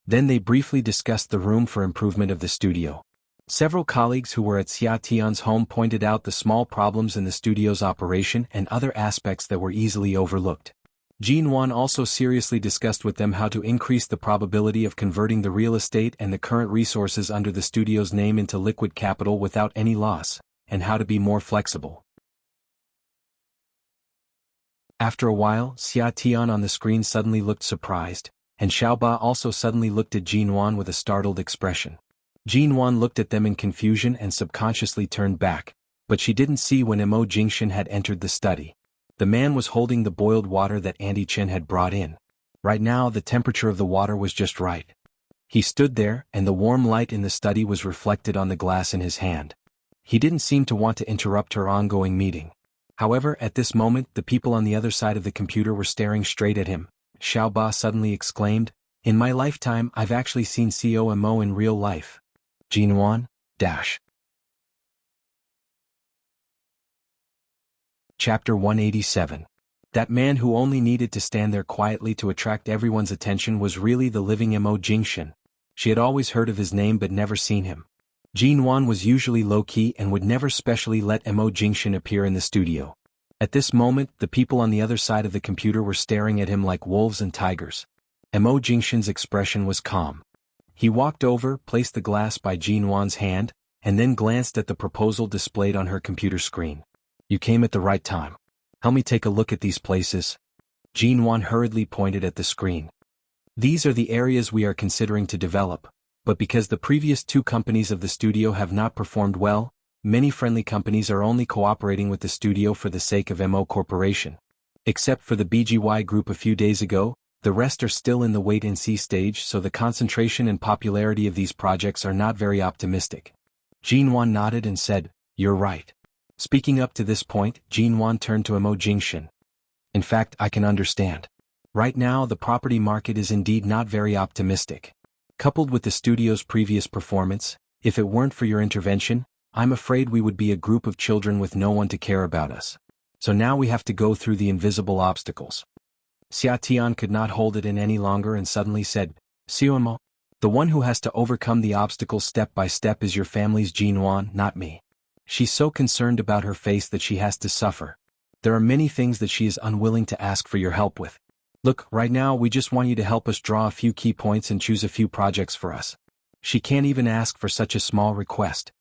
Then they briefly discussed the room for improvement of the studio. Several colleagues who were at Xia Tian's home pointed out the small problems in the studio's operation and other aspects that were easily overlooked. Jin Wan also seriously discussed with them how to increase the probability of converting the real estate and the current resources under the studio's name into liquid capital without any loss, and how to be more flexible. After a while, Xia Tian on the screen suddenly looked surprised, and Xiaoba also suddenly looked at Jin Wan with a startled expression. Jin Wan looked at them in confusion and subconsciously turned back, but she didn't see when Mo Jingshan had entered the study. The man was holding the boiled water that Auntie Chen had brought in. Right now the temperature of the water was just right. He stood there, and the warm light in the study was reflected on the glass in his hand. He didn't seem to want to interrupt her ongoing meeting. However, at this moment the people on the other side of the computer were staring straight at him. Xiaoba suddenly exclaimed, "In my lifetime I've actually seen CO Mo in real life." Jin Wan, Chapter 187. That man who only needed to stand there quietly to attract everyone's attention was really the living Mo Jingshan. She had always heard of his name but never seen him. Jin Wan was usually low-key and would never specially let Mo Jingshan appear in the studio. At this moment, the people on the other side of the computer were staring at him like wolves and tigers. Mo Jingshan's expression was calm. He walked over, placed the glass by Jin Wan's hand, and then glanced at the proposal displayed on her computer screen. "You came at the right time. Help me take a look at these places." Jin Wan hurriedly pointed at the screen. "These are the areas we are considering to develop, but because the previous two companies of the studio have not performed well, many friendly companies are only cooperating with the studio for the sake of Mo Corporation. Except for the BGY group a few days ago, the rest are still in the wait-and-see stage, so the concentration and popularity of these projects are not very optimistic." Jin Wan nodded and said, "You're right." Speaking up to this point, Jin Wan turned to Mo Jingshan. "In fact, I can understand. Right now the property market is indeed not very optimistic. Coupled with the studio's previous performance, if it weren't for your intervention, I'm afraid we would be a group of children with no one to care about us. So now we have to go through the invisible obstacles." Xia Tian could not hold it in any longer and suddenly said, "Xiaomo, the one who has to overcome the obstacles step by step is your family's Jin Wan, not me. She's so concerned about her face that she has to suffer. There are many things that she is unwilling to ask for your help with. Look, right now we just want you to help us draw a few key points and choose a few projects for us. She can't even ask for such a small request."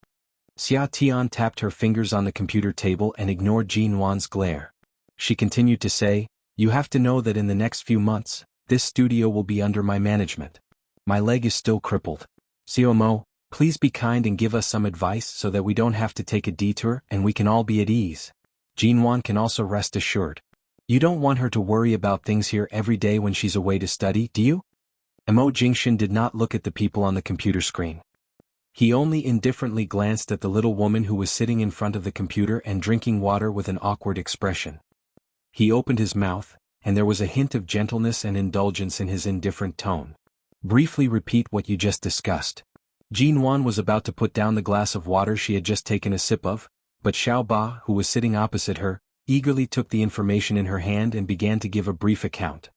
Xia Tian tapped her fingers on the computer table and ignored Jin Wan's glare. She continued to say, "You have to know that in the next few months, this studio will be under my management. My leg is still crippled. Xiaomo, please be kind and give us some advice so that we don't have to take a detour and we can all be at ease. Jin Wan can also rest assured. You don't want her to worry about things here every day when she's away to study, do you?" Mo Jingshan did not look at the people on the computer screen. He only indifferently glanced at the little woman who was sitting in front of the computer and drinking water with an awkward expression. He opened his mouth, and there was a hint of gentleness and indulgence in his indifferent tone. "Briefly repeat what you just discussed." Jin Wan was about to put down the glass of water she had just taken a sip of, but Xiaoba, who was sitting opposite her, eagerly took the information in her hand and began to give a brief account.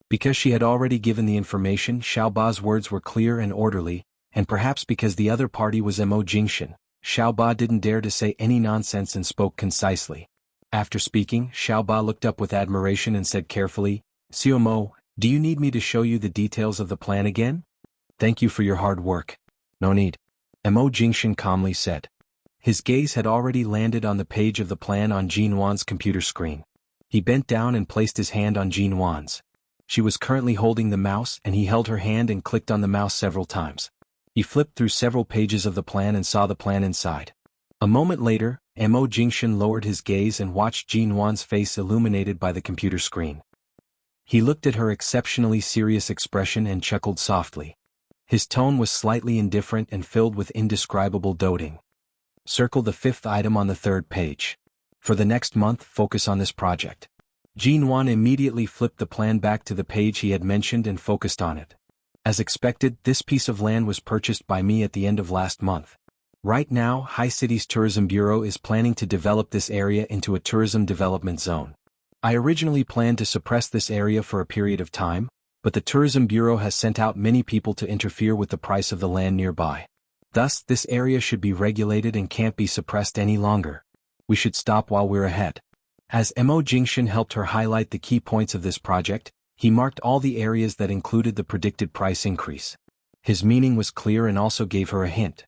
Because she had already given the information, Xiaoba's words were clear and orderly, and perhaps because the other party was Mo Jingshan, Xiaoba didn't dare to say any nonsense and spoke concisely. After speaking, Xiaoba looked up with admiration and said carefully, "Xiaomo, do you need me to show you the details of the plan again?" "Thank you for your hard work. No need," Mo Jingshan calmly said. His gaze had already landed on the page of the plan on Jin Wan's computer screen. He bent down and placed his hand on Jin Wan's. She was currently holding the mouse and he held her hand and clicked on the mouse several times. He flipped through several pages of the plan and saw the plan inside. A moment later, Mo Jingshan lowered his gaze and watched Jin Wan's face illuminated by the computer screen. He looked at her exceptionally serious expression and chuckled softly. His tone was slightly indifferent and filled with indescribable doting. Circle the fifth item on the third page. For the next month, focus on this project. Jin Wan immediately flipped the plan back to the page he had mentioned and focused on it. As expected, this piece of land was purchased by me at the end of last month. Right now, High City's Tourism Bureau is planning to develop this area into a tourism development zone. I originally planned to suppress this area for a period of time, but the tourism bureau has sent out many people to interfere with the price of the land nearby. Thus, this area should be regulated and can't be suppressed any longer. We should stop while we're ahead. As Mo Jingshan helped her highlight the key points of this project, he marked all the areas that included the predicted price increase. His meaning was clear and also gave her a hint.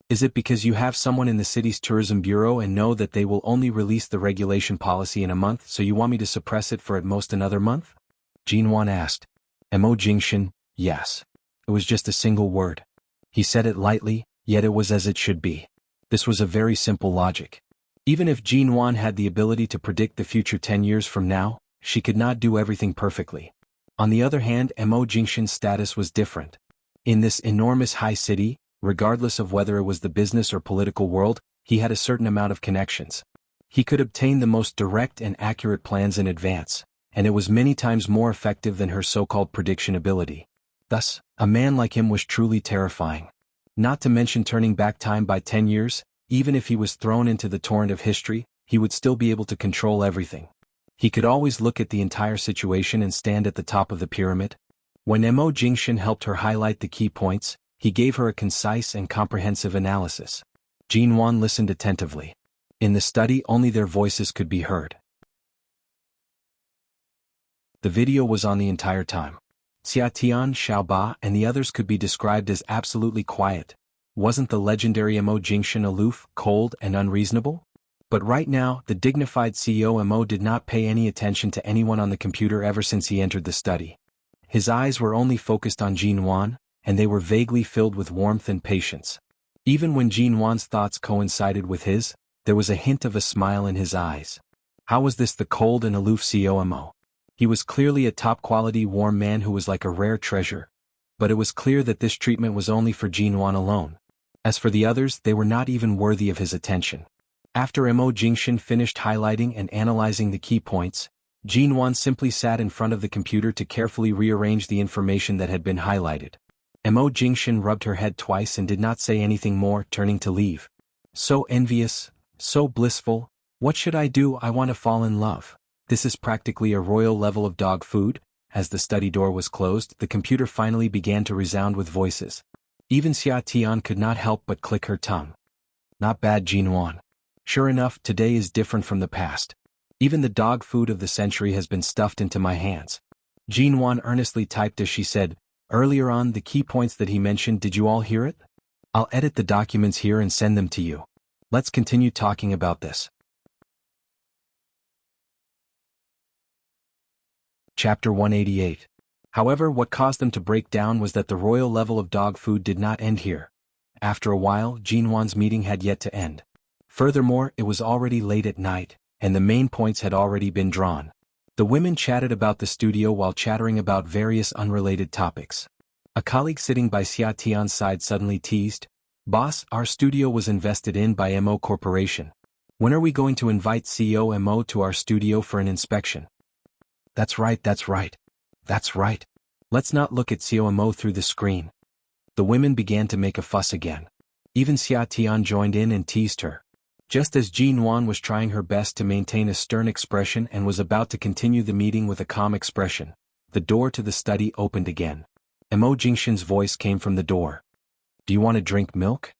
Is it because you have someone in the city's tourism bureau and know that they will only release the regulation policy in a month, so you want me to suppress it for at most another month? Jinwan asked. Mo Jingshan, yes. It was just a single word. He said it lightly, yet it was as it should be. This was a very simple logic. Even if Jinwan had the ability to predict the future 10 years from now, she could not do everything perfectly. On the other hand, Mo Jingshan's status was different. In this enormous high city, regardless of whether it was the business or political world, he had a certain amount of connections. He could obtain the most direct and accurate plans in advance, and it was many times more effective than her so-called prediction ability. Thus, a man like him was truly terrifying. Not to mention turning back time by 10 years, even if he was thrown into the torrent of history, he would still be able to control everything. He could always look at the entire situation and stand at the top of the pyramid. When Mo Jingshan helped her highlight the key points, he gave her a concise and comprehensive analysis. Jinwan listened attentively. In the study, only their voices could be heard. The video was on the entire time. Xia Tian, Xiaoba, and the others could be described as absolutely quiet. Wasn't the legendary Mo Jingshan aloof, cold, and unreasonable? But right now, the dignified CEO Mo did not pay any attention to anyone on the computer ever since he entered the study. His eyes were only focused on Jinwan, and they were vaguely filled with warmth and patience. Even when Jinwan's thoughts coincided with his, there was a hint of a smile in his eyes. How was this the cold and aloof CEO Mo? He was clearly a top-quality warm man who was like a rare treasure, but it was clear that this treatment was only for Jinwan alone. As for the others, they were not even worthy of his attention. After Mo Jingshan finished highlighting and analyzing the key points, Jinwan simply sat in front of the computer to carefully rearrange the information that had been highlighted. Mo Jingshan rubbed her head twice and did not say anything more, turning to leave. So envious, so blissful, what should I do? I want to fall in love. This is practically a royal level of dog food. As the study door was closed, the computer finally began to resound with voices. Even Xia Tian could not help but click her tongue. Not bad, Jinwan. Sure enough, today is different from the past. Even the dog food of the century has been stuffed into my hands. Jinwan earnestly typed as she said, earlier on, the key points that he mentioned, did you all hear it? I'll edit the documents here and send them to you. Let's continue talking about this. Chapter 188. However, what caused them to break down was that the royal level of dog food did not end here. After a while, Jinwan's meeting had yet to end. Furthermore, it was already late at night, and the main points had already been drawn. The women chatted about the studio while chattering about various unrelated topics. A colleague sitting by Xia Tian's side suddenly teased, "Boss, our studio was invested in by Mo Corporation. When are we going to invite CEO Mo to our studio for an inspection?" That's right, that's right. That's right. Let's not look at CEO Mo through the screen. The women began to make a fuss again. Even Xia Tian joined in and teased her. Just as Jinwan was trying her best to maintain a stern expression and was about to continue the meeting with a calm expression, the door to the study opened again. Mo Jingshan's voice came from the door. "Do you want to drink milk?"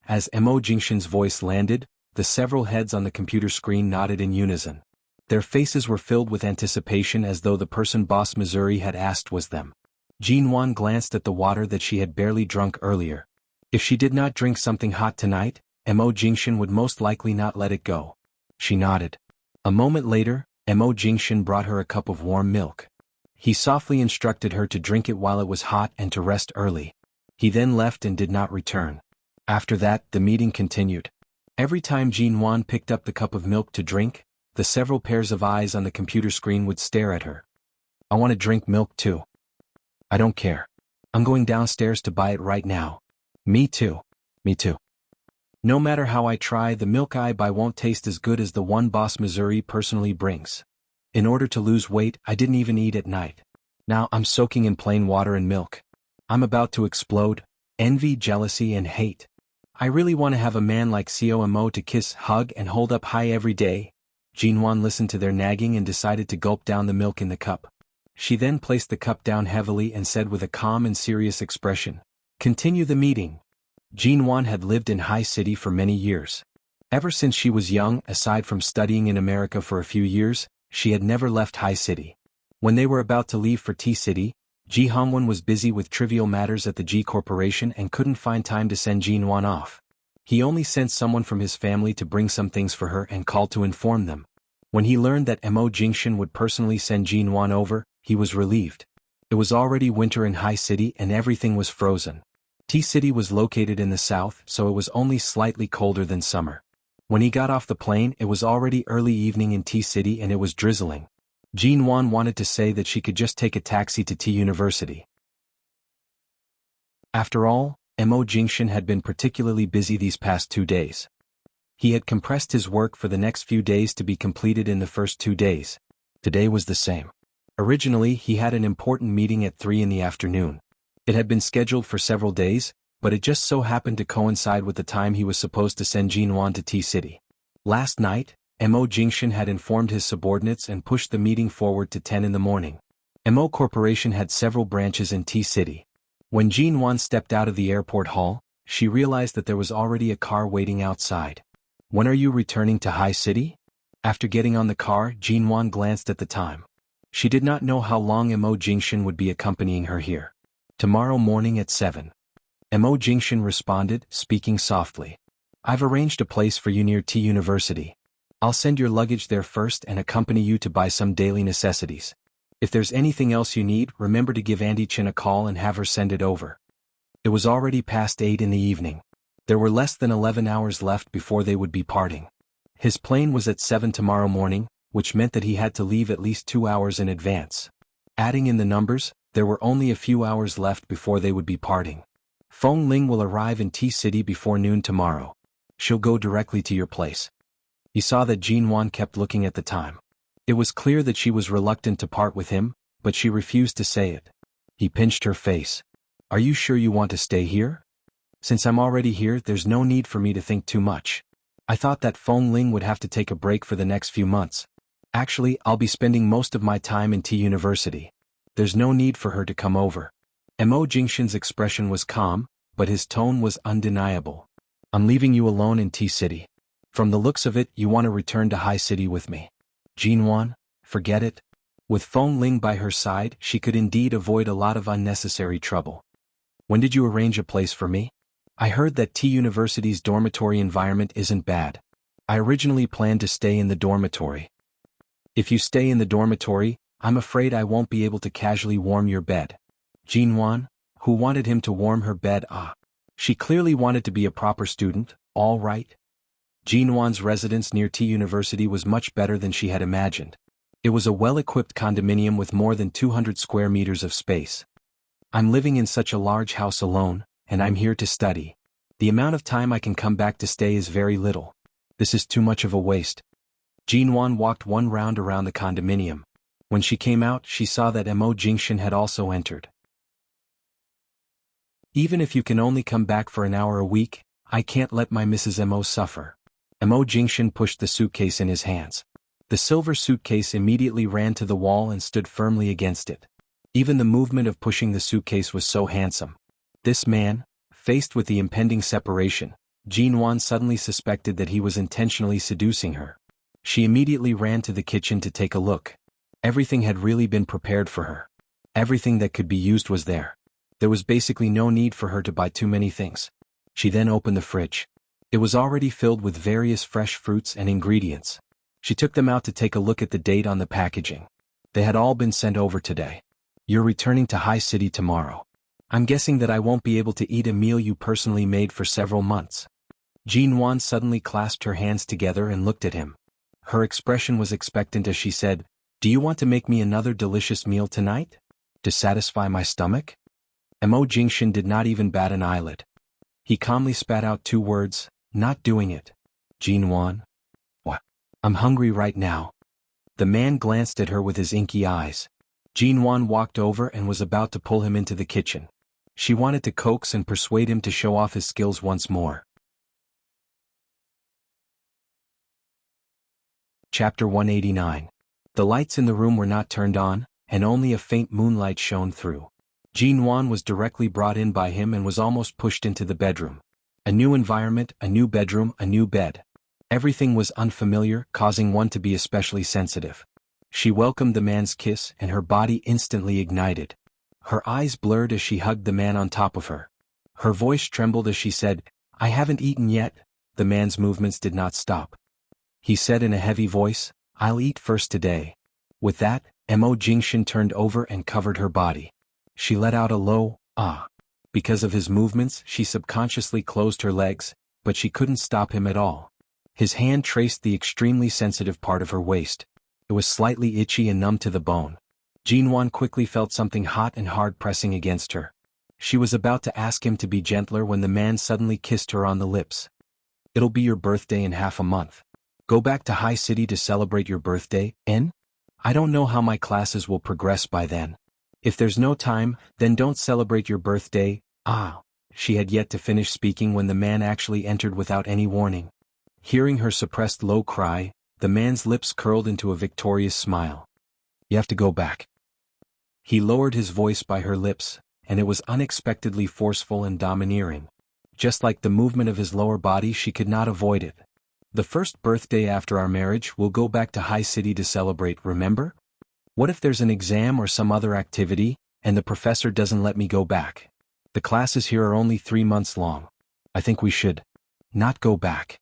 As Mo Jingshan's voice landed, the several heads on the computer screen nodded in unison. Their faces were filled with anticipation as though the person Boss Missouri had asked was them. Jinwan glanced at the water that she had barely drunk earlier. If she did not drink something hot tonight, Mo Jingshan would most likely not let it go. She nodded. A moment later, Mo Jingshan brought her a cup of warm milk. He softly instructed her to drink it while it was hot and to rest early. He then left and did not return. After that, the meeting continued. Every time Jinwan picked up the cup of milk to drink, the several pairs of eyes on the computer screen would stare at her. "I want to drink milk too." "I don't care. I'm going downstairs to buy it right now." "Me too. Me too. No matter how I try, the milk I buy won't taste as good as the one Boss Missouri personally brings. In order to lose weight, I didn't even eat at night. Now I'm soaking in plain water and milk. I'm about to explode. Envy, jealousy, and hate. I really want to have a man like CEO Mo to kiss, hug, and hold up high every day." Jinwan listened to their nagging and decided to gulp down the milk in the cup. She then placed the cup down heavily and said with a calm and serious expression, "Continue the meeting." Jinwan had lived in High City for many years. Ever since she was young, aside from studying in America for a few years, she had never left High City. When they were about to leave for T-City, Ji Hongwon was busy with trivial matters at the G Corporation and couldn't find time to send Jinwan off. He only sent someone from his family to bring some things for her and called to inform them. When he learned that Mo Jingshan would personally send Jinwan over, he was relieved. It was already winter in High City and everything was frozen. T-City was located in the south, so it was only slightly colder than summer. When he got off the plane, it was already early evening in T-City and it was drizzling. Jinwan wanted to say that she could just take a taxi to T University. After all, Mo Jingshan had been particularly busy these past 2 days. He had compressed his work for the next few days to be completed in the first 2 days. Today was the same. Originally, he had an important meeting at 3 in the afternoon. It had been scheduled for several days, but it just so happened to coincide with the time he was supposed to send Jinwan to T-City. Last night, Mo Jingshan had informed his subordinates and pushed the meeting forward to 10 in the morning. Mo Corporation had several branches in T-City. When Jinwan stepped out of the airport hall, she realized that there was already a car waiting outside. "When are you returning to High City?" After getting on the car, Jinwan glanced at the time. She did not know how long Mo Jingshan would be accompanying her here. "Tomorrow morning at 7. Mo Jingshan responded, speaking softly. "I've arranged a place for you near T University. I'll send your luggage there first and accompany you to buy some daily necessities. If there's anything else you need, remember to give Auntie Chin a call and have her send it over." It was already past 8 in the evening. There were less than 11 hours left before they would be parting. His plane was at 7 tomorrow morning, which meant that he had to leave at least 2 hours in advance. Adding in the numbers, there were only a few hours left before they would be parting. "Feng Ling will arrive in T-City before noon tomorrow. She'll go directly to your place." He saw that Jinwan kept looking at the time. It was clear that she was reluctant to part with him, but she refused to say it. He pinched her face. "Are you sure you want to stay here? Since I'm already here, there's no need for me to think too much. I thought that Feng Ling would have to take a break for the next few months. Actually, I'll be spending most of my time in T University. There's no need for her to come over." Mo Jingshan's expression was calm, but his tone was undeniable. "I'm leaving you alone in T-City. From the looks of it, you want to return to High City with me. Jinwan, forget it." With Feng Ling by her side, she could indeed avoid a lot of unnecessary trouble. "When did you arrange a place for me? I heard that T University's dormitory environment isn't bad. I originally planned to stay in the dormitory." "If you stay in the dormitory, I'm afraid I won't be able to casually warm your bed." Jinwan, who wanted him to warm her bed, she clearly wanted to be a proper student, all right. Jinwan's residence near T University was much better than she had imagined. It was a well-equipped condominium with more than 200 square meters of space. "I'm living in such a large house alone, and I'm here to study. The amount of time I can come back to stay is very little. This is too much of a waste." Jinwan walked one round around the condominium. When she came out, she saw that Mo Jingshan had also entered. "Even if you can only come back for an hour a week, I can't let my Mrs. Mo suffer." Mo Jingshan pushed the suitcase in his hands. The silver suitcase immediately ran to the wall and stood firmly against it. Even the movement of pushing the suitcase was so handsome. This man, faced with the impending separation, Jinwan suddenly suspected that he was intentionally seducing her. She immediately ran to the kitchen to take a look. Everything had really been prepared for her. Everything that could be used was there. There was basically no need for her to buy too many things. She then opened the fridge. It was already filled with various fresh fruits and ingredients. She took them out to take a look at the date on the packaging. They had all been sent over today. "You're returning to High City tomorrow. I'm guessing that I won't be able to eat a meal you personally made for several months." Jinwan suddenly clasped her hands together and looked at him. Her expression was expectant as she said, "Do you want to make me another delicious meal tonight? To satisfy my stomach?" Mo Jingshan did not even bat an eyelid. He calmly spat out 2 words, "Not doing it." "Jinwan? What? I'm hungry right now." The man glanced at her with his inky eyes. Jinwan walked over and was about to pull him into the kitchen. She wanted to coax and persuade him to show off his skills once more. Chapter 189. The lights in the room were not turned on, and only a faint moonlight shone through. Jin Wan was directly brought in by him and was almost pushed into the bedroom. A new environment, a new bedroom, a new bed. Everything was unfamiliar, causing one to be especially sensitive. She welcomed the man's kiss and her body instantly ignited. Her eyes blurred as she hugged the man on top of her. Her voice trembled as she said, "I haven't eaten yet." The man's movements did not stop. He said in a heavy voice, "I'll eat first today." With that, Mo Jingshan turned over and covered her body. She let out a low, "ah." Because of his movements, she subconsciously closed her legs, but she couldn't stop him at all. His hand traced the extremely sensitive part of her waist. It was slightly itchy and numb to the bone. Jinwan quickly felt something hot and hard pressing against her. She was about to ask him to be gentler when the man suddenly kissed her on the lips. "It'll be your birthday in half a month. Go back to High City to celebrate your birthday, N? I don't know how my classes will progress by then. If there's no time, then don't celebrate your birthday." Ah. She had yet to finish speaking when the man actually entered without any warning. Hearing her suppressed low cry, the man's lips curled into a victorious smile. "You have to go back." He lowered his voice by her lips, and it was unexpectedly forceful and domineering. Just like the movement of his lower body, she could not avoid it. "The first birthday after our marriage, we'll go back to High City to celebrate, remember? What if there's an exam or some other activity, and the professor doesn't let me go back? The classes here are only 3 months long. I think we should not go back."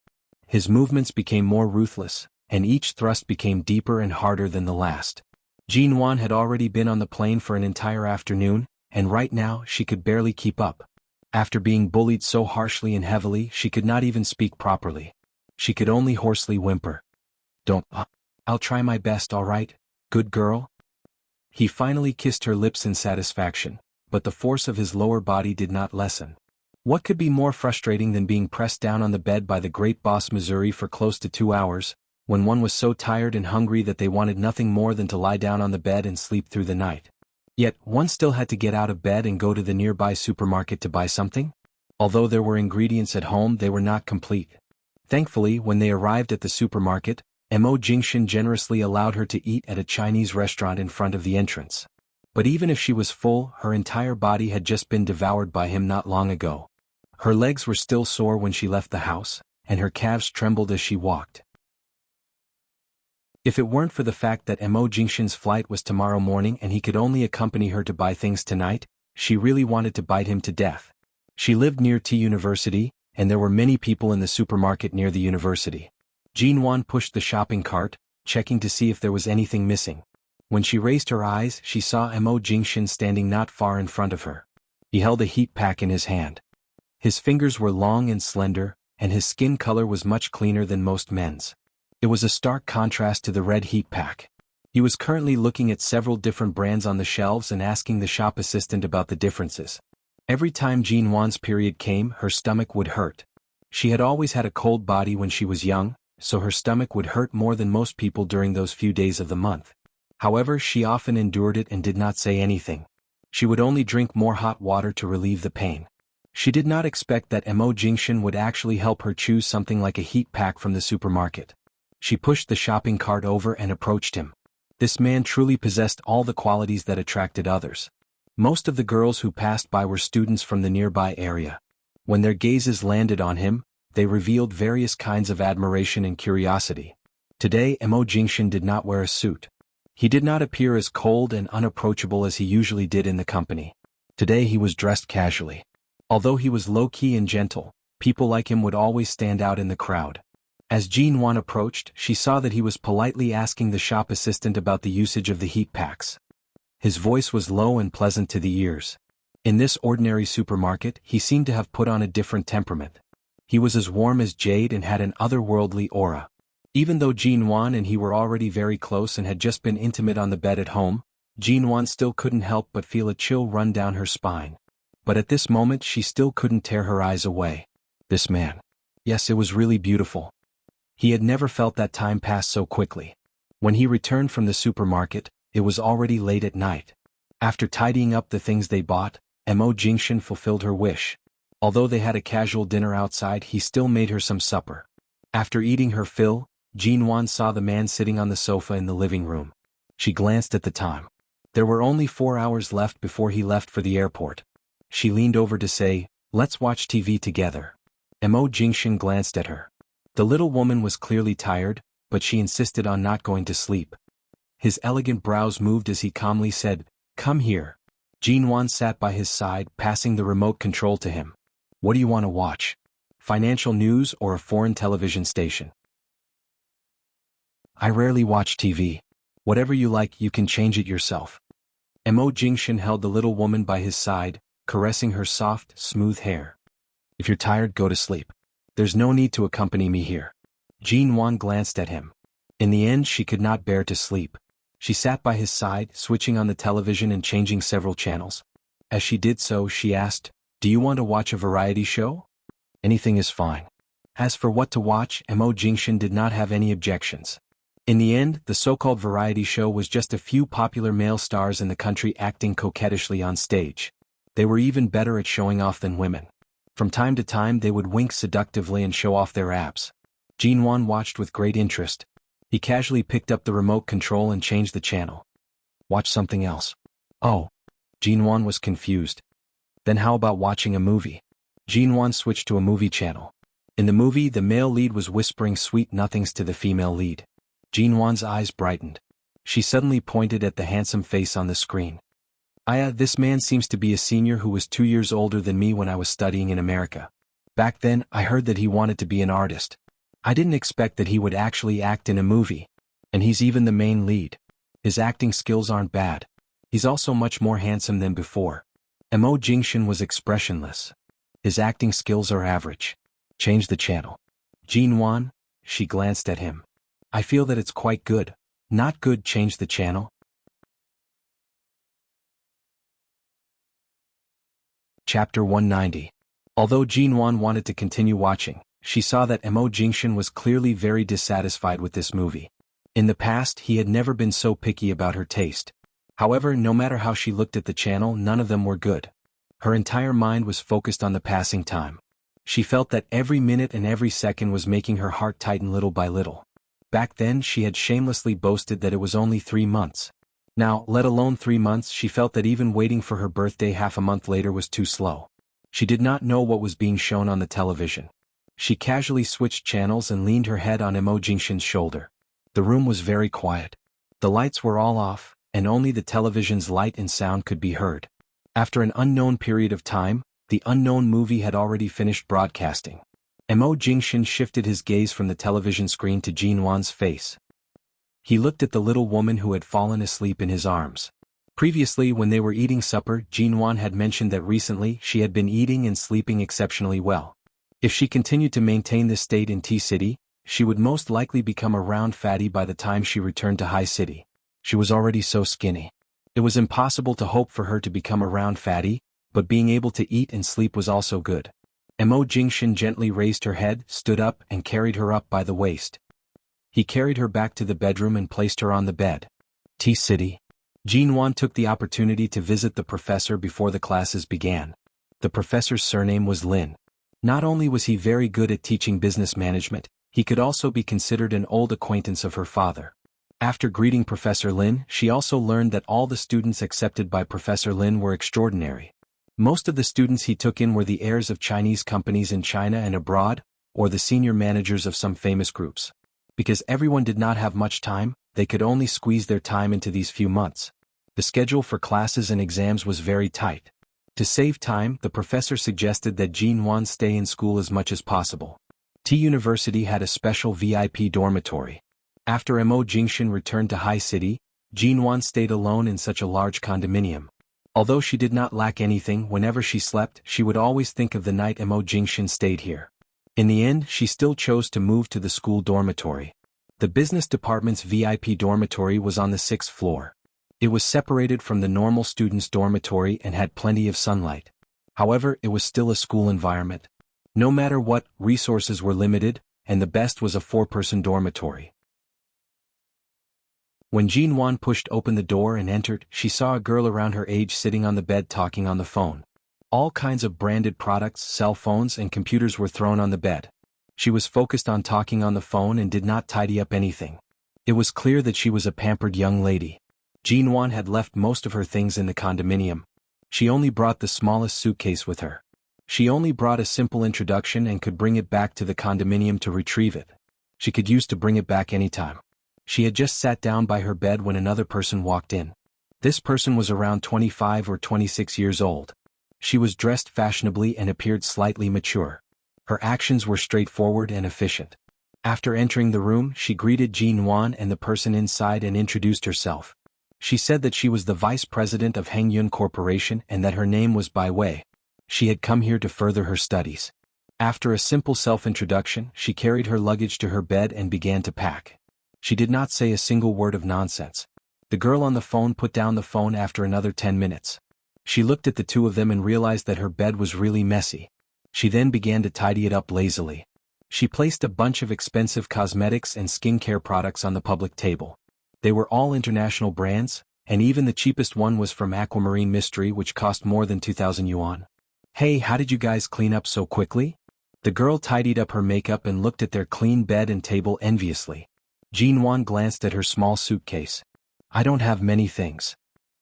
His movements became more ruthless, and each thrust became deeper and harder than the last. Jin Wan had already been on the plane for an entire afternoon, and right now she could barely keep up. After being bullied so harshly and heavily, she could not even speak properly. She could only hoarsely whimper. "Don't. I'll try my best, all right, good girl?" He finally kissed her lips in satisfaction, but the force of his lower body did not lessen. What could be more frustrating than being pressed down on the bed by the great boss Missouri for close to 2 hours, when one was so tired and hungry that they wanted nothing more than to lie down on the bed and sleep through the night? Yet, one still had to get out of bed and go to the nearby supermarket to buy something? Although there were ingredients at home, they were not complete. Thankfully, when they arrived at the supermarket, Mo Jingshan generously allowed her to eat at a Chinese restaurant in front of the entrance. But even if she was full, her entire body had just been devoured by him not long ago. Her legs were still sore when she left the house, and her calves trembled as she walked. If it weren't for the fact that Mo Jingshan's flight was tomorrow morning and he could only accompany her to buy things tonight, she really wanted to bite him to death. She lived near T University, and there were many people in the supermarket near the university. Jin Wan pushed the shopping cart, checking to see if there was anything missing. When she raised her eyes, she saw Mo Jingshan standing not far in front of her. He held a heat pack in his hand. His fingers were long and slender, and his skin color was much cleaner than most men's. It was a stark contrast to the red heat pack. He was currently looking at several different brands on the shelves and asking the shop assistant about the differences. Every time Jin Wan's period came, her stomach would hurt. She had always had a cold body when she was young, so her stomach would hurt more than most people during those few days of the month. However, she often endured it and did not say anything. She would only drink more hot water to relieve the pain. She did not expect that Mo Jingshan would actually help her choose something like a heat pack from the supermarket. She pushed the shopping cart over and approached him. This man truly possessed all the qualities that attracted others. Most of the girls who passed by were students from the nearby area. When their gazes landed on him, they revealed various kinds of admiration and curiosity. Today, Mo Jingshan did not wear a suit. He did not appear as cold and unapproachable as he usually did in the company. Today he was dressed casually. Although he was low-key and gentle, people like him would always stand out in the crowd. As Jin Wan approached, she saw that he was politely asking the shop assistant about the usage of the heat packs. His voice was low and pleasant to the ears. In this ordinary supermarket, he seemed to have put on a different temperament. He was as warm as jade and had an otherworldly aura. Even though Jin Wan and he were already very close and had just been intimate on the bed at home, Jin Wan still couldn't help but feel a chill run down her spine. But at this moment she still couldn't tear her eyes away. This man. Yes, it was really beautiful. He had never felt that time pass so quickly. When he returned from the supermarket, it was already late at night. After tidying up the things they bought, Mo Jingshan fulfilled her wish. Although they had a casual dinner outside, he still made her some supper. After eating her fill, Jin Wan saw the man sitting on the sofa in the living room. She glanced at the time. There were only 4 hours left before he left for the airport. She leaned over to say, "Let's watch TV together." Mo Jingshan glanced at her. The little woman was clearly tired, but she insisted on not going to sleep. His elegant brows moved as he calmly said, "Come here." Jinwan sat by his side, passing the remote control to him. "What do you want to watch? Financial news or a foreign television station?" "I rarely watch TV. Whatever you like, you can change it yourself." Mo Jingshan held the little woman by his side, caressing her soft, smooth hair. "If you're tired, go to sleep. There's no need to accompany me here." Jinwan glanced at him. In the end, she could not bear to sleep. She sat by his side, switching on the television and changing several channels. As she did so, she asked, "Do you want to watch a variety show?" "Anything is fine." As for what to watch, Mo Jingshan did not have any objections. In the end, the so-called variety show was just a few popular male stars in the country acting coquettishly on stage. They were even better at showing off than women. From time to time they would wink seductively and show off their abs. Jinwan watched with great interest. He casually picked up the remote control and changed the channel. "Watch something else." "Oh." Jinwan was confused. "Then how about watching a movie?" Jinwan switched to a movie channel. In the movie, the male lead was whispering sweet nothings to the female lead. Jinwan's eyes brightened. She suddenly pointed at the handsome face on the screen. This man seems to be a senior who was 2 years older than me when I was studying in America. Back then, I heard that he wanted to be an artist. I didn't expect that he would actually act in a movie. And he's even the main lead. His acting skills aren't bad. He's also much more handsome than before." Mo Jingshan was expressionless. "His acting skills are average. Change the channel." "Jinwan," she glanced at him. "I feel that it's quite good. Not good, change the channel." Chapter 190. Although Jinwan wanted to continue watching, she saw that Mo Jingshan was clearly very dissatisfied with this movie. In the past, he had never been so picky about her taste. However, no matter how she looked at the channel, none of them were good. Her entire mind was focused on the passing time. She felt that every minute and every second was making her heart tighten little by little. Back then, she had shamelessly boasted that it was only 3 months. Now, let alone 3 months, she felt that even waiting for her birthday half a month later was too slow. She did not know what was being shown on the television. She casually switched channels and leaned her head on Mo Jingshan's shoulder. The room was very quiet. The lights were all off, and only the television's light and sound could be heard. After an unknown period of time, the unknown movie had already finished broadcasting. Mo Jingshan shifted his gaze from the television screen to Jinwan's face. He looked at the little woman who had fallen asleep in his arms. Previously, when they were eating supper, Jinwan had mentioned that recently she had been eating and sleeping exceptionally well. If she continued to maintain this state in T-City, she would most likely become a round fatty by the time she returned to High City. She was already so skinny. It was impossible to hope for her to become a round fatty, but being able to eat and sleep was also good. Mo Jingshan gently raised her head, stood up, and carried her up by the waist. He carried her back to the bedroom and placed her on the bed. T-City. Jinwan took the opportunity to visit the professor before the classes began. The professor's surname was Lin. Not only was he very good at teaching business management, he could also be considered an old acquaintance of her father. After greeting Professor Lin, she also learned that all the students accepted by Professor Lin were extraordinary. Most of the students he took in were the heirs of Chinese companies in China and abroad, or the senior managers of some famous groups. Because everyone did not have much time, they could only squeeze their time into these few months. The schedule for classes and exams was very tight. To save time, the professor suggested that Jinwan stay in school as much as possible. T University had a special VIP dormitory. After Mo Jingshan returned to High City, Jinwan stayed alone in such a large condominium. Although she did not lack anything, whenever she slept, she would always think of the night Mo Jingshan stayed here. In the end, she still chose to move to the school dormitory. The business department's VIP dormitory was on the 6th floor. It was separated from the normal students' dormitory and had plenty of sunlight. However, it was still a school environment. No matter what, resources were limited, and the best was a 4-person dormitory. When Jinwan pushed open the door and entered, she saw a girl around her age sitting on the bed talking on the phone. All kinds of branded products, cell phones, and computers were thrown on the bed. She was focused on talking on the phone and did not tidy up anything. It was clear that she was a pampered young lady. Jinwan had left most of her things in the condominium. She only brought the smallest suitcase with her. She only brought a simple introduction and could bring it back to the condominium to retrieve it. She could use to bring it back anytime. She had just sat down by her bed when another person walked in. This person was around 25 or 26 years old. She was dressed fashionably and appeared slightly mature. Her actions were straightforward and efficient. After entering the room, she greeted Jinwan and the person inside and introduced herself. She said that she was the vice president of Hengyun Corporation and that her name was Bai Wei. She had come here to further her studies. After a simple self-introduction, she carried her luggage to her bed and began to pack. She did not say a single word of nonsense. The girl on the phone put down the phone after another 10 minutes. She looked at the two of them and realized that her bed was really messy. She then began to tidy it up lazily. She placed a bunch of expensive cosmetics and skincare products on the public table. They were all international brands, and even the cheapest one was from Aquamarine Mystery, which cost more than 2,000 yuan. "Hey, how did you guys clean up so quickly?" The girl tidied up her makeup and looked at their clean bed and table enviously. Jinwan glanced at her small suitcase. "I don't have many things."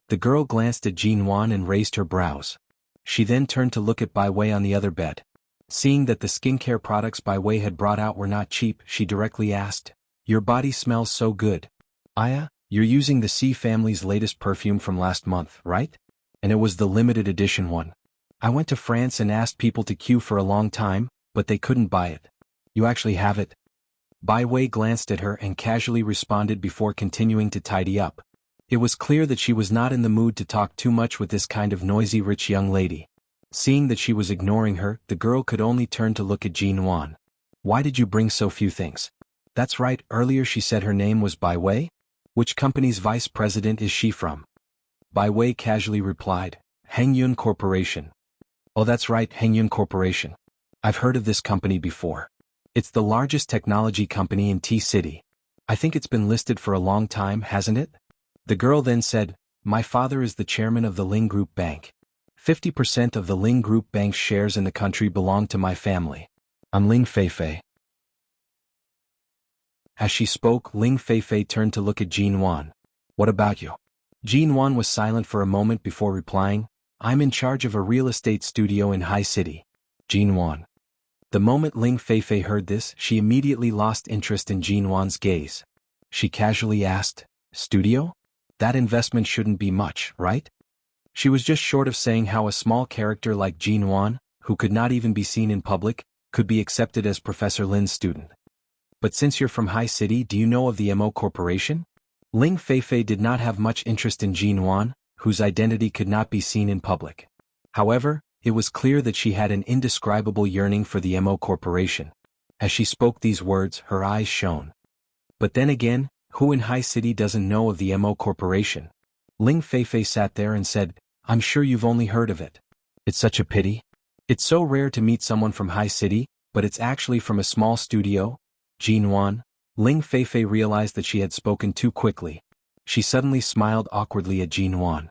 The girl glanced at Jinwan and raised her brows. She then turned to look at Bai Wei on the other bed. Seeing that the skincare products Bai Wei had brought out were not cheap, she directly asked, "Your body smells so good. Aya, you're using the C family's latest perfume from last month, right? And it was the limited edition one. I went to France and asked people to queue for a long time, but they couldn't buy it. You actually have it?" Bai Wei glanced at her and casually responded before continuing to tidy up. It was clear that she was not in the mood to talk too much with this kind of noisy rich young lady. Seeing that she was ignoring her, the girl could only turn to look at Jinwan. "Why did you bring so few things?" "That's right, earlier she said her name was Bai Wei? Which company's vice president is she from?" Bai Wei casually replied, "Hengyun Corporation." "Oh, that's right, Hengyun Corporation. I've heard of this company before. It's the largest technology company in T-City. I think it's been listed for a long time, hasn't it?" The girl then said, "My father is the chairman of the Ling Group Bank. 50% of the Ling Group Bank's shares in the country belong to my family. I'm Ling Feifei." As she spoke, Ling Feifei turned to look at Jinwan. "What about you?" Jinwan was silent for a moment before replying, "I'm in charge of a real estate studio in High City." Jinwan. The moment Ling Feifei heard this, she immediately lost interest in Jinwan's gaze. She casually asked, "Studio? That investment shouldn't be much, right?" She was just short of saying how a small character like Jinwan, who could not even be seen in public, could be accepted as Professor Lin's student. "But since you're from High City, do you know of the MO Corporation?" Ling Feifei did not have much interest in Jinwan, whose identity could not be seen in public. However, it was clear that she had an indescribable yearning for the MO Corporation. As she spoke these words, her eyes shone. But then again, who in High City doesn't know of the MO Corporation? Ling Feifei sat there and said, "I'm sure you've only heard of it. It's such a pity. It's so rare to meet someone from High City, but it's actually from a small studio." Jinwan. Ling Feifei realized that she had spoken too quickly. She suddenly smiled awkwardly at Jinwan.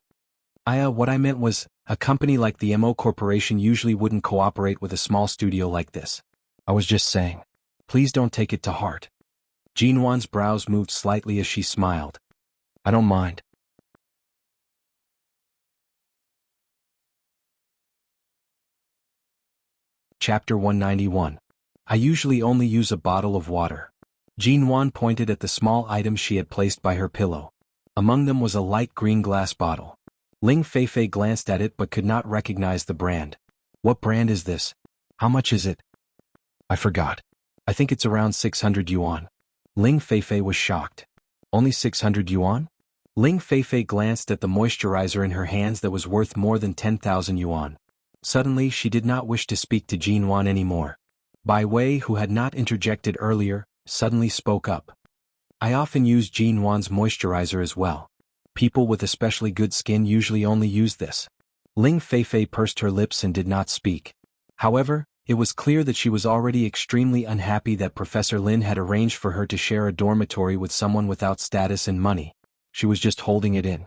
What I meant was, a company like the MO Corporation usually wouldn't cooperate with a small studio like this. I was just saying. Please don't take it to heart." Jinwan's brows moved slightly as she smiled. "I don't mind." Chapter 191. I usually only use a bottle of water. Jinwan pointed at the small items she had placed by her pillow. Among them was a light green glass bottle. Ling Feifei glanced at it but could not recognize the brand. "What brand is this? How much is it?" "I forgot. I think it's around 600 yuan. Ling Feifei was shocked. "Only 600 yuan? Ling Feifei glanced at the moisturizer in her hands that was worth more than 10,000 yuan. Suddenly she did not wish to speak to Jinwan anymore. Bai Wei, who had not interjected earlier, suddenly spoke up. "I often use Jinwan's moisturizer as well. People with especially good skin usually only use this." Ling Feifei pursed her lips and did not speak. However, it was clear that she was already extremely unhappy that Professor Lin had arranged for her to share a dormitory with someone without status and money. She was just holding it in.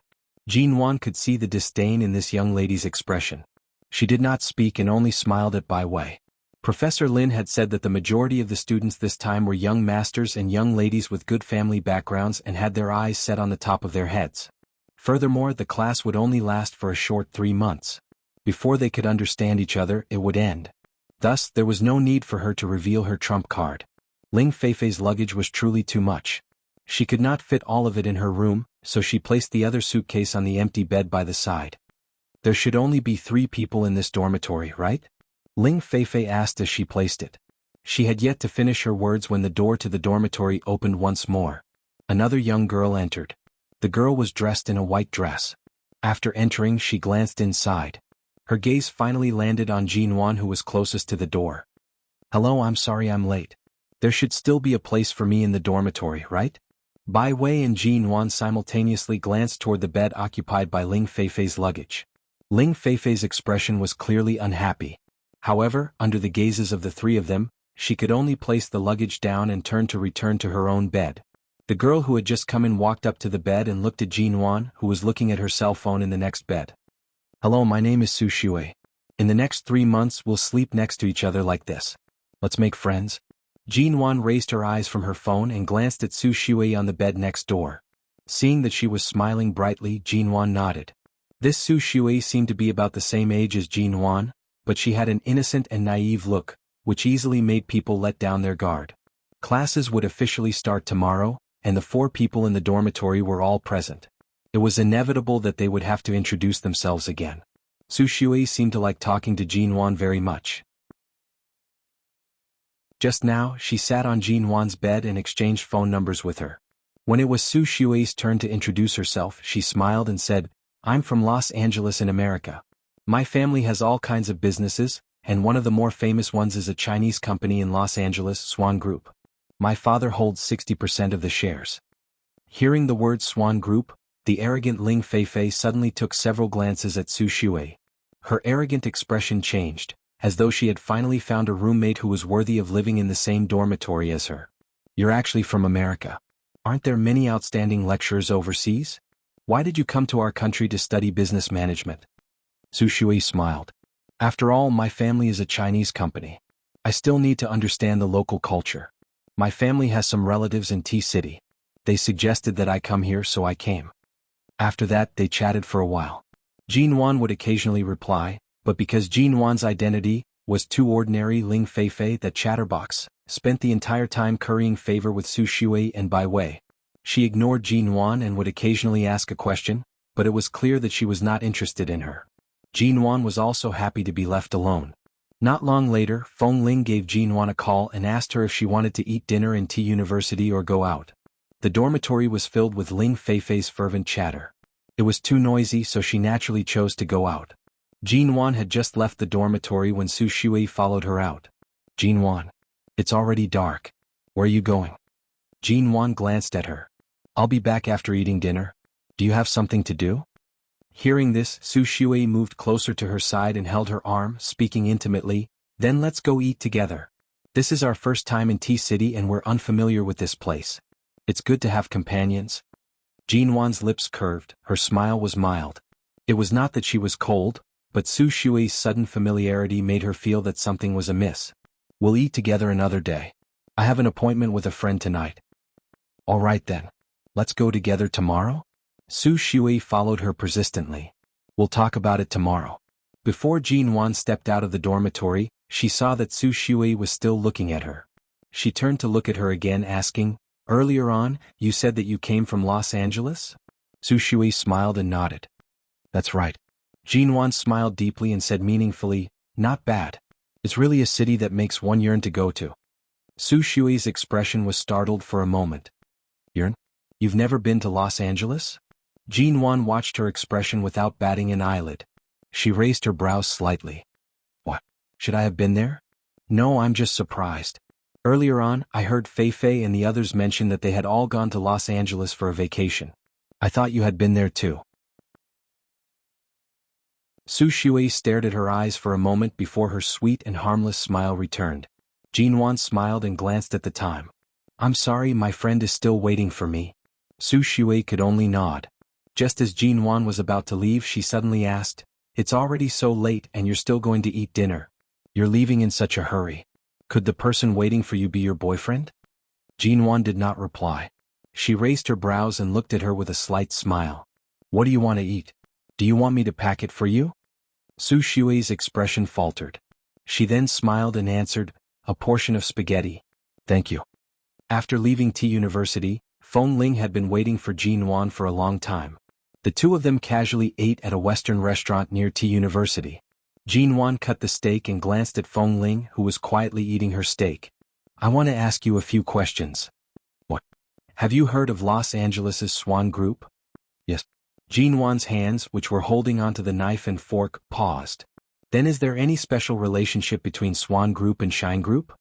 Jinwan could see the disdain in this young lady's expression. She did not speak and only smiled at Bai Wei. Professor Lin had said that the majority of the students this time were young masters and young ladies with good family backgrounds and had their eyes set on the top of their heads. Furthermore, the class would only last for a short 3 months. Before they could understand each other, it would end. Thus, there was no need for her to reveal her trump card. Ling Feifei's luggage was truly too much. She could not fit all of it in her room, so she placed the other suitcase on the empty bed by the side. There should only be 3 people in this dormitory, right? Ling Feifei asked as she placed it. She had yet to finish her words when the door to the dormitory opened once more. Another young girl entered. The girl was dressed in a white dress. After entering, she glanced inside. Her gaze finally landed on Jinwan, who was closest to the door. "Hello, I'm sorry I'm late. There should still be a place for me in the dormitory, right?" Bai Wei and Jinwan simultaneously glanced toward the bed occupied by Ling Feifei's luggage. Ling Feifei's expression was clearly unhappy. However, under the gazes of the 3 of them, she could only place the luggage down and turn to return to her own bed. The girl who had just come in walked up to the bed and looked at Jinwan, who was looking at her cell phone in the next bed. "Hello, my name is Su Shui. In the next 3 months we'll sleep next to each other like this. Let's make friends." Jinwan raised her eyes from her phone and glanced at Su Shui on the bed next door. Seeing that she was smiling brightly, Jinwan nodded. This Su Shui seemed to be about the same age as Jinwan, but she had an innocent and naive look, which easily made people let down their guard. Classes would officially start tomorrow, and the 4 people in the dormitory were all present. It was inevitable that they would have to introduce themselves again. Su Shui seemed to like talking to Jinwan very much. Just now, she sat on Jinwan's bed and exchanged phone numbers with her. When it was Su Shui's turn to introduce herself, she smiled and said, "I'm from Los Angeles in America. My family has all kinds of businesses, and one of the more famous ones is a Chinese company in Los Angeles, Swan Group. My father holds 60% of the shares." Hearing the word Swan Group, the arrogant Ling Feifei suddenly took several glances at Su Shui. Her arrogant expression changed, as though she had finally found a roommate who was worthy of living in the same dormitory as her. "You're actually from America. Aren't there many outstanding lecturers overseas? Why did you come to our country to study business management?" Su Shui smiled. "After all, my family is a Chinese company. I still need to understand the local culture. My family has some relatives in T-City. They suggested that I come here, so I came." After that, they chatted for a while. Jinwan would occasionally reply, but because Jinwan's identity was too ordinary, Ling Feifei, that chatterbox, spent the entire time currying favor with Su Shui and Bai Wei. She ignored Jinwan and would occasionally ask a question, but it was clear that she was not interested in her. Jinwan was also happy to be left alone. Not long later, Feng Ling gave Jinwan a call and asked her if she wanted to eat dinner in T University or go out. The dormitory was filled with Ling Feifei's fervent chatter. It was too noisy, so she naturally chose to go out. Jinwan had just left the dormitory when Su Shui followed her out. "Jinwan, it's already dark. Where are you going?" Jinwan glanced at her. "I'll be back after eating dinner. Do you have something to do?" Hearing this, Su Shui moved closer to her side and held her arm, speaking intimately, "Then let's go eat together. This is our first time in T-City and we're unfamiliar with this place. It's good to have companions." Jinwan's lips curved, her smile was mild. It was not that she was cold, but Su Shui's sudden familiarity made her feel that something was amiss. "We'll eat together another day. I have an appointment with a friend tonight." "All right then. Let's go together tomorrow?" Su Shui followed her persistently. "We'll talk about it tomorrow." Before Jinwan stepped out of the dormitory, she saw that Su Shui was still looking at her. She turned to look at her again, asking, "Earlier on, you said that you came from Los Angeles?" Su Shui smiled and nodded. "That's right." Jinwan smiled deeply and said meaningfully, "Not bad. It's really a city that makes one yearn to go to." Su Shui's expression was startled for a moment. "Yearn? You've never been to Los Angeles?" Jinwan watched her expression without batting an eyelid. She raised her brows slightly. "What? Should I have been there?" "No, I'm just surprised. Earlier on, I heard Feifei and the others mention that they had all gone to Los Angeles for a vacation. I thought you had been there too." Su Shui stared at her eyes for a moment before her sweet and harmless smile returned. Jinwan smiled and glanced at the time. "I'm sorry, my friend is still waiting for me." Su Shui could only nod. Just as Jinwan was about to leave, she suddenly asked, "It's already so late and you're still going to eat dinner. You're leaving in such a hurry. Could the person waiting for you be your boyfriend?" Jinwan did not reply. She raised her brows and looked at her with a slight smile. What do you want to eat? Do you want me to pack it for you? Su Shui's expression faltered. She then smiled and answered, a portion of spaghetti. Thank you. After leaving T University, Feng Ling had been waiting for Jin Wan for a long time. The two of them casually ate at a Western restaurant near T University. Jin Wan cut the steak and glanced at Feng Ling, who was quietly eating her steak. I want to ask you a few questions. What? Have you heard of Los Angeles' Swan Group? Yes. Jin Wan's hands, which were holding onto the knife and fork, paused. Then is there any special relationship between Swan Group and Shine Group?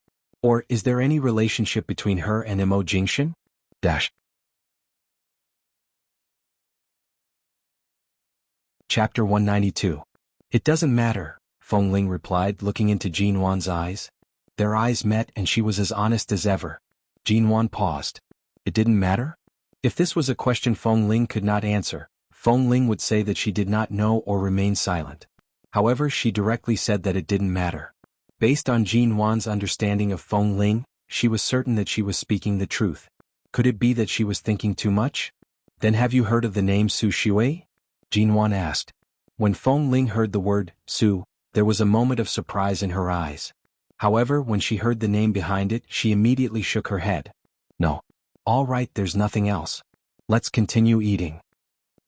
Or is there any relationship between her and Mo Jingshan? Chapter 192. It doesn't matter, Feng Ling replied, looking into Jin Wan's eyes. Their eyes met and she was as honest as ever. Jin Wan paused. It didn't matter? If this was a question Feng Ling could not answer, Feng Ling would say that she did not know or remain silent. However, she directly said that it didn't matter. Based on Jin Wan's understanding of Feng Ling, she was certain that she was speaking the truth. Could it be that she was thinking too much? Then have you heard of the name Su Shui? Jin Wan asked. When Feng Ling heard the word, Su, there was a moment of surprise in her eyes. However, when she heard the name behind it, she immediately shook her head. No. All right, there's nothing else. Let's continue eating.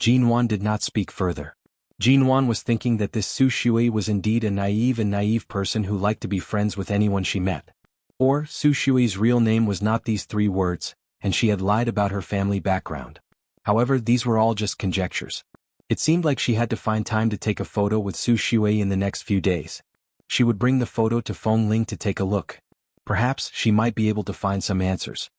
Jin Wan did not speak further. Jin Wan was thinking that this Su Shui was indeed a naive person who liked to be friends with anyone she met. Or, Su Shui's real name was not these three words, and she had lied about her family background. However, these were all just conjectures. It seemed like she had to find time to take a photo with Su Shui in the next few days. She would bring the photo to Feng Ling to take a look. Perhaps she might be able to find some answers.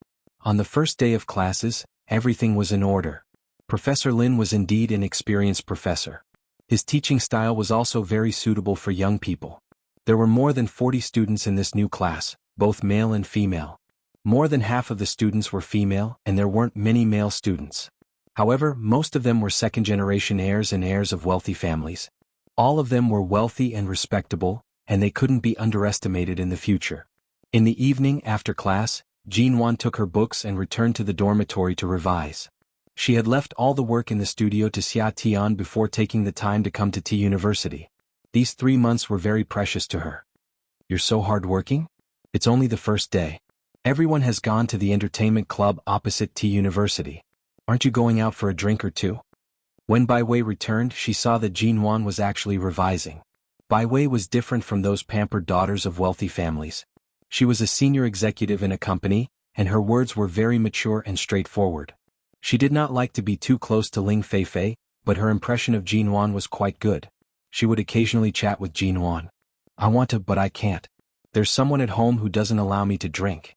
On the first day of classes, everything was in order. Professor Lin was indeed an experienced professor. His teaching style was also very suitable for young people. There were more than 40 students in this new class, both male and female. More than half of the students were female, and there weren't many male students. However, most of them were second-generation heirs and heirs of wealthy families. All of them were wealthy and respectable, and they couldn't be underestimated in the future. In the evening after class, Jin Wan took her books and returned to the dormitory to revise. She had left all the work in the studio to Xia Tian before taking the time to come to T University. These 3 months were very precious to her. You're so hard-working? It's only the first day. Everyone has gone to the entertainment club opposite T University. Aren't you going out for a drink or two? When Bai Wei returned, she saw that Jin Wan was actually revising. Bai Wei was different from those pampered daughters of wealthy families. She was a senior executive in a company, and her words were very mature and straightforward. She did not like to be too close to Ling Feifei, but her impression of Jin Wan was quite good. She would occasionally chat with Jin Wan. I want to, but I can't. There's someone at home who doesn't allow me to drink.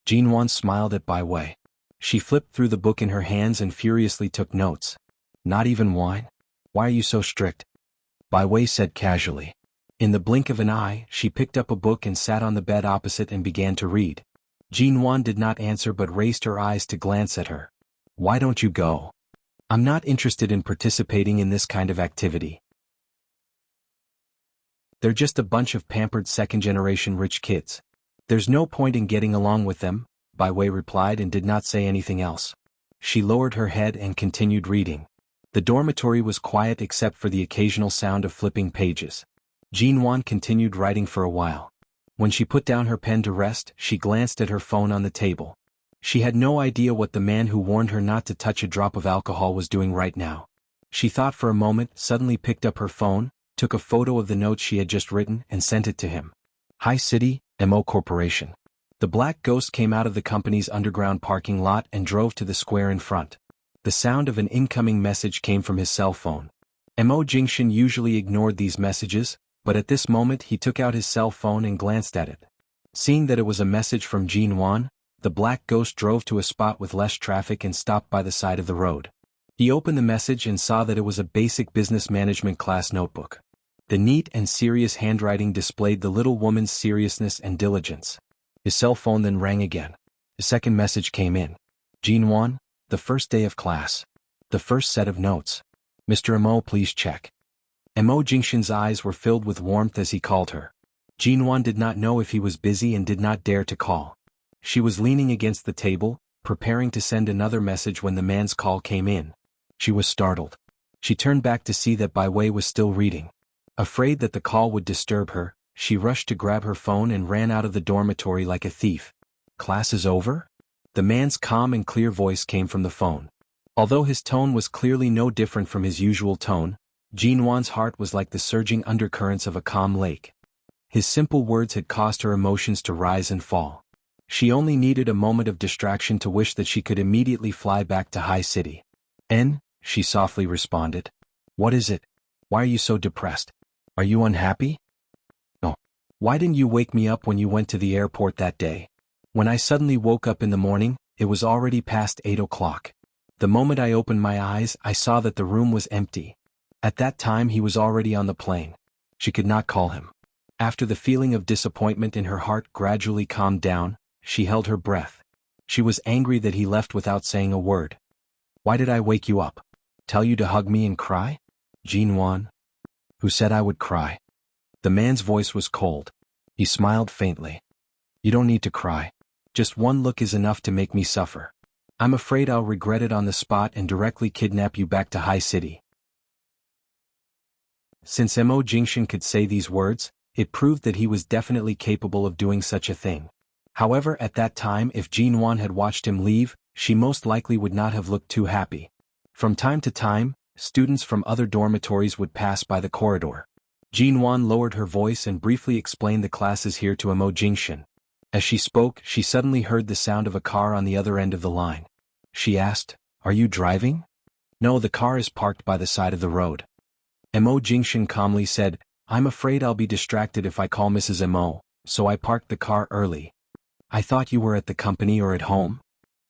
Jin Wan smiled at Bai Wei. She flipped through the book in her hands and furiously took notes. Not even wine? Why are you so strict? Bai Wei said casually. In the blink of an eye, she picked up a book and sat on the bed opposite and began to read. Jin Wan did not answer but raised her eyes to glance at her. Why don't you go? I'm not interested in participating in this kind of activity. They're just a bunch of pampered second-generation rich kids. There's no point in getting along with them, Bai Wei replied and did not say anything else. She lowered her head and continued reading. The dormitory was quiet except for the occasional sound of flipping pages. Jin Wan continued writing for a while. When she put down her pen to rest, she glanced at her phone on the table. She had no idea what the man who warned her not to touch a drop of alcohol was doing right now. She thought for a moment, suddenly picked up her phone, took a photo of the note she had just written and sent it to him. Hi City, MO Corporation. The black ghost came out of the company's underground parking lot and drove to the square in front. The sound of an incoming message came from his cell phone. Mo Jingshan usually ignored these messages, but at this moment he took out his cell phone and glanced at it. Seeing that it was a message from Jin Wan, the black ghost drove to a spot with less traffic and stopped by the side of the road. He opened the message and saw that it was a basic business management class notebook. The neat and serious handwriting displayed the little woman's seriousness and diligence. His cell phone then rang again. The second message came in. Jin Wan, the first day of class. The first set of notes. Mr. Mo, please check. Mo Jingshan's eyes were filled with warmth as he called her. Jin Wan did not know if he was busy and did not dare to call. She was leaning against the table, preparing to send another message when the man's call came in. She was startled. She turned back to see that Bai Wei was still reading. Afraid that the call would disturb her, she rushed to grab her phone and ran out of the dormitory like a thief. Class is over? The man's calm and clear voice came from the phone. Although his tone was clearly no different from his usual tone, Jinwan's heart was like the surging undercurrents of a calm lake. His simple words had caused her emotions to rise and fall. She only needed a moment of distraction to wish that she could immediately fly back to High City. She softly responded. What is it? Why are you so depressed? Are you unhappy? No. Why didn't you wake me up when you went to the airport that day? When I suddenly woke up in the morning, it was already past 8 o'clock. The moment I opened my eyes, I saw that the room was empty. At that time he was already on the plane. She could not call him. After the feeling of disappointment in her heart gradually calmed down, she held her breath. She was angry that he left without saying a word. Why did I wake you up? Tell you to hug me and cry? Jinwan? Who said I would cry? The man's voice was cold. He smiled faintly. You don't need to cry. Just one look is enough to make me suffer. I'm afraid I'll regret it on the spot and directly kidnap you back to High City. Since Mo Jingshan could say these words, it proved that he was definitely capable of doing such a thing. However, at that time, if Jinwan had watched him leave, she most likely would not have looked too happy. From time to time, students from other dormitories would pass by the corridor. Jinwan lowered her voice and briefly explained the classes here to Mo Jingshan. As she spoke, she suddenly heard the sound of a car on the other end of the line. She asked, Are you driving? No, the car is parked by the side of the road. Mo Jingshan calmly said, I'm afraid I'll be distracted if I call Mrs. Mo, so I parked the car early. I thought you were at the company or at home?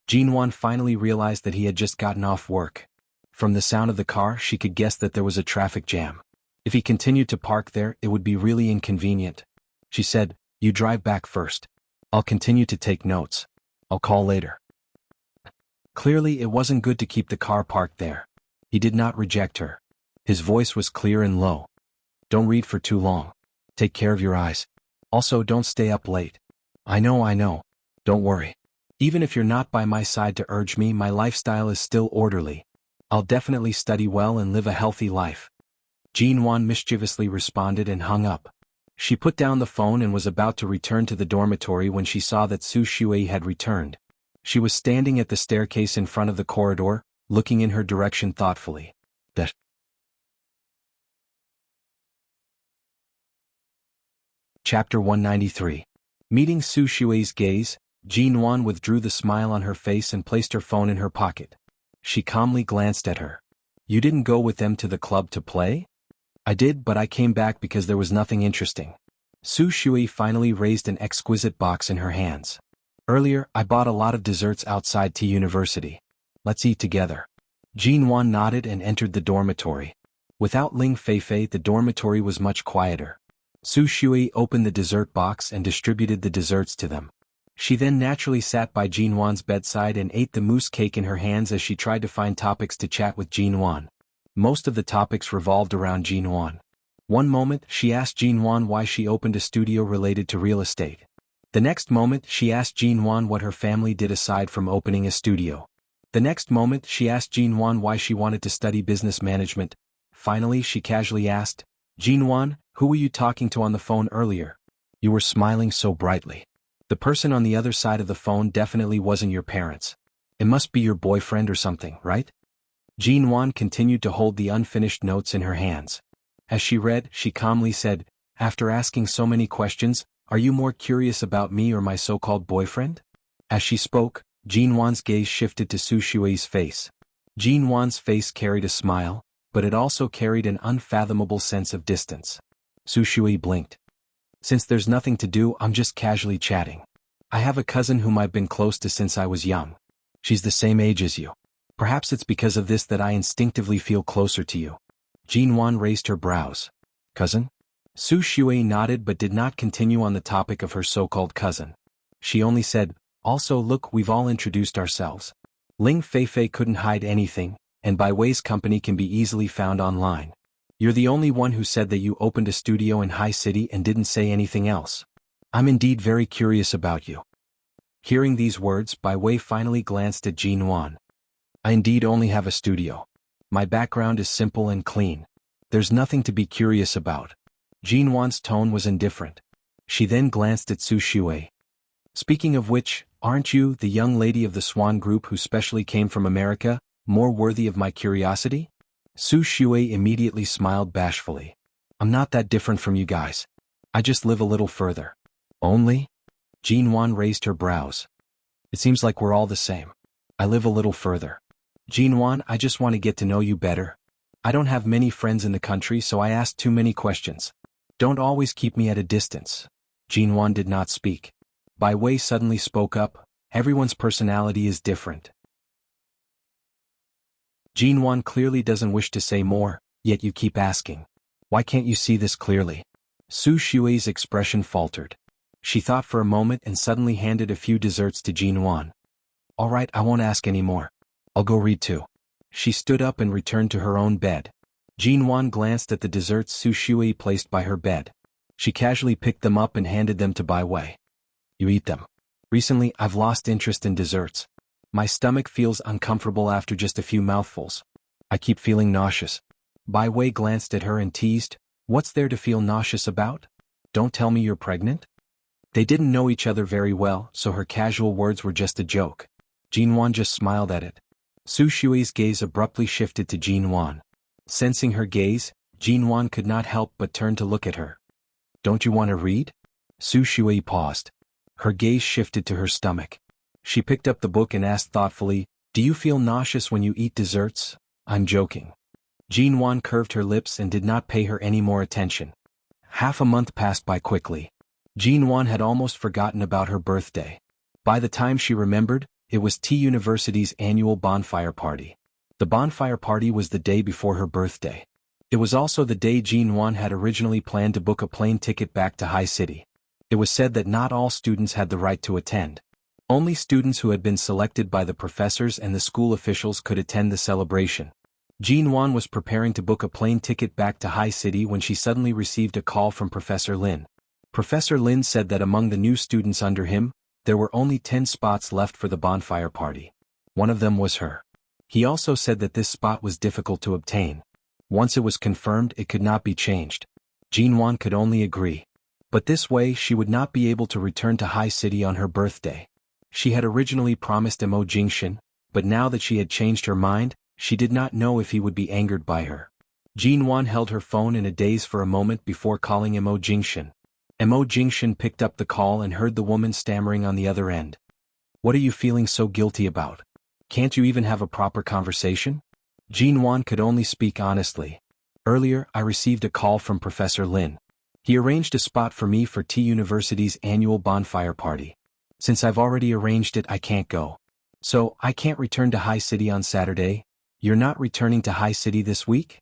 Jinwan finally realized that he had just gotten off work. From the sound of the car, she could guess that there was a traffic jam. If he continued to park there, it would be really inconvenient. She said, You drive back first. I'll continue to take notes. I'll call later. Clearly, it wasn't good to keep the car parked there. He did not reject her. His voice was clear and low. Don't read for too long. Take care of your eyes. Also, don't stay up late. I know. Don't worry. Even if you're not by my side to urge me, my lifestyle is still orderly. I'll definitely study well and live a healthy life. Jinwan mischievously responded and hung up. She put down the phone and was about to return to the dormitory when she saw that Su Shui had returned. She was standing at the staircase in front of the corridor, looking in her direction thoughtfully. Chapter 193. Meeting Su Shui's gaze, Jinwan withdrew the smile on her face and placed her phone in her pocket. She calmly glanced at her. You didn't go with them to the club to play? I did, but I came back because there was nothing interesting. Su Shui finally raised an exquisite box in her hands. Earlier, I bought a lot of desserts outside T University. Let's eat together. Jinwan nodded and entered the dormitory. Without Ling Feifei, the dormitory was much quieter. Su Shui opened the dessert box and distributed the desserts to them. She then naturally sat by Jinwan's bedside and ate the mousse cake in her hands as she tried to find topics to chat with Jinwan. Most of the topics revolved around Jinwan. One moment, she asked Jinwan why she opened a studio related to real estate. The next moment, she asked Jinwan what her family did aside from opening a studio. The next moment, she asked Jinwan why she wanted to study business management. Finally, she casually asked, Jinwan, who were you talking to on the phone earlier? You were smiling so brightly. The person on the other side of the phone definitely wasn't your parents. It must be your boyfriend or something, right? Jinwan continued to hold the unfinished notes in her hands. As she read, she calmly said, After asking so many questions, are you more curious about me or my so-called boyfriend? As she spoke, Jinwan's gaze shifted to Su Shui's face. Jinwan's face carried a smile, but it also carried an unfathomable sense of distance. Su Shui blinked. Since there's nothing to do, I'm just casually chatting. I have a cousin whom I've been close to since I was young. She's the same age as you. Perhaps it's because of this that I instinctively feel closer to you. Jinwan raised her brows. Cousin? Su Shui nodded but did not continue on the topic of her so-called cousin. She only said, Also look, we've all introduced ourselves. Ling Feifei couldn't hide anything, and Bai Wei's company can be easily found online. You're the only one who said that you opened a studio in High City and didn't say anything else. I'm indeed very curious about you. Hearing these words, Bai Wei finally glanced at Jinwan. I indeed only have a studio. My background is simple and clean. There's nothing to be curious about. Jin Wan's tone was indifferent. She then glanced at Su Shui. Speaking of which, aren't you, the young lady of the Swan group who specially came from America, more worthy of my curiosity? Su Shui immediately smiled bashfully. I'm not that different from you guys. I just live a little further. Only? Jin Wan raised her brows. It seems like we're all the same. I live a little further. Jin Wan, I just want to get to know you better. I don't have many friends in the country, so I ask too many questions. Don't always keep me at a distance. Jin Wan did not speak. Bai Wei suddenly spoke up. Everyone's personality is different. Jin Wan clearly doesn't wish to say more, yet you keep asking. Why can't you see this clearly? Su Shui's expression faltered. She thought for a moment and suddenly handed a few desserts to Jin Wan. All right, I won't ask any more. I'll go read too. She stood up and returned to her own bed. Jin Wan glanced at the desserts Su Shui placed by her bed. She casually picked them up and handed them to Bai Wei. You eat them. Recently, I've lost interest in desserts. My stomach feels uncomfortable after just a few mouthfuls. I keep feeling nauseous. Bai Wei glanced at her and teased, What's there to feel nauseous about? Don't tell me you're pregnant? They didn't know each other very well, so her casual words were just a joke. Jin Wan just smiled at it. Su Shui's gaze abruptly shifted to Jin Wan. Sensing her gaze, Jin Wan could not help but turn to look at her. Don't you want to read? Su Shui paused. Her gaze shifted to her stomach. She picked up the book and asked thoughtfully, Do you feel nauseous when you eat desserts? I'm joking. Jin Wan curved her lips and did not pay her any more attention. Half a month passed by quickly. Jin Wan had almost forgotten about her birthday. By the time she remembered, it was T University's annual bonfire party. The bonfire party was the day before her birthday. It was also the day Jin Wan had originally planned to book a plane ticket back to High City. It was said that not all students had the right to attend. Only students who had been selected by the professors and the school officials could attend the celebration. Jin Wan was preparing to book a plane ticket back to High City when she suddenly received a call from Professor Lin. Professor Lin said that among the new students under him, there were only 10 spots left for the bonfire party. One of them was her. He also said that this spot was difficult to obtain. Once it was confirmed, it could not be changed. Jin Wan could only agree. But this way she would not be able to return to High City on her birthday. She had originally promised Mo Jingshan, but now that she had changed her mind, she did not know if he would be angered by her. Jin Wan held her phone in a daze for a moment before calling Mo Jingshan. Mo Jingshan picked up the call and heard the woman stammering on the other end. What are you feeling so guilty about? Can't you even have a proper conversation? Jin Wan could only speak honestly. Earlier, I received a call from Professor Lin. He arranged a spot for me for T University's annual bonfire party. Since I've already arranged it, I can't go. So, I can't return to High City on Saturday. You're not returning to High City this week?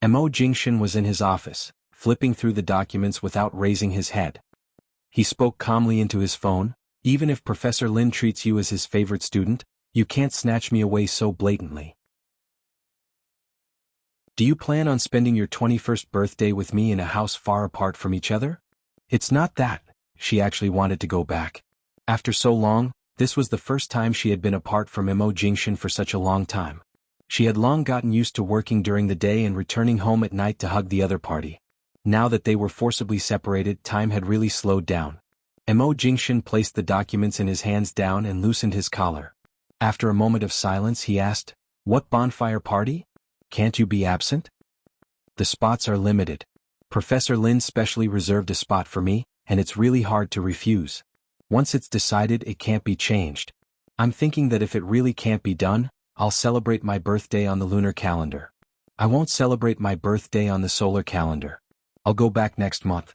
Mo Jingshan was in his office, flipping through the documents without raising his head. He spoke calmly into his phone. Even if Professor Lin treats you as his favorite student, you can't snatch me away so blatantly. Do you plan on spending your 21st birthday with me in a house far apart from each other? It's not that. She actually wanted to go back. After so long, this was the first time she had been apart from Mo Jingshan for such a long time. She had long gotten used to working during the day and returning home at night to hug the other party. Now that they were forcibly separated, time had really slowed down. Mo Jingshan placed the documents in his hands down and loosened his collar. After a moment of silence, he asked, What bonfire party? Can't you be absent? The spots are limited. Professor Lin specially reserved a spot for me, and it's really hard to refuse. Once it's decided, it can't be changed. I'm thinking that if it really can't be done, I'll celebrate my birthday on the lunar calendar. I won't celebrate my birthday on the solar calendar. I'll go back next month.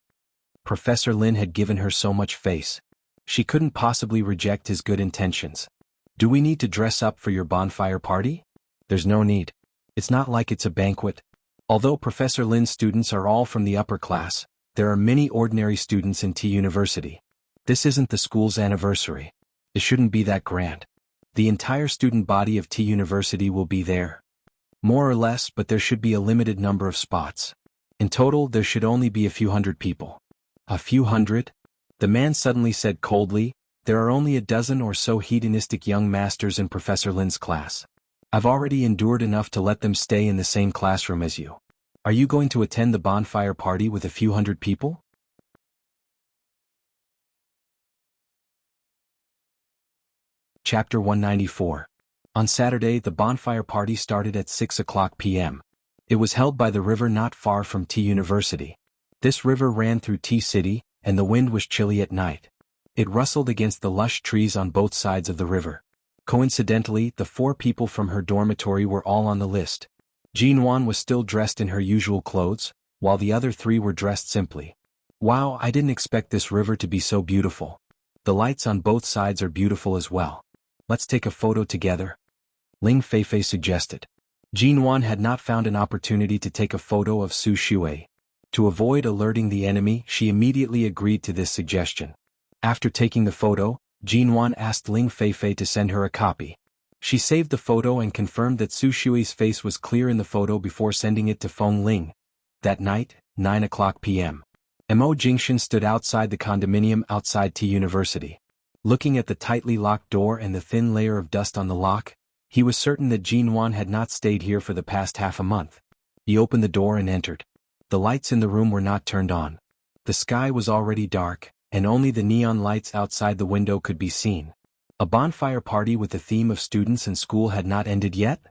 Professor Lin had given her so much face. She couldn't possibly reject his good intentions. Do we need to dress up for your bonfire party? There's no need. It's not like it's a banquet. Although Professor Lin's students are all from the upper class, there are many ordinary students in T University. This isn't the school's anniversary. It shouldn't be that grand. The entire student body of T University will be there. More or less, but there should be a limited number of spots. In total, there should only be a few hundred people. A few hundred? The man suddenly said coldly, There are only a dozen or so hedonistic young masters in Professor Lin's class. I've already endured enough to let them stay in the same classroom as you. Are you going to attend the bonfire party with a few hundred people? Chapter 194. On Saturday, the bonfire party started at 6:00 p.m. It was held by the river not far from T University. This river ran through T City, and the wind was chilly at night. It rustled against the lush trees on both sides of the river. Coincidentally, the 4 people from her dormitory were all on the list. Jinwan was still dressed in her usual clothes, while the other 3 were dressed simply. Wow, I didn't expect this river to be so beautiful. The lights on both sides are beautiful as well. Let's take a photo together, Ling Feifei suggested. Jinwan had not found an opportunity to take a photo of Su Shui. To avoid alerting the enemy, she immediately agreed to this suggestion. After taking the photo, Jinwan asked Ling Feifei to send her a copy. She saved the photo and confirmed that Su Shui's face was clear in the photo before sending it to Feng Ling. That night, 9:00 p.m. Mo Jingshan stood outside the condominium outside T University. Looking at the tightly locked door and the thin layer of dust on the lock, he was certain that Jinwan had not stayed here for the past half a month. He opened the door and entered. The lights in the room were not turned on. The sky was already dark, and only the neon lights outside the window could be seen. A bonfire party with the theme of students and school had not ended yet?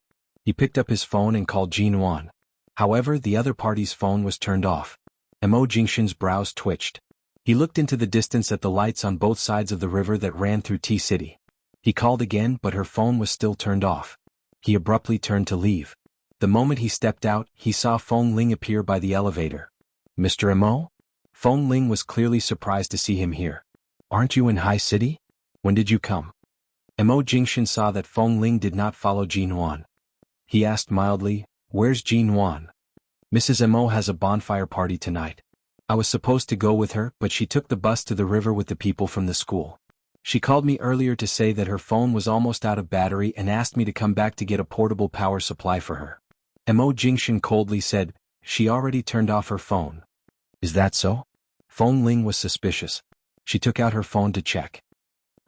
He picked up his phone and called Jinwan. However, the other party's phone was turned off. Mo Jingshan's brows twitched. He looked into the distance at the lights on both sides of the river that ran through T City. He called again, but her phone was still turned off. He abruptly turned to leave. The moment he stepped out, he saw Feng Ling appear by the elevator. Mr. Mo? Feng Ling was clearly surprised to see him here. Aren't you in High City? When did you come? Mo Jingshan saw that Feng Ling did not follow Jinwan. He asked mildly, Where's Jinwan? Mrs. Mo has a bonfire party tonight. I was supposed to go with her, but she took the bus to the river with the people from the school. She called me earlier to say that her phone was almost out of battery and asked me to come back to get a portable power supply for her. Mo Jingshan coldly said, She already turned off her phone. Is that so? Feng Ling was suspicious. She took out her phone to check.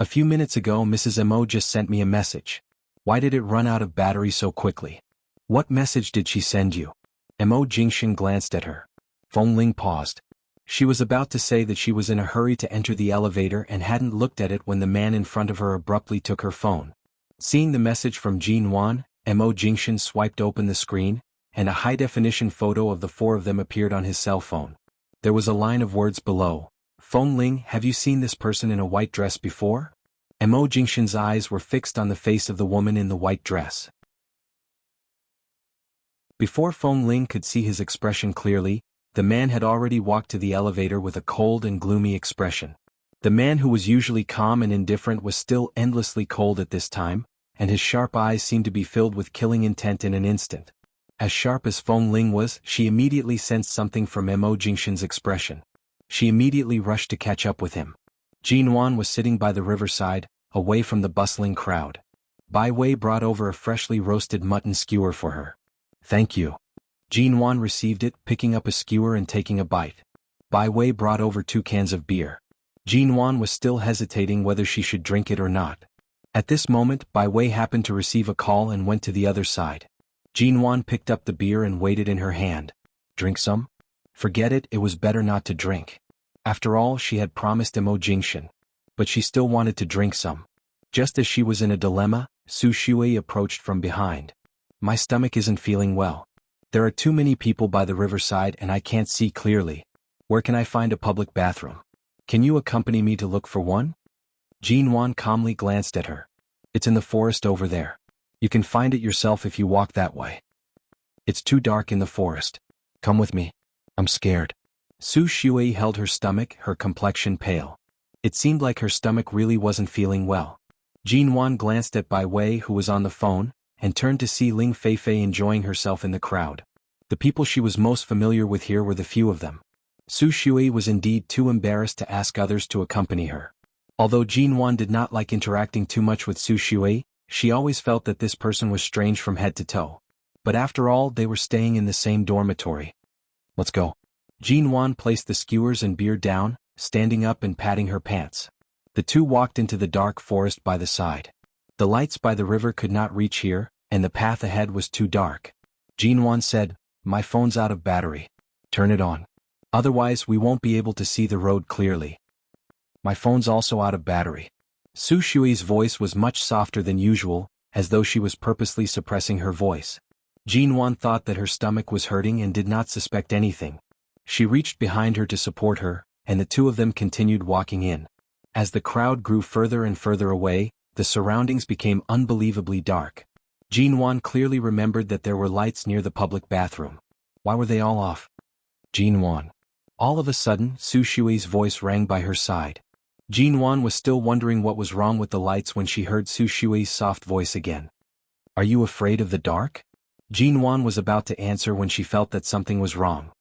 A few minutes ago Mrs. Mo just sent me a message. Why did it run out of battery so quickly? What message did she send you? Mo Jingshan glanced at her. Feng Ling paused. She was about to say that she was in a hurry to enter the elevator and hadn't looked at it when the man in front of her abruptly took her phone. Seeing the message from Jinwan, Mo Jingshan swiped open the screen, and a high-definition photo of the 4 of them appeared on his cell phone. There was a line of words below. Feng Ling, have you seen this person in a white dress before? Mo Jingshan's eyes were fixed on the face of the woman in the white dress. Before Feng Ling could see his expression clearly, the man had already walked to the elevator with a cold and gloomy expression. The man who was usually calm and indifferent was still endlessly cold at this time, and his sharp eyes seemed to be filled with killing intent in an instant. As sharp as Feng Ling was, she immediately sensed something from Mo Jingshan's expression. She immediately rushed to catch up with him. Jinwan was sitting by the riverside, away from the bustling crowd. Bai Wei brought over a freshly roasted mutton skewer for her. Thank you. Jinwan received it, picking up a skewer and taking a bite. Bai Wei brought over 2 cans of beer. Jinwan was still hesitating whether she should drink it or not. At this moment, Bai Wei happened to receive a call and went to the other side. Jinwan picked up the beer and weighed it in her hand. Drink some? Forget it, it was better not to drink. After all, she had promised Mo Jingshan. But she still wanted to drink some. Just as she was in a dilemma, Su Shui approached from behind. My stomach isn't feeling well. There are too many people by the riverside and I can't see clearly. Where can I find a public bathroom? Can you accompany me to look for one? Jinwan calmly glanced at her. It's in the forest over there. You can find it yourself if you walk that way. It's too dark in the forest. Come with me. I'm scared. Su Shui held her stomach, her complexion pale. It seemed like her stomach really wasn't feeling well. Jinwan glanced at Bai Wei who was on the phone, and turned to see Ling Feifei enjoying herself in the crowd. The people she was most familiar with here were the few of them. Su Shui was indeed too embarrassed to ask others to accompany her. Although Jinwan did not like interacting too much with Su Shui, she always felt that this person was strange from head to toe. But after all, they were staying in the same dormitory. Let's go. Jinwan placed the skewers and beer down, standing up and patting her pants. The 2 walked into the dark forest by the side. The lights by the river could not reach here, and the path ahead was too dark. Jinwan said, "My phone's out of battery. Turn it on. Otherwise we won't be able to see the road clearly." "My phone's also out of battery." Su Shui's voice was much softer than usual, as though she was purposely suppressing her voice. Jinwan thought that her stomach was hurting and did not suspect anything. She reached behind her to support her, and the two of them continued walking in. As the crowd grew further and further away, the surroundings became unbelievably dark. Jinwan clearly remembered that there were lights near the public bathroom. Why were they all off? Jinwan. All of a sudden, Su Shui's voice rang by her side. Jinwan was still wondering what was wrong with the lights when she heard Su Shui's soft voice again. "Are you afraid of the dark?" Jinwan was about to answer when she felt that something was wrong.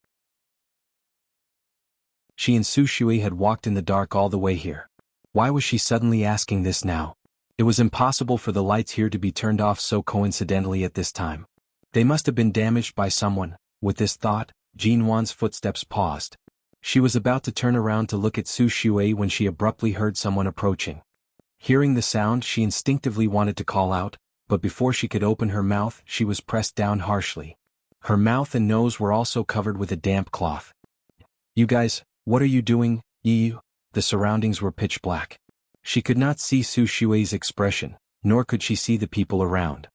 She and Su Shui had walked in the dark all the way here. Why was she suddenly asking this now? It was impossible for the lights here to be turned off so coincidentally at this time. They must have been damaged by someone. With this thought, Jinwan's footsteps paused. She was about to turn around to look at Su Shui when she abruptly heard someone approaching. Hearing the sound, she instinctively wanted to call out, but before she could open her mouth, she was pressed down harshly. Her mouth and nose were also covered with a damp cloth. "You guys, what are you doing, you?" The surroundings were pitch black. She could not see Su Shui's expression, nor could she see the people around.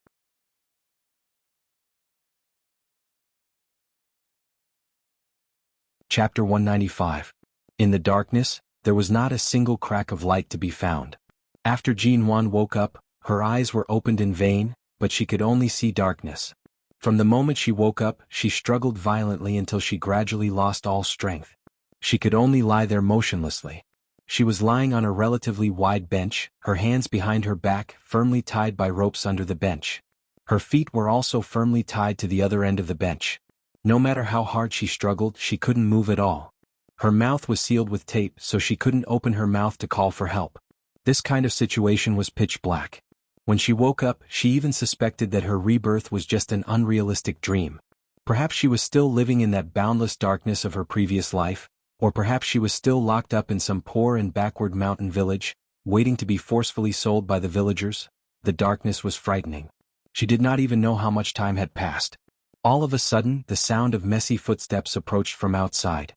Chapter 195. In the darkness, there was not a single crack of light to be found. After Jinwan woke up, her eyes were opened in vain, but she could only see darkness. From the moment she woke up, she struggled violently until she gradually lost all strength. She could only lie there motionlessly. She was lying on a relatively wide bench, her hands behind her back, firmly tied by ropes under the bench. Her feet were also firmly tied to the other end of the bench. No matter how hard she struggled, she couldn't move at all. Her mouth was sealed with tape, so she couldn't open her mouth to call for help. This kind of situation was pitch black. When she woke up, she even suspected that her rebirth was just an unrealistic dream. Perhaps she was still living in that boundless darkness of her previous life, or perhaps she was still locked up in some poor and backward mountain village, waiting to be forcefully sold by the villagers. The darkness was frightening. She did not even know how much time had passed. All of a sudden, the sound of messy footsteps approached from outside.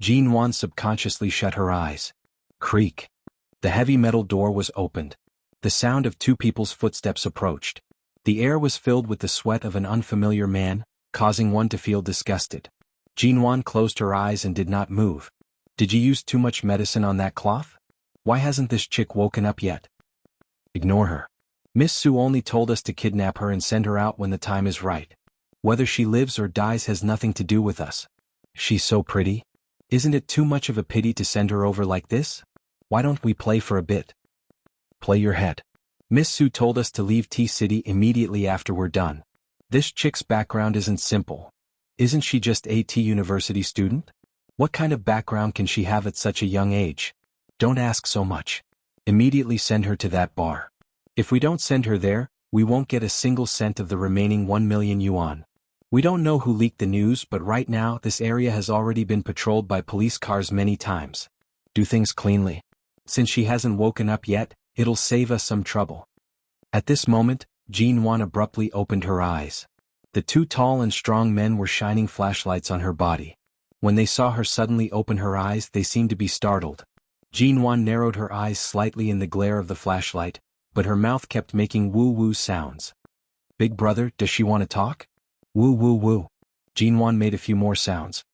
Jinwan subconsciously shut her eyes. Creak. The heavy metal door was opened. The sound of two people's footsteps approached. The air was filled with the sweat of an unfamiliar man, causing one to feel disgusted. Jinwan closed her eyes and did not move. "Did you use too much medicine on that cloth? Why hasn't this chick woken up yet?" "Ignore her. Miss Su only told us to kidnap her and send her out when the time is right. Whether she lives or dies has nothing to do with us. She's so pretty. Isn't it too much of a pity to send her over like this? Why don't we play for a bit?" "Play your head. Miss Su told us to leave T-City immediately after we're done. This chick's background isn't simple. Isn't she just a T-University student? What kind of background can she have at such a young age? Don't ask so much. Immediately send her to that bar. If we don't send her there, we won't get a single cent of the remaining 1 million yuan. We don't know who leaked the news, but right now this area has already been patrolled by police cars many times. Do things cleanly. Since she hasn't woken up yet, it'll save us some trouble." At this moment, Jinwan abruptly opened her eyes. The two tall and strong men were shining flashlights on her body. When they saw her suddenly open her eyes, they seemed to be startled. Jinwan narrowed her eyes slightly in the glare of the flashlight, but her mouth kept making woo-woo sounds. "Big brother, does she want to talk?" "Woo-woo-woo." Jinwan made a few more sounds.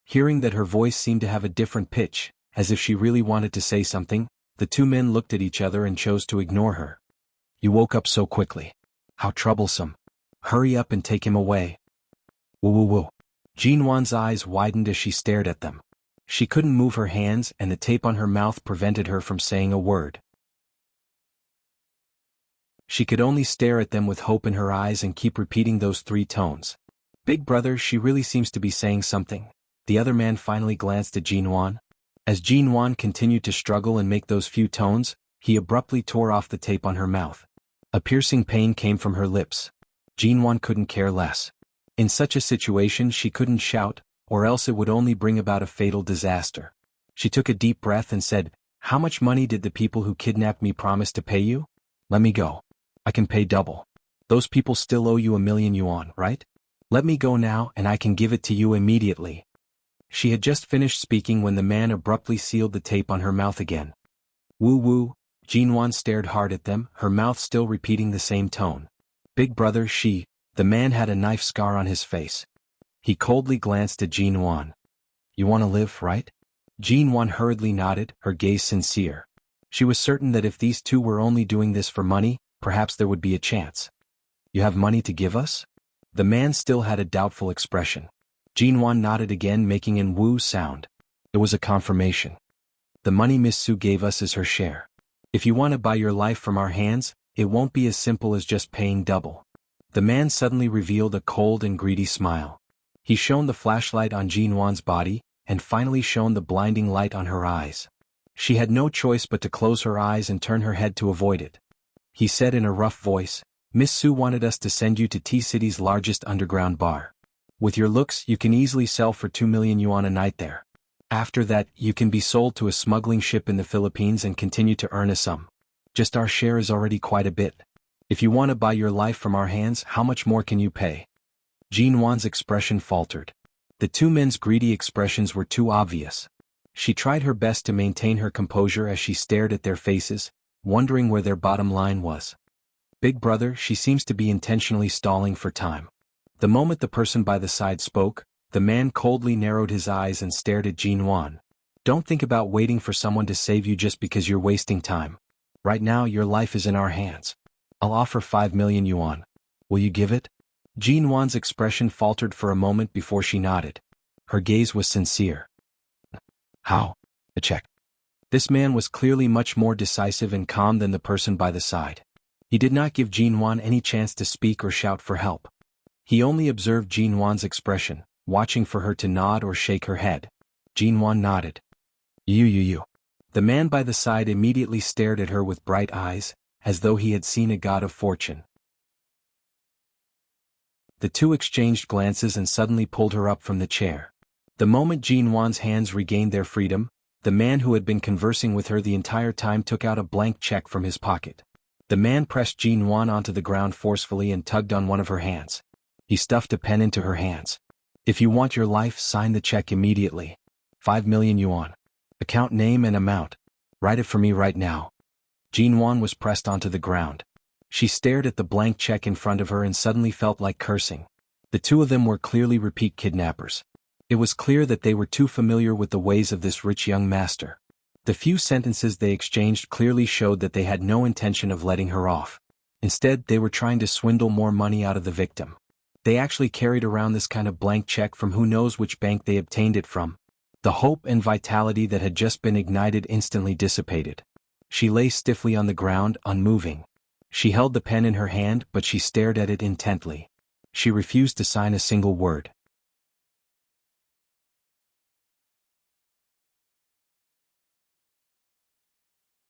Hearing that her voice seemed to have a different pitch, as if she really wanted to say something, the two men looked at each other and chose to ignore her. "You woke up so quickly. How troublesome. Hurry up and take him away." "Woo-woo-woo." Jinwan's eyes widened as she stared at them. She couldn't move her hands, and the tape on her mouth prevented her from saying a word. She could only stare at them with hope in her eyes and keep repeating those three tones. "Big brother, she really seems to be saying something." The other man finally glanced at Jinwan. As Jinwan continued to struggle and make those few tones, he abruptly tore off the tape on her mouth. A piercing pain came from her lips. Jinwan couldn't care less. In such a situation she couldn't shout, or else it would only bring about a fatal disaster. She took a deep breath and said, "How much money did the people who kidnapped me promise to pay you? Let me go. I can pay double." Those people still owe you 1 million yuan, right? Let me go now and I can give it to you immediately. She had just finished speaking when the man abruptly sealed the tape on her mouth again. Woo woo, Jinwan stared hard at them, her mouth still repeating the same tone. Big brother, the man had a knife scar on his face. He coldly glanced at Jinwan. You want to live, right? Jinwan hurriedly nodded, her gaze sincere. She was certain that if these two were only doing this for money, perhaps there would be a chance. You have money to give us? The man still had a doubtful expression. Jinwan nodded again, making an woo sound. It was a confirmation. The money Miss Su gave us is her share. If you want to buy your life from our hands, it won't be as simple as just paying double. The man suddenly revealed a cold and greedy smile. He shone the flashlight on Jinwan's body, and finally shone the blinding light on her eyes. She had no choice but to close her eyes and turn her head to avoid it. He said in a rough voice, Miss Su wanted us to send you to T-City's largest underground bar. With your looks, you can easily sell for 2 million yuan a night there. After that, you can be sold to a smuggling ship in the Philippines and continue to earn a sum. Just our share is already quite a bit. If you want to buy your life from our hands, how much more can you pay? Jinwan's expression faltered. The two men's greedy expressions were too obvious. She tried her best to maintain her composure as she stared at their faces, wondering where their bottom line was. Big brother, she seems to be intentionally stalling for time. The moment the person by the side spoke, the man coldly narrowed his eyes and stared at Jinwan. Don't think about waiting for someone to save you just because you're wasting time. Right now your life is in our hands. I'll offer 5 million yuan. Will you give it? Jinwan's expression faltered for a moment before she nodded. Her gaze was sincere. How? A check. This man was clearly much more decisive and calm than the person by the side. He did not give Jinwan any chance to speak or shout for help. He only observed Jinwan's expression, watching for her to nod or shake her head. Jinwan nodded. You. The man by the side immediately stared at her with bright eyes, as though he had seen a god of fortune. The two exchanged glances and suddenly pulled her up from the chair. The moment Jinwan's hands regained their freedom, the man who had been conversing with her the entire time took out a blank check from his pocket. The man pressed Jinwan onto the ground forcefully and tugged on one of her hands. He stuffed a pen into her hands. If you want your life, sign the check immediately. 5 million yuan. Account name and amount. Write it for me right now. Jinwan was pressed onto the ground. She stared at the blank check in front of her and suddenly felt like cursing. The two of them were clearly repeat kidnappers. It was clear that they were too familiar with the ways of this rich young master. The few sentences they exchanged clearly showed that they had no intention of letting her off. Instead, they were trying to swindle more money out of the victim. They actually carried around this kind of blank check from who knows which bank they obtained it from. The hope and vitality that had just been ignited instantly dissipated. She lay stiffly on the ground, unmoving. She held the pen in her hand, but she stared at it intently. She refused to sign a single word.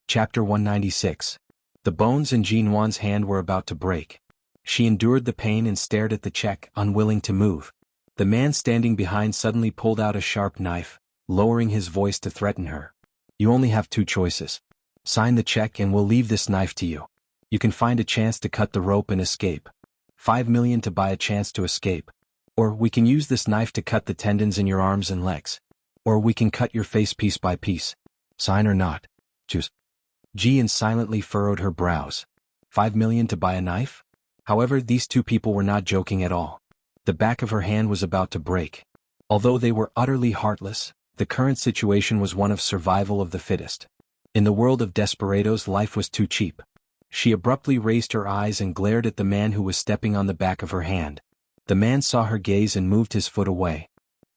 Chapter 196. The bones in Jinwan's hand were about to break. She endured the pain and stared at the check, unwilling to move. The man standing behind suddenly pulled out a sharp knife, lowering his voice to threaten her. You only have two choices. Sign the check and we'll leave this knife to you. You can find a chance to cut the rope and escape. 5 million to buy a chance to escape. Or we can use this knife to cut the tendons in your arms and legs. Or we can cut your face piece by piece. Sign or not. Choose. Jian silently furrowed her brows. 5 million to buy a knife? However, these two people were not joking at all. The back of her hand was about to break. Although they were utterly heartless, the current situation was one of survival of the fittest. In the world of desperados, life was too cheap. She abruptly raised her eyes and glared at the man who was stepping on the back of her hand. The man saw her gaze and moved his foot away.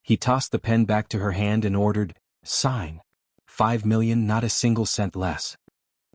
He tossed the pen back to her hand and ordered, Sign. 5 million, not a single cent less.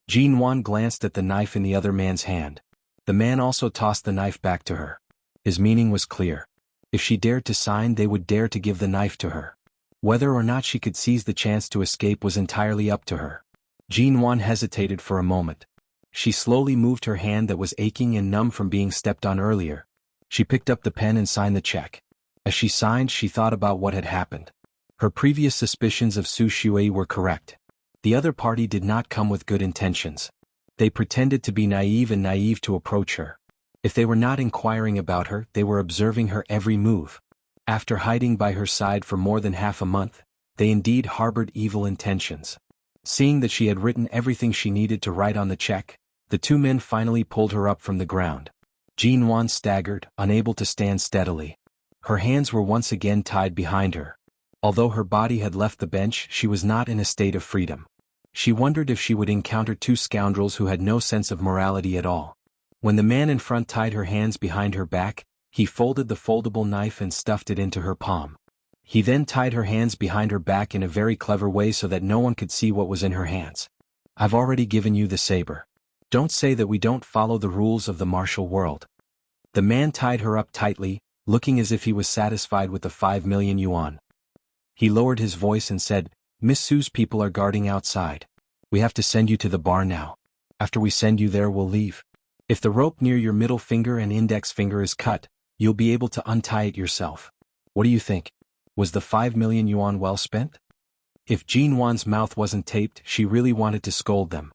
Jinwan glanced at the knife in the other man's hand. The man also tossed the knife back to her. His meaning was clear. If she dared to sign, they would dare to give the knife to her. Whether or not she could seize the chance to escape was entirely up to her. Jinwan hesitated for a moment. She slowly moved her hand that was aching and numb from being stepped on earlier. She picked up the pen and signed the check. As she signed, she thought about what had happened. Her previous suspicions of Su Shui were correct. The other party did not come with good intentions. They pretended to be naive to approach her. If they were not inquiring about her, they were observing her every move. After hiding by her side for more than half a month, they indeed harbored evil intentions. Seeing that she had written everything she needed to write on the check, the two men finally pulled her up from the ground. Jean Wan staggered, unable to stand steadily. Her hands were once again tied behind her. Although her body had left the bench, she was not in a state of freedom. She wondered if she would encounter two scoundrels who had no sense of morality at all. When the man in front tied her hands behind her back, he folded the foldable knife and stuffed it into her palm. He then tied her hands behind her back in a very clever way so that no one could see what was in her hands. I've already given you the saber. Don't say that we don't follow the rules of the martial world. The man tied her up tightly, looking as if he was satisfied with the 5 million yuan. He lowered his voice and said, Miss Su's people are guarding outside. We have to send you to the bar now. After we send you there, we'll leave. If the rope near your middle finger and index finger is cut, you'll be able to untie it yourself. What do you think? Was the 5 million yuan well spent? If Jean Wan's mouth wasn't taped, she really wanted to scold them.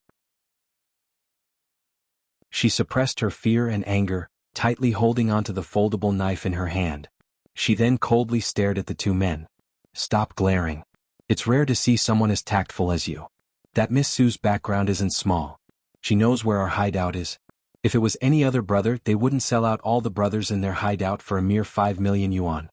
She suppressed her fear and anger, tightly holding onto the foldable knife in her hand. She then coldly stared at the two men. Stop glaring. It's rare to see someone as tactful as you. That Miss Su's background isn't small. She knows where our hideout is. If it was any other brother, they wouldn't sell out all the brothers in their hideout for a mere 5 million yuan.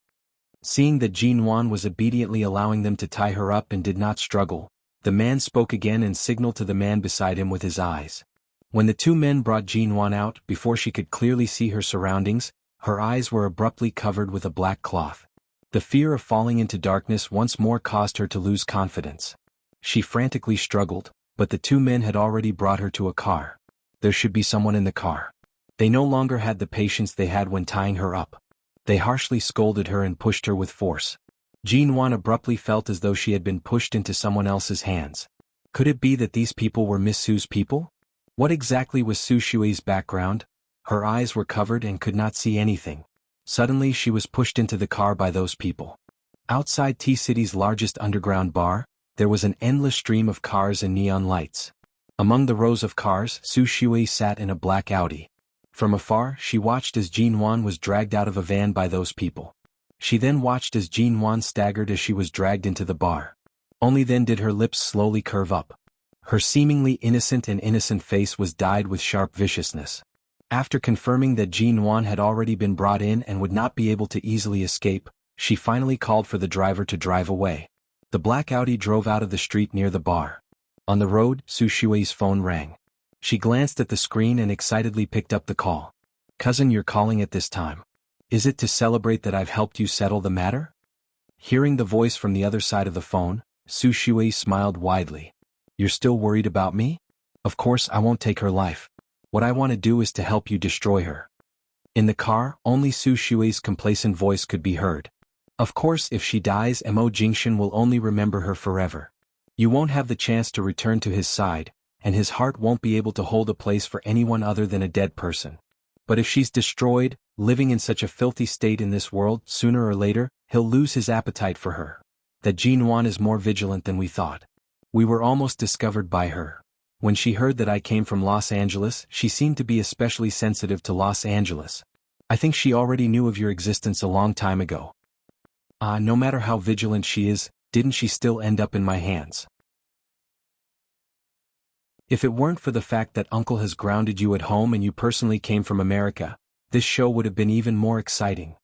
Seeing that Jean Wan was obediently allowing them to tie her up and did not struggle, the man spoke again and signaled to the man beside him with his eyes. When the two men brought Jean Wan out, before she could clearly see her surroundings, her eyes were abruptly covered with a black cloth. The fear of falling into darkness once more caused her to lose confidence. She frantically struggled, but the two men had already brought her to a car. There should be someone in the car. They no longer had the patience they had when tying her up. They harshly scolded her and pushed her with force. Jean Wan abruptly felt as though she had been pushed into someone else's hands. Could it be that these people were Miss Su's people? What exactly was Su Shui's background? Her eyes were covered and could not see anything. Suddenly she was pushed into the car by those people. Outside T-City's largest underground bar, there was an endless stream of cars and neon lights. Among the rows of cars, Su Shui sat in a black Audi. From afar, she watched as Jean Wan was dragged out of a van by those people. She then watched as Jean Wan staggered as she was dragged into the bar. Only then did her lips slowly curve up. Her seemingly innocent face was dyed with sharp viciousness. After confirming that Jean Wan had already been brought in and would not be able to easily escape, she finally called for the driver to drive away. The black Audi drove out of the street near the bar. On the road, Su Shui's phone rang. She glanced at the screen and excitedly picked up the call. Cousin, you're calling at this time. Is it to celebrate that I've helped you settle the matter? Hearing the voice from the other side of the phone, Su Shui smiled widely. You're still worried about me? Of course I won't take her life. What I want to do is to help you destroy her. In the car, only Su Shui's complacent voice could be heard. Of course, if she dies, Mo Jingshan will only remember her forever. You won't have the chance to return to his side, and his heart won't be able to hold a place for anyone other than a dead person. But if she's destroyed, living in such a filthy state in this world, sooner or later, he'll lose his appetite for her. That Jean Wan is more vigilant than we thought. We were almost discovered by her. When she heard that I came from Los Angeles, she seemed to be especially sensitive to Los Angeles. I think she already knew of your existence a long time ago. No matter how vigilant she is, didn't she still end up in my hands? If it weren't for the fact that Uncle has grounded you at home and you personally came from America, this show would have been even more exciting.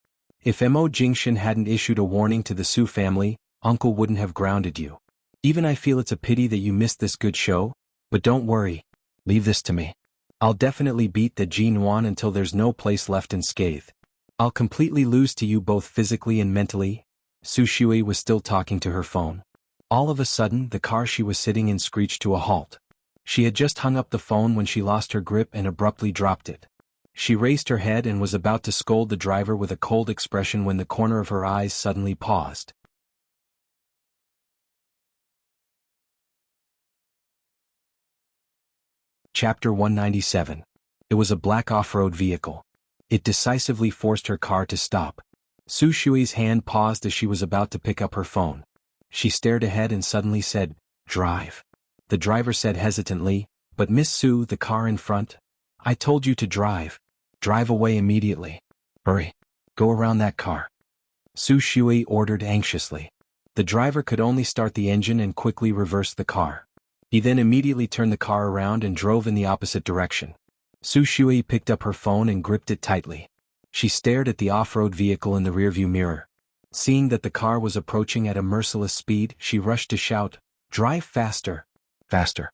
If Mo Jingshan hadn't issued a warning to the Su family, Uncle wouldn't have grounded you. Even I feel it's a pity that you missed this good show, but don't worry. Leave this to me. I'll definitely beat the Jean Wan until there's no place left unscathed. I'll completely lose to you both physically and mentally. Su Shui was still talking to her phone. All of a sudden, the car she was sitting in screeched to a halt. She had just hung up the phone when she lost her grip and abruptly dropped it. She raised her head and was about to scold the driver with a cold expression when the corner of her eyes suddenly paused. Chapter 197. It was a black off-road vehicle. It decisively forced her car to stop. Su Shui's hand paused as she was about to pick up her phone. She stared ahead and suddenly said, "Drive." The driver said hesitantly, "But Miss Su, the car in front? I told you to drive." Drive away immediately. Hurry. Go around that car. Su Shui ordered anxiously. The driver could only start the engine and quickly reverse the car. He then immediately turned the car around and drove in the opposite direction. Su Shui picked up her phone and gripped it tightly. She stared at the off-road vehicle in the rearview mirror. Seeing that the car was approaching at a merciless speed, she rushed to shout, "Drive faster! Faster!"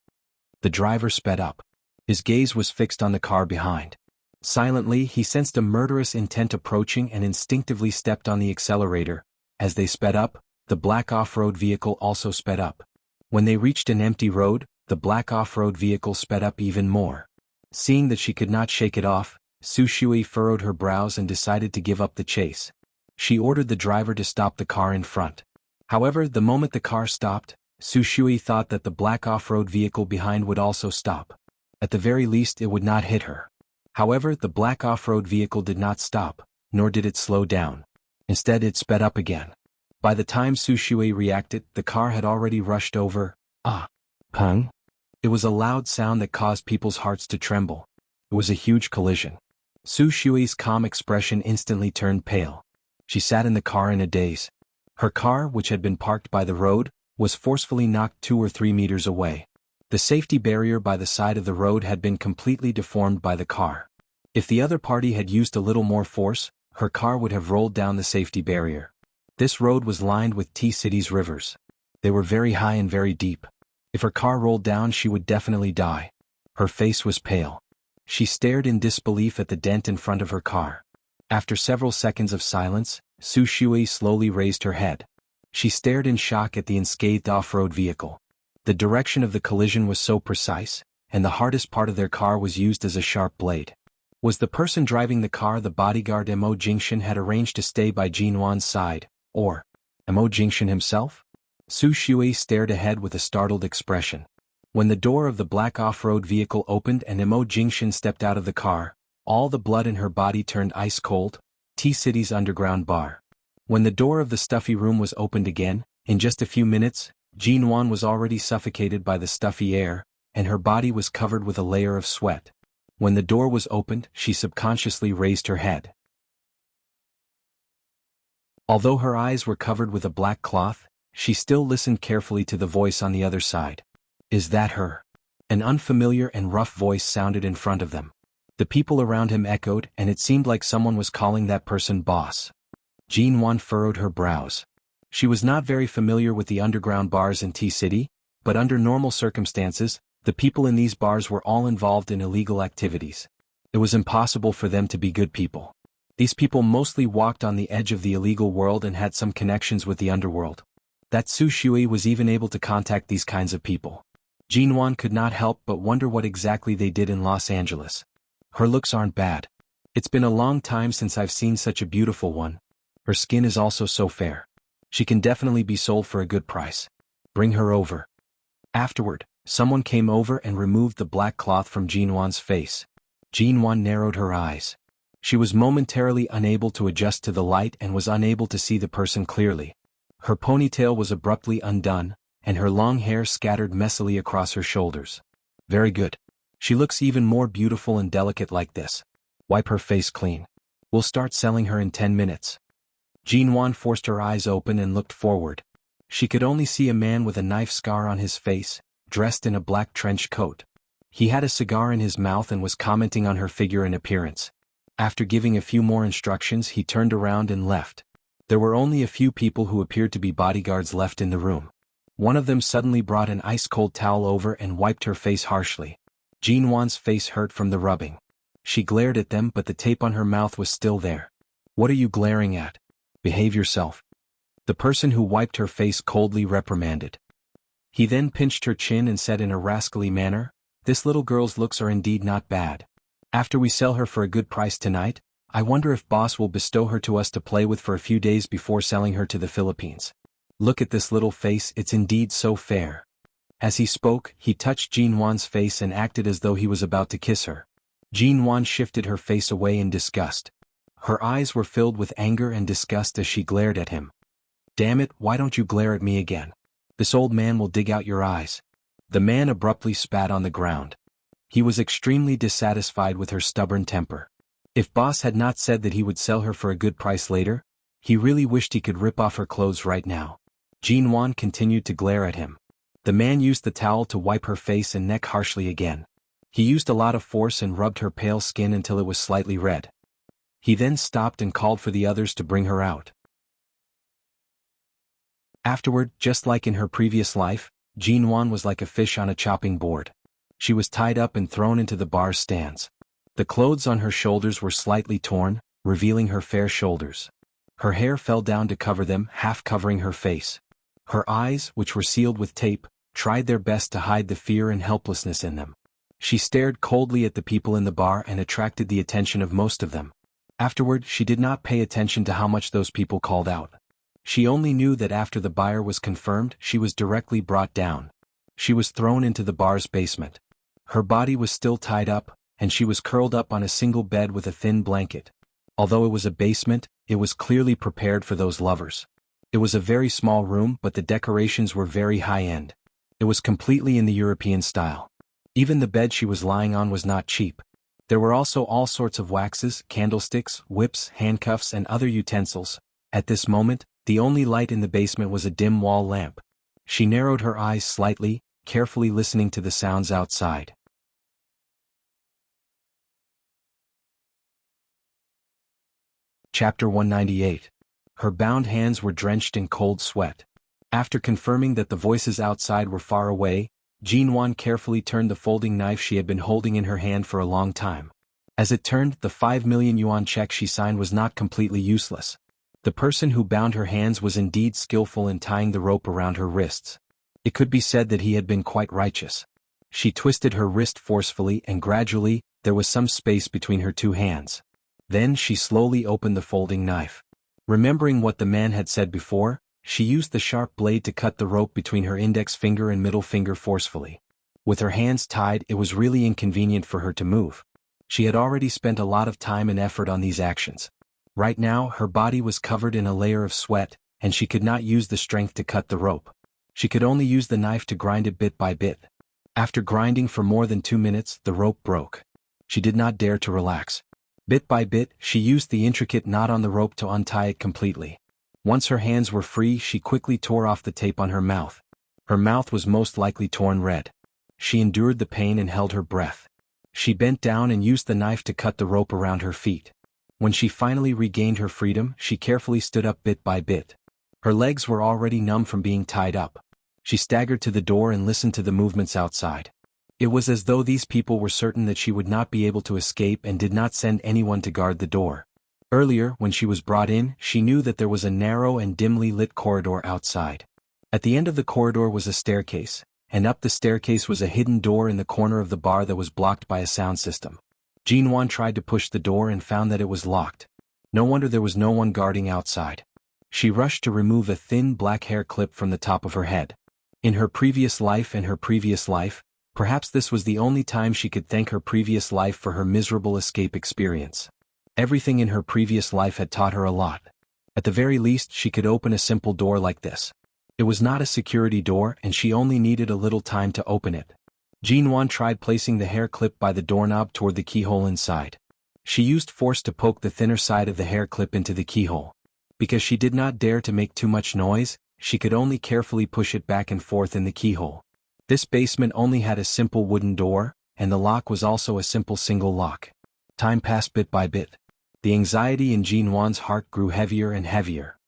The driver sped up. His gaze was fixed on the car behind. Silently, he sensed a murderous intent approaching and instinctively stepped on the accelerator. As they sped up, the black off-road vehicle also sped up. When they reached an empty road, the black off-road vehicle sped up even more. Seeing that she could not shake it off, Su Shui furrowed her brows and decided to give up the chase. She ordered the driver to stop the car in front. However, the moment the car stopped, Su Shui thought that the black off-road vehicle behind would also stop. At the very least, it would not hit her. However, the black off-road vehicle did not stop, nor did it slow down. Instead, it sped up again. By the time Su Shui reacted, the car had already rushed over. Pung? It was a loud sound that caused people's hearts to tremble. It was a huge collision. Su Shui's calm expression instantly turned pale. She sat in the car in a daze. Her car, which had been parked by the road, was forcefully knocked 2 or 3 meters away. The safety barrier by the side of the road had been completely deformed by the car. If the other party had used a little more force, her car would have rolled down the safety barrier. This road was lined with T-City's rivers. They were very high and very deep. If her car rolled down, she would definitely die. Her face was pale. She stared in disbelief at the dent in front of her car. After several seconds of silence, Su Shui slowly raised her head. She stared in shock at the unscathed off-road vehicle. The direction of the collision was so precise, and the hardest part of their car was used as a sharp blade. Was the person driving the car the bodyguard Mo Jingshan had arranged to stay by Jinwan's side, or Mo Jingshan himself? Su Shui stared ahead with a startled expression. When the door of the black off-road vehicle opened and Mo Jingshan stepped out of the car, all the blood in her body turned ice cold. T-City's underground bar. When the door of the stuffy room was opened again, in just a few minutes, Jinwan was already suffocated by the stuffy air, and her body was covered with a layer of sweat. When the door was opened, she subconsciously raised her head. Although her eyes were covered with a black cloth, she still listened carefully to the voice on the other side. Is that her? An unfamiliar and rough voice sounded in front of them. The people around him echoed, and it seemed like someone was calling that person boss. Jinwan furrowed her brows. She was not very familiar with the underground bars in T-City, but under normal circumstances, the people in these bars were all involved in illegal activities. It was impossible for them to be good people. These people mostly walked on the edge of the illegal world and had some connections with the underworld. That Su Shui was even able to contact these kinds of people. Jinwan could not help but wonder what exactly they did in Los Angeles. Her looks aren't bad. It's been a long time since I've seen such a beautiful one. Her skin is also so fair. She can definitely be sold for a good price. Bring her over. Afterward, someone came over and removed the black cloth from Jinwan's face. Jinwan narrowed her eyes. She was momentarily unable to adjust to the light and was unable to see the person clearly. Her ponytail was abruptly undone, and her long hair scattered messily across her shoulders. Very good. She looks even more beautiful and delicate like this. Wipe her face clean. We'll start selling her in 10 minutes. Jinwan forced her eyes open and looked forward. She could only see a man with a knife scar on his face, dressed in a black trench coat. He had a cigar in his mouth and was commenting on her figure and appearance. After giving a few more instructions, he turned around and left. There were only a few people who appeared to be bodyguards left in the room. One of them suddenly brought an ice-cold towel over and wiped her face harshly. Jinwan's face hurt from the rubbing. She glared at them, but the tape on her mouth was still there. What are you glaring at? Behave yourself. The person who wiped her face coldly reprimanded. He then pinched her chin and said in a rascally manner, "This little girl's looks are indeed not bad. After we sell her for a good price tonight, I wonder if boss will bestow her to us to play with for a few days before selling her to the Philippines. Look at this little face, it's indeed so fair." As he spoke, he touched Jinwan's face and acted as though he was about to kiss her. Jinwan shifted her face away in disgust. Her eyes were filled with anger and disgust as she glared at him. Damn it, why don't you glare at me again? This old man will dig out your eyes. The man abruptly spat on the ground. He was extremely dissatisfied with her stubborn temper. If boss had not said that he would sell her for a good price later, he really wished he could rip off her clothes right now. Jean Wan continued to glare at him. The man used the towel to wipe her face and neck harshly again. He used a lot of force and rubbed her pale skin until it was slightly red. He then stopped and called for the others to bring her out. Afterward, just like in her previous life, Jean Wan was like a fish on a chopping board. She was tied up and thrown into the bar's stands. The clothes on her shoulders were slightly torn, revealing her fair shoulders. Her hair fell down to cover them, half covering her face. Her eyes, which were sealed with tape, tried their best to hide the fear and helplessness in them. She stared coldly at the people in the bar and attracted the attention of most of them. Afterward, she did not pay attention to how much those people called out. She only knew that after the buyer was confirmed, she was directly brought down. She was thrown into the bar's basement. Her body was still tied up, and she was curled up on a single bed with a thin blanket. Although it was a basement, it was clearly prepared for those lovers. It was a very small room, but the decorations were very high-end. It was completely in the European style. Even the bed she was lying on was not cheap. There were also all sorts of waxes, candlesticks, whips, handcuffs, and other utensils. At this moment, the only light in the basement was a dim wall lamp. She narrowed her eyes slightly, carefully listening to the sounds outside. Chapter 198. Her bound hands were drenched in cold sweat. After confirming that the voices outside were far away, Jean Wan carefully turned the folding knife she had been holding in her hand for a long time. As it turned, the 5 million yuan check she signed was not completely useless. The person who bound her hands was indeed skillful in tying the rope around her wrists. It could be said that he had been quite righteous. She twisted her wrist forcefully and gradually, there was some space between her two hands. Then she slowly opened the folding knife. Remembering what the man had said before, she used the sharp blade to cut the rope between her index finger and middle finger forcefully. With her hands tied, it was really inconvenient for her to move. She had already spent a lot of time and effort on these actions. Right now, her body was covered in a layer of sweat, and she could not use the strength to cut the rope. She could only use the knife to grind it bit by bit. After grinding for more than 2 minutes, the rope broke. She did not dare to relax. Bit by bit, she used the intricate knot on the rope to untie it completely. Once her hands were free, she quickly tore off the tape on her mouth. Her mouth was most likely torn red. She endured the pain and held her breath. She bent down and used the knife to cut the rope around her feet. When she finally regained her freedom, she carefully stood up bit by bit. Her legs were already numb from being tied up. She staggered to the door and listened to the movements outside. It was as though these people were certain that she would not be able to escape and did not send anyone to guard the door. Earlier, when she was brought in, she knew that there was a narrow and dimly lit corridor outside. At the end of the corridor was a staircase, and up the staircase was a hidden door in the corner of the bar that was blocked by a sound system. Jean Wan tried to push the door and found that it was locked. No wonder there was no one guarding outside. She rushed to remove a thin black hair clip from the top of her head. In her previous life and her previous life, perhaps this was the only time she could thank her previous life for her miserable escape experience. Everything in her previous life had taught her a lot. At the very least, she could open a simple door like this. It was not a security door and she only needed a little time to open it. Jean Wan tried placing the hair clip by the doorknob toward the keyhole inside. She used force to poke the thinner side of the hair clip into the keyhole. Because she did not dare to make too much noise, she could only carefully push it back and forth in the keyhole. This basement only had a simple wooden door, and the lock was also a simple single lock. Time passed bit by bit. The anxiety in Jean Wan's heart grew heavier and heavier.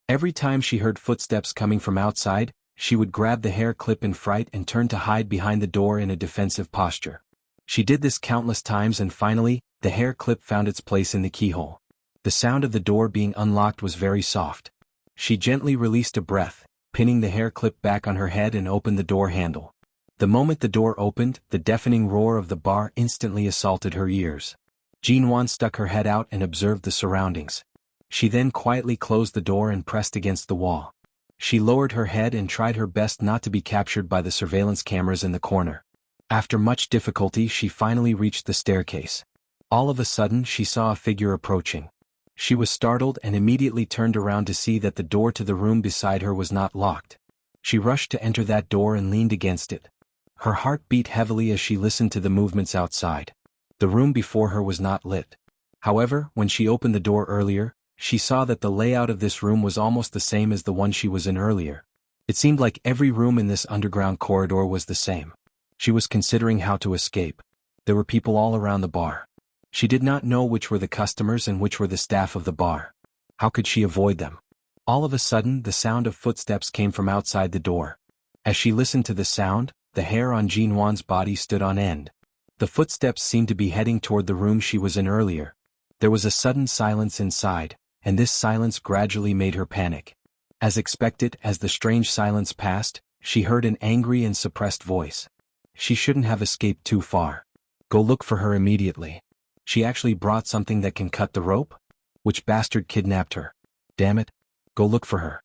Every time she heard footsteps coming from outside, she would grab the hair clip in fright and turn to hide behind the door in a defensive posture. She did this countless times and finally, the hair clip found its place in the keyhole. The sound of the door being unlocked was very soft. She gently released a breath, pinning the hair clip back on her head and opened the door handle. The moment the door opened, the deafening roar of the bar instantly assaulted her ears. Jean Wan stuck her head out and observed the surroundings. She then quietly closed the door and pressed against the wall. She lowered her head and tried her best not to be captured by the surveillance cameras in the corner. After much difficulty, she finally reached the staircase. All of a sudden, she saw a figure approaching. She was startled and immediately turned around to see that the door to the room beside her was not locked. She rushed to enter that door and leaned against it. Her heart beat heavily as she listened to the movements outside. The room before her was not lit. However, when she opened the door earlier, she saw that the layout of this room was almost the same as the one she was in earlier. It seemed like every room in this underground corridor was the same. She was considering how to escape. There were people all around the bar. She did not know which were the customers and which were the staff of the bar. How could she avoid them? All of a sudden, the sound of footsteps came from outside the door. As she listened to the sound, the hair on Jin Wan's body stood on end. The footsteps seemed to be heading toward the room she was in earlier. There was a sudden silence inside, and this silence gradually made her panic. As expected, as the strange silence passed, she heard an angry and suppressed voice. She shouldn't have escaped too far. Go look for her immediately. She actually brought something that can cut the rope? Which bastard kidnapped her? Damn it. Go look for her.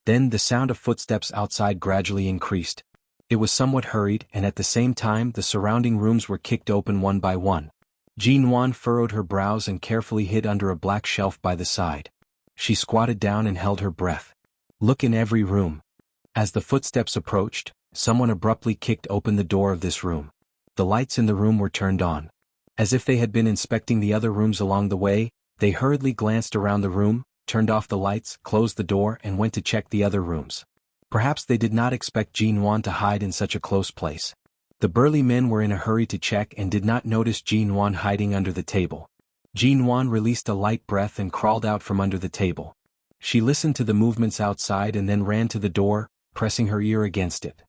Then the sound of footsteps outside gradually increased. It was somewhat hurried, and at the same time the surrounding rooms were kicked open one by one. Jin Wan furrowed her brows and carefully hid under a black shelf by the side. She squatted down and held her breath. Look in every room. As the footsteps approached, someone abruptly kicked open the door of this room. The lights in the room were turned on. As if they had been inspecting the other rooms along the way, they hurriedly glanced around the room, turned off the lights, closed the door, and went to check the other rooms. Perhaps they did not expect Jin Wan to hide in such a close place. The burly men were in a hurry to check and did not notice Jin Wan hiding under the table. Jin Wan released a light breath and crawled out from under the table. She listened to the movements outside and then ran to the door, pressing her ear against it.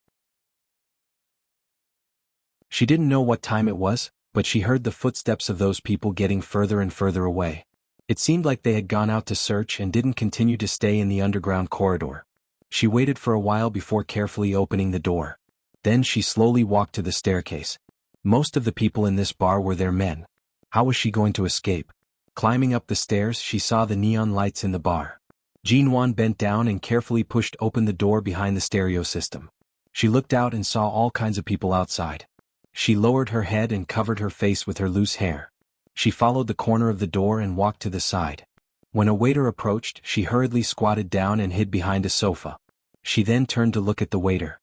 She didn't know what time it was, but she heard the footsteps of those people getting further and further away. It seemed like they had gone out to search and didn't continue to stay in the underground corridor. She waited for a while before carefully opening the door. Then she slowly walked to the staircase. Most of the people in this bar were their men. How was she going to escape? Climbing up the stairs, she saw the neon lights in the bar. Jin Wan bent down and carefully pushed open the door behind the stereo system. She looked out and saw all kinds of people outside. She lowered her head and covered her face with her loose hair. She followed the corner of the door and walked to the side. When a waiter approached, she hurriedly squatted down and hid behind a sofa. She then turned to look at the waiter.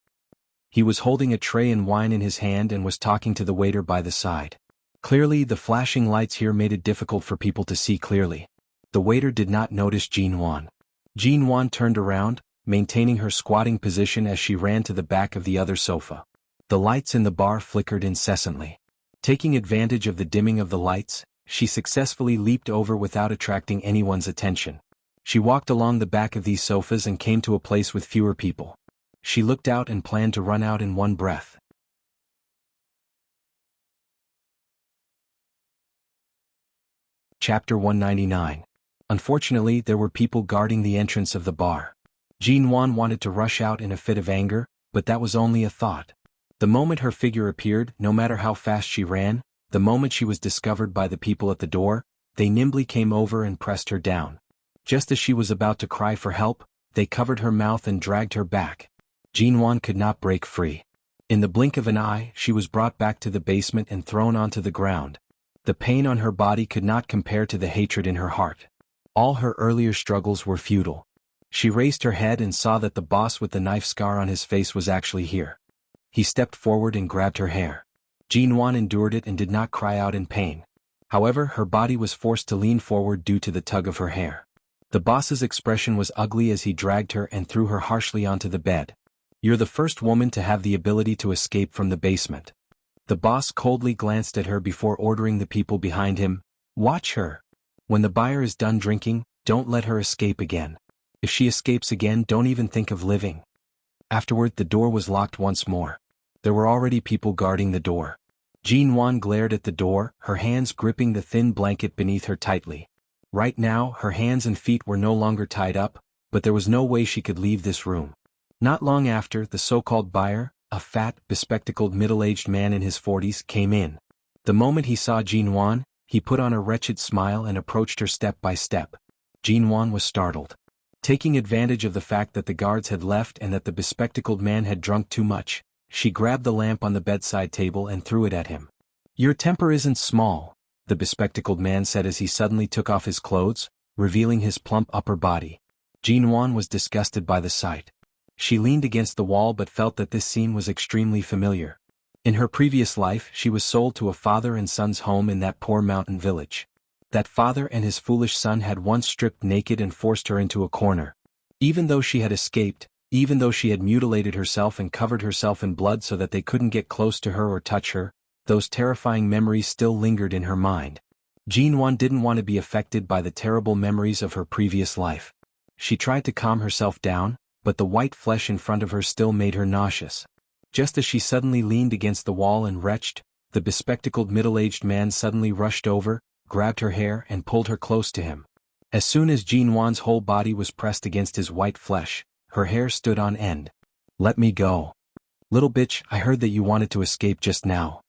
He was holding a tray and wine in his hand and was talking to the waiter by the side. Clearly, the flashing lights here made it difficult for people to see clearly. The waiter did not notice Jin Wan. Jin Wan turned around, maintaining her squatting position as she ran to the back of the other sofa. The lights in the bar flickered incessantly. Taking advantage of the dimming of the lights, she successfully leaped over without attracting anyone's attention. She walked along the back of these sofas and came to a place with fewer people. She looked out and planned to run out in one breath. Chapter 199. Unfortunately, there were people guarding the entrance of the bar. Jin Wan wanted to rush out in a fit of anger, but that was only a thought. The moment her figure appeared, no matter how fast she ran, the moment she was discovered by the people at the door, they nimbly came over and pressed her down. Just as she was about to cry for help, they covered her mouth and dragged her back. Jin Wan could not break free. In the blink of an eye, she was brought back to the basement and thrown onto the ground. The pain on her body could not compare to the hatred in her heart. All her earlier struggles were futile. She raised her head and saw that the boss with the knife scar on his face was actually here. He stepped forward and grabbed her hair. Jin Wan endured it and did not cry out in pain. However, her body was forced to lean forward due to the tug of her hair. The boss's expression was ugly as he dragged her and threw her harshly onto the bed. "You're the first woman to have the ability to escape from the basement." The boss coldly glanced at her before ordering the people behind him, "Watch her. When the buyer is done drinking, don't let her escape again. If she escapes again, don't even think of living." Afterward, the door was locked once more. There were already people guarding the door. Jin Wan glared at the door, her hands gripping the thin blanket beneath her tightly. Right now, her hands and feet were no longer tied up, but there was no way she could leave this room. Not long after, the so-called buyer, a fat, bespectacled middle-aged man in his 40s, came in. The moment he saw Jin Wan, he put on a wretched smile and approached her step by step. Jin Wan was startled. Taking advantage of the fact that the guards had left and that the bespectacled man had drunk too much, she grabbed the lamp on the bedside table and threw it at him. "Your temper isn't small," the bespectacled man said as he suddenly took off his clothes, revealing his plump upper body. Jin Wan was disgusted by the sight. She leaned against the wall but felt that this scene was extremely familiar. In her previous life, she was sold to a father and son's home in that poor mountain village. That father and his foolish son had once stripped naked and forced her into a corner. Even though she had escaped, even though she had mutilated herself and covered herself in blood so that they couldn't get close to her or touch her, those terrifying memories still lingered in her mind. Jinwan didn't want to be affected by the terrible memories of her previous life. She tried to calm herself down, but the white flesh in front of her still made her nauseous. Just as she suddenly leaned against the wall and retched, the bespectacled middle-aged man suddenly rushed over, grabbed her hair and pulled her close to him. As soon as Jinwan's whole body was pressed against his white flesh, her hair stood on end. "Let me go. Little bitch, I heard that you wanted to escape just now.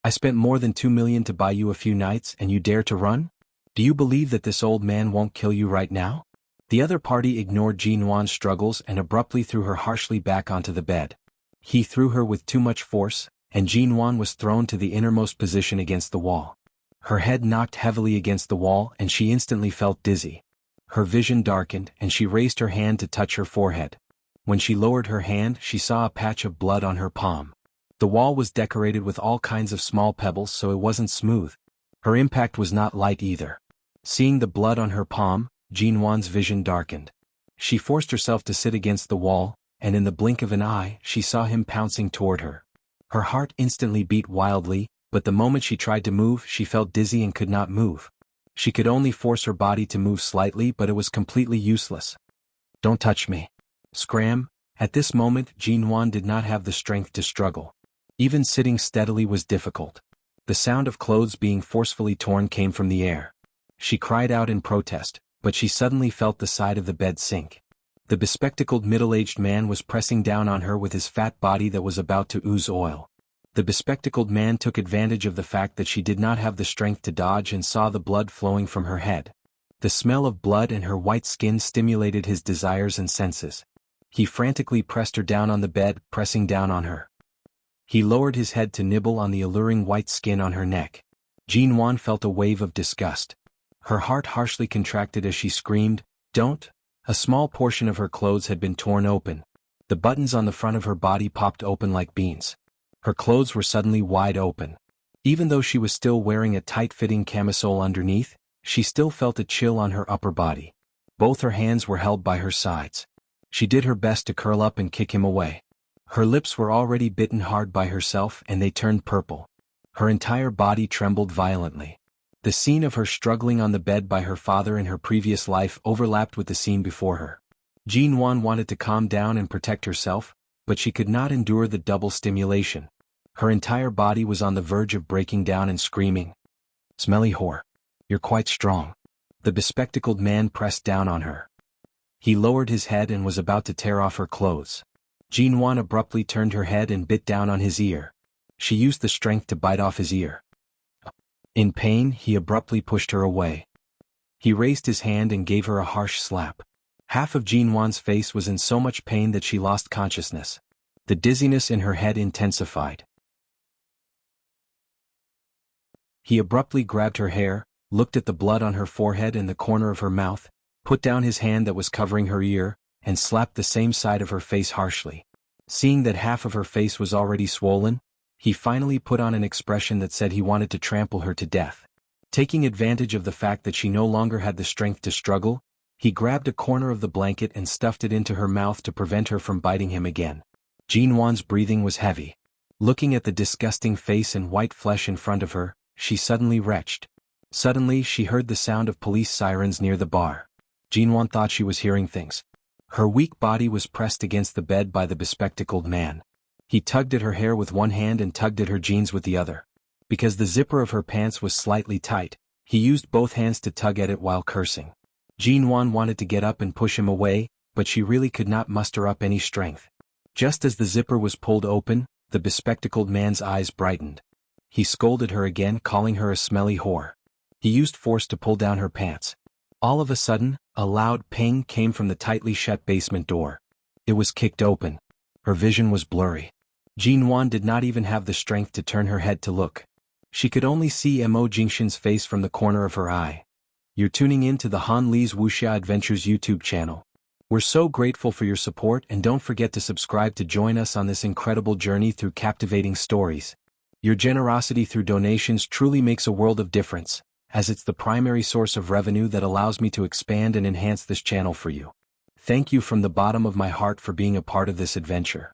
I spent more than 2 million to buy you a few nights and you dare to run? Do you believe that this old man won't kill you right now?" The other party ignored Jinwan's struggles and abruptly threw her harshly back onto the bed. He threw her with too much force, and Jinwan was thrown to the innermost position against the wall. Her head knocked heavily against the wall and she instantly felt dizzy. Her vision darkened and she raised her hand to touch her forehead. When she lowered her hand, she saw a patch of blood on her palm. The wall was decorated with all kinds of small pebbles, so it wasn't smooth. Her impact was not light either. Seeing the blood on her palm, Jinwan's vision darkened. She forced herself to sit against the wall, and in the blink of an eye, she saw him pouncing toward her. Her heart instantly beat wildly, but the moment she tried to move, she felt dizzy and could not move. She could only force her body to move slightly, but it was completely useless. "Don't touch me." Scram! At this moment, Jinwan did not have the strength to struggle. Even sitting steadily was difficult. The sound of clothes being forcefully torn came from the air. She cried out in protest, but she suddenly felt the side of the bed sink. The bespectacled middle-aged man was pressing down on her with his fat body that was about to ooze oil. The bespectacled man took advantage of the fact that she did not have the strength to dodge and saw the blood flowing from her head. The smell of blood and her white skin stimulated his desires and senses. He frantically pressed her down on the bed, pressing down on her. He lowered his head to nibble on the alluring white skin on her neck. Jinwan felt a wave of disgust. Her heart harshly contracted as she screamed, "Don't!" A small portion of her clothes had been torn open. The buttons on the front of her body popped open like beans. Her clothes were suddenly wide open. Even though she was still wearing a tight-fitting camisole underneath, she still felt a chill on her upper body. Both her hands were held by her sides. She did her best to curl up and kick him away. Her lips were already bitten hard by herself and they turned purple. Her entire body trembled violently. The scene of her struggling on the bed by her father in her previous life overlapped with the scene before her. Jinwan wanted to calm down and protect herself, but she could not endure the double stimulation. Her entire body was on the verge of breaking down and screaming, "Smelly whore. You're quite strong." The bespectacled man pressed down on her. He lowered his head and was about to tear off her clothes. Jinwan abruptly turned her head and bit down on his ear. She used the strength to bite off his ear. In pain, he abruptly pushed her away. He raised his hand and gave her a harsh slap. Half of Jinwan's face was in so much pain that she lost consciousness. The dizziness in her head intensified. He abruptly grabbed her hair, looked at the blood on her forehead and the corner of her mouth, put down his hand that was covering her ear, and slapped the same side of her face harshly. Seeing that half of her face was already swollen, he finally put on an expression that said he wanted to trample her to death. Taking advantage of the fact that she no longer had the strength to struggle, he grabbed a corner of the blanket and stuffed it into her mouth to prevent her from biting him again. Jinwan's breathing was heavy. Looking at the disgusting face and white flesh in front of her, she suddenly retched. Suddenly she heard the sound of police sirens near the bar. Jinwan thought she was hearing things. Her weak body was pressed against the bed by the bespectacled man. He tugged at her hair with one hand and tugged at her jeans with the other. Because the zipper of her pants was slightly tight, he used both hands to tug at it while cursing. Jinwan wanted to get up and push him away, but she really could not muster up any strength. Just as the zipper was pulled open, the bespectacled man's eyes brightened. He scolded her again, calling her a smelly whore. He used force to pull down her pants. All of a sudden, a loud ping came from the tightly shut basement door. It was kicked open. Her vision was blurry. Jinwan did not even have the strength to turn her head to look. She could only see Mo Jingshin's face from the corner of her eye. You're tuning in to the Han Li's Wuxia Adventures YouTube channel. We're so grateful for your support, and don't forget to subscribe to join us on this incredible journey through captivating stories. Your generosity through donations truly makes a world of difference, as it's the primary source of revenue that allows me to expand and enhance this channel for you. Thank you from the bottom of my heart for being a part of this adventure.